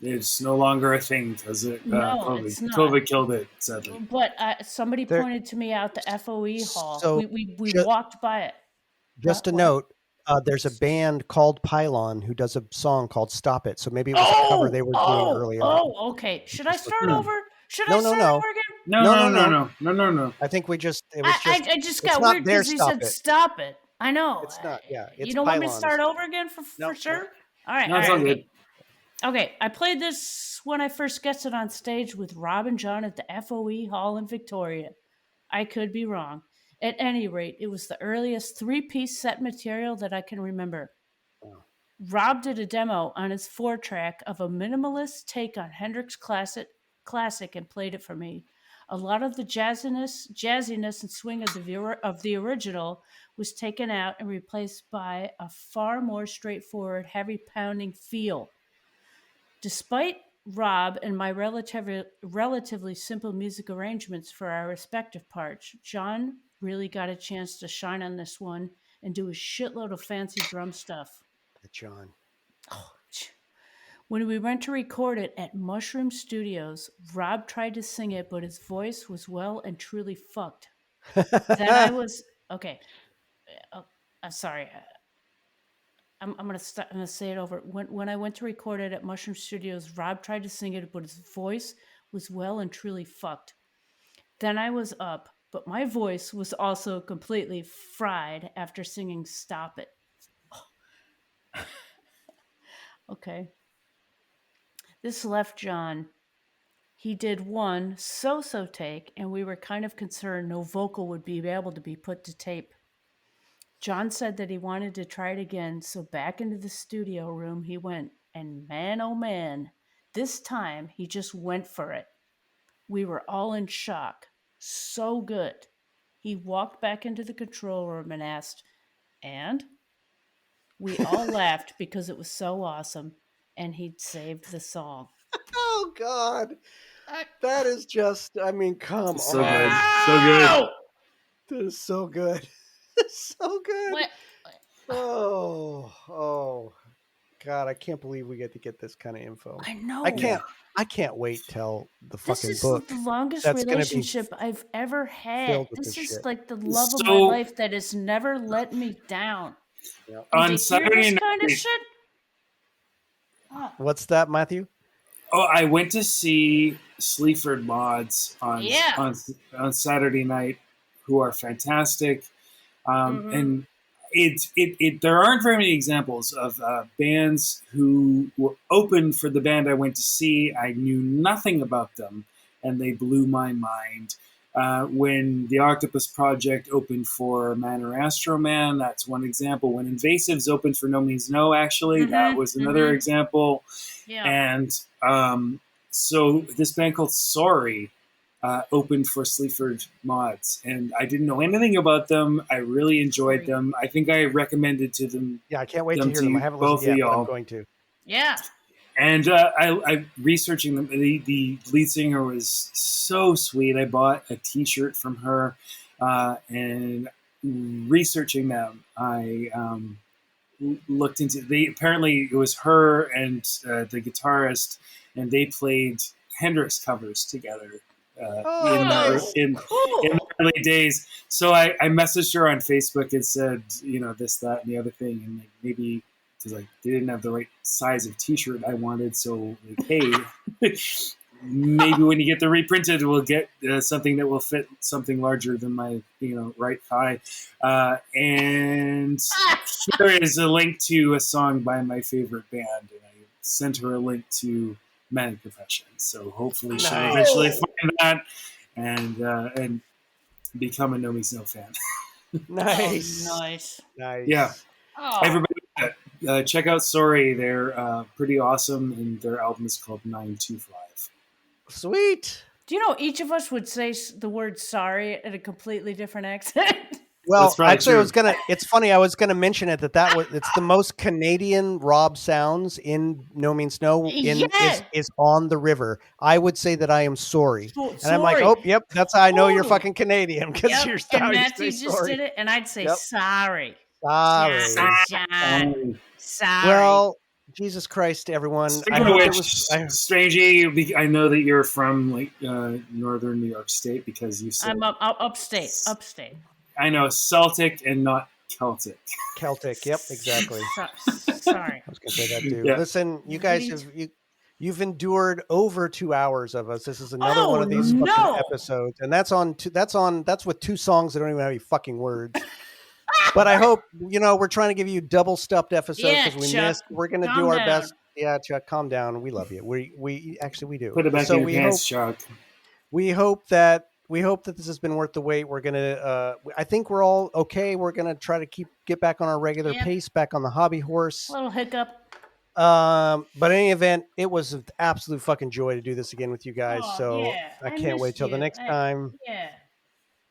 It's no longer a thing because it's not. COVID killed it, sadly. But somebody pointed to me out the FOE hall. So we walked by it. Just a note, there's a band called Pylon who does a song called Stop It. So maybe it was a cover they were doing early on. Oh, okay. Should I start over? Should I start over again? No. I think I just got weird because he said stop it. I know. It's not, yeah. It's you don't want me to Pylons. start over again for sure? All right. No, it's all good. Okay, I played this when I first guested on stage with Rob and John at the FOE Hall in Victoria. I could be wrong. At any rate, it was the earliest 3-piece set material that I can remember. Rob did a demo on his 4-track of a minimalist take on Hendrix classic and played it for me. A lot of the jazziness and swing of the original was taken out and replaced by a far more straightforward, heavy pounding feel. Despite Rob and my relatively simple music arrangements for our respective parts, John really got a chance to shine on this one and do a shitload of fancy drum stuff. John. When we went to record it at Mushroom Studios, Rob tried to sing it, but his voice was well and truly fucked. Then I was okay. I'm sorry. I'm gonna say it over. When I went to record it at Mushroom Studios, Rob tried to sing it, but his voice was well and truly fucked. Then I was up, but my voice was also completely fried after singing "Stop It." Okay. This left John. He did one so-so take, and we were kind of concerned no vocal would be able to be put to tape. John said that he wanted to try it again, so back into the studio room he went, and man, oh man, this time he just went for it. We were all in shock. So good. He walked back into the control room and asked, "And?" We all laughed because it was so awesome, and he'd saved the song. Oh God, that is just. I mean, come So on. good. So good. That is so good. So good. What? Oh, God! I can't believe we get to get this kind of info. I know. I can't wait till the This fucking is book. the longest that's gonna be relationship I've ever had. filled with This this is shit. like the love of my So- life that has never let me down. Yep. And On to hear Saturday this kind of night- shit. Oh, What's that, Matthew? Oh, I went to see Sleaford Mods on Yeah. on Saturday night, who are fantastic, Mhm. and there aren't very many examples of bands who were open for the band I went to see. I knew nothing about them, and they blew my mind. When the Octopus Project opened for Man or Astro Man, that's one example. When Invasives opened for No Means No, actually, that was another example. yeah. And so this band called Sorry opened for Sleaford Mods, and I didn't know anything about them. I really enjoyed them. I think I recommended to them. Yeah, I can't wait to Them hear to them. I haven't both listened of yet, but I'm y'all. going to. Yeah. And I researching them. The lead singer was so sweet. I bought a T-shirt from her, and researching them, I looked into. Apparently it was her and the guitarist, and they played Hendrix covers together nice. in the early days. So I messaged her on Facebook and said, this, that, and the other thing, and maybe. Because they didn't have the right size of T-shirt I wanted, so hey, maybe when you get the reprinted, we'll get something that will fit something larger than my right thigh. And here is a link to a song by my favorite band, and I sent her a link to Manic Depression. So hopefully she'll eventually find that and become a No Means No fan. Nice. Oh, nice. Nice. Yeah. Oh. Everybody, check out Sorry. They're pretty awesome, and their album is called 925. Sweet. Do you know each of us would say the word sorry at a completely different accent? Well, That's probably actually, true. it's funny. I was gonna mention it's the most Canadian Rob sounds in No Means No is on the river. I would say that I am sorry. And I'm like, oh, yep, that's how I know you're Totally. fucking Canadian because Yep. you're And how you Matthew say just sorry. did it, and I'd say Yep. sorry. Sorry. John. Sorry. Well, Jesus Christ, everyone. Speaking of which, Strangey, I know that you're from northern New York State because you said I'm upstate. Upstate. I know Celtic and not Celtic. Celtic. Yep, exactly. Sorry. I was gonna say that too. Yeah. Listen, you guys you've endured over 2 hours of us. This is another one of these fucking episodes, and that's with 2 songs that don't even have any fucking words. But I hope we're trying to give you double stuffed episodes because we missed. We're gonna do our best. Yeah, Chuck, calm down. We love you. We actually we do. Put it back So in your pants, Chuck. we hope that this has been worth the wait. We're gonna. I think we're all okay. We're gonna try to get back on our regular Yep. pace, back on the hobby horse. Little hiccup. But in any event, it was an absolute fucking joy to do this again with you guys. Oh, so yeah. I can't wait missed till the you. next time. Yeah.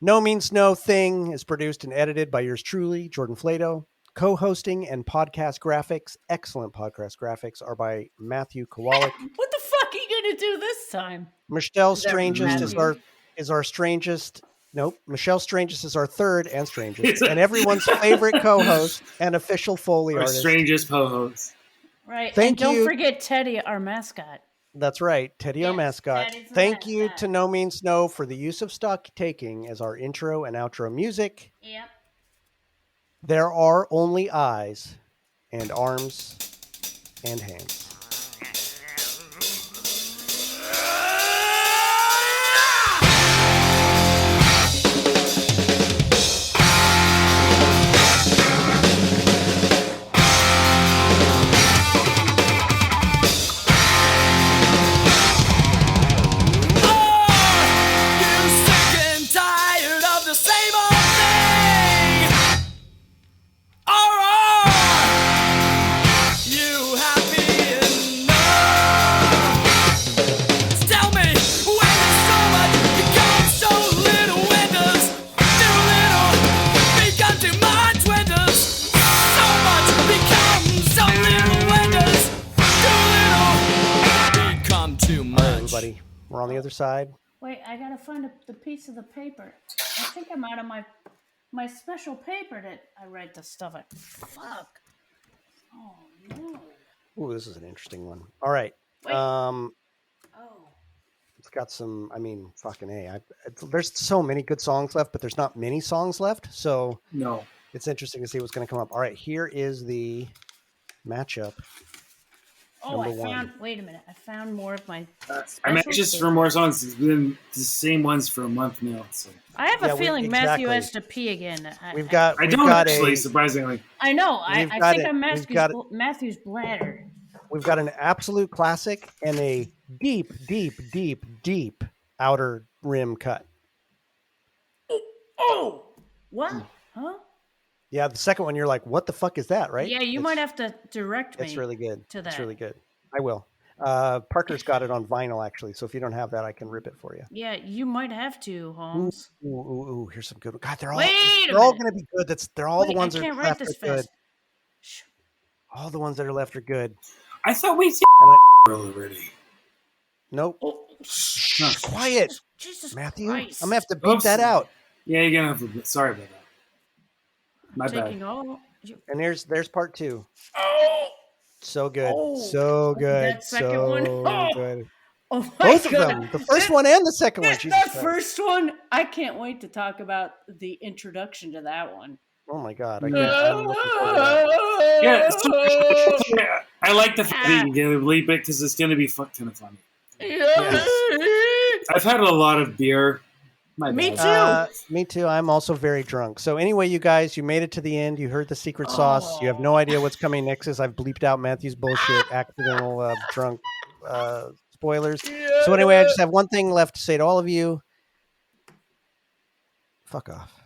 No Means No Thing is produced and edited by yours truly, Jordan Flato. Co-hosting and podcast graphics, excellent podcast graphics, are by Matthew Kowalik. What the fuck are you gonna do this time? Michelle Is that Strangest Matthew? is our strangest. Nope, Michelle Strangest is our third and strangest, and everyone's favorite co-host and official Foley Our artist. strangest co-host. Right. Thank and you. Don't forget Teddy, our mascot. That's right, Teddy, our Yes, mascot. Teddy's the Thank you mascot. to No Means No for the use of stock taking as our intro and outro music. Yep. There are only eyes and arms and hands. Everybody, we're on the other side. Wait, I gotta find the piece of the paper. I think I'm out of my special paper that I write the stuff in. Fuck. Oh no. Ooh, this is an interesting one. All right. Wait. Oh. It's got some. I mean, fucking A. There's so many good songs left, but there's not many songs left. So No. it's interesting to see what's going to come up. All right, here is the matchup. Oh, I Number found. one. Wait a minute. I found more of my. I'm anxious for more songs. It's been the same ones for a month now. So. I have Yeah, a feeling Matthew exactly. has to pee again. We've got. I we've don't got actually, a, surprisingly. I know. I We've got think it. I'm We've got it. Matthew's bladder. We've got an absolute classic and a deep, deep, deep, deep outer rim cut. Oh, what? Huh? Yeah, the second one, you're like, what the fuck is that, right? Yeah, you might have to direct me. It's really good. to It's that. really good. I will. Parker's got it on vinyl, actually. So if you don't have that, I can rip it for you. Yeah, you might have to, Holmes. Ooh, here's some good. God, they're all Wait a they're all minute. going to be good. They're all the Wait, ones I that can't are write left this are good. fast. Shh. All the ones that are left are good. I thought we did already. Nope. Oh, Shh, quiet, Jesus Matthew. Christ. I'm gonna have to beat that Oops. out. Yeah, you're gonna have to. Sorry about that. My Taking bad. all. And there's part two. Oh, So good, Oh, so good, that second so one. Oh. good. oh my Both of God. them, the first one and the second one. The Jesus Christ. first one, I can't wait to talk about the introduction to that one. Oh my God, I'm looking forward to that. Yeah, so, I like the fact that you can bleep it because it's gonna be kind of funny. I've had a lot of beer. My Me bad. too. Me too. I'm also very drunk. So anyway, you guys, you made it to the end. You heard the secret sauce. You have no idea what's coming next. As I've bleeped out Matthew's bullshit, accidental drunk spoilers. So anyway, I just have one thing left to say to all of you. Fuck off.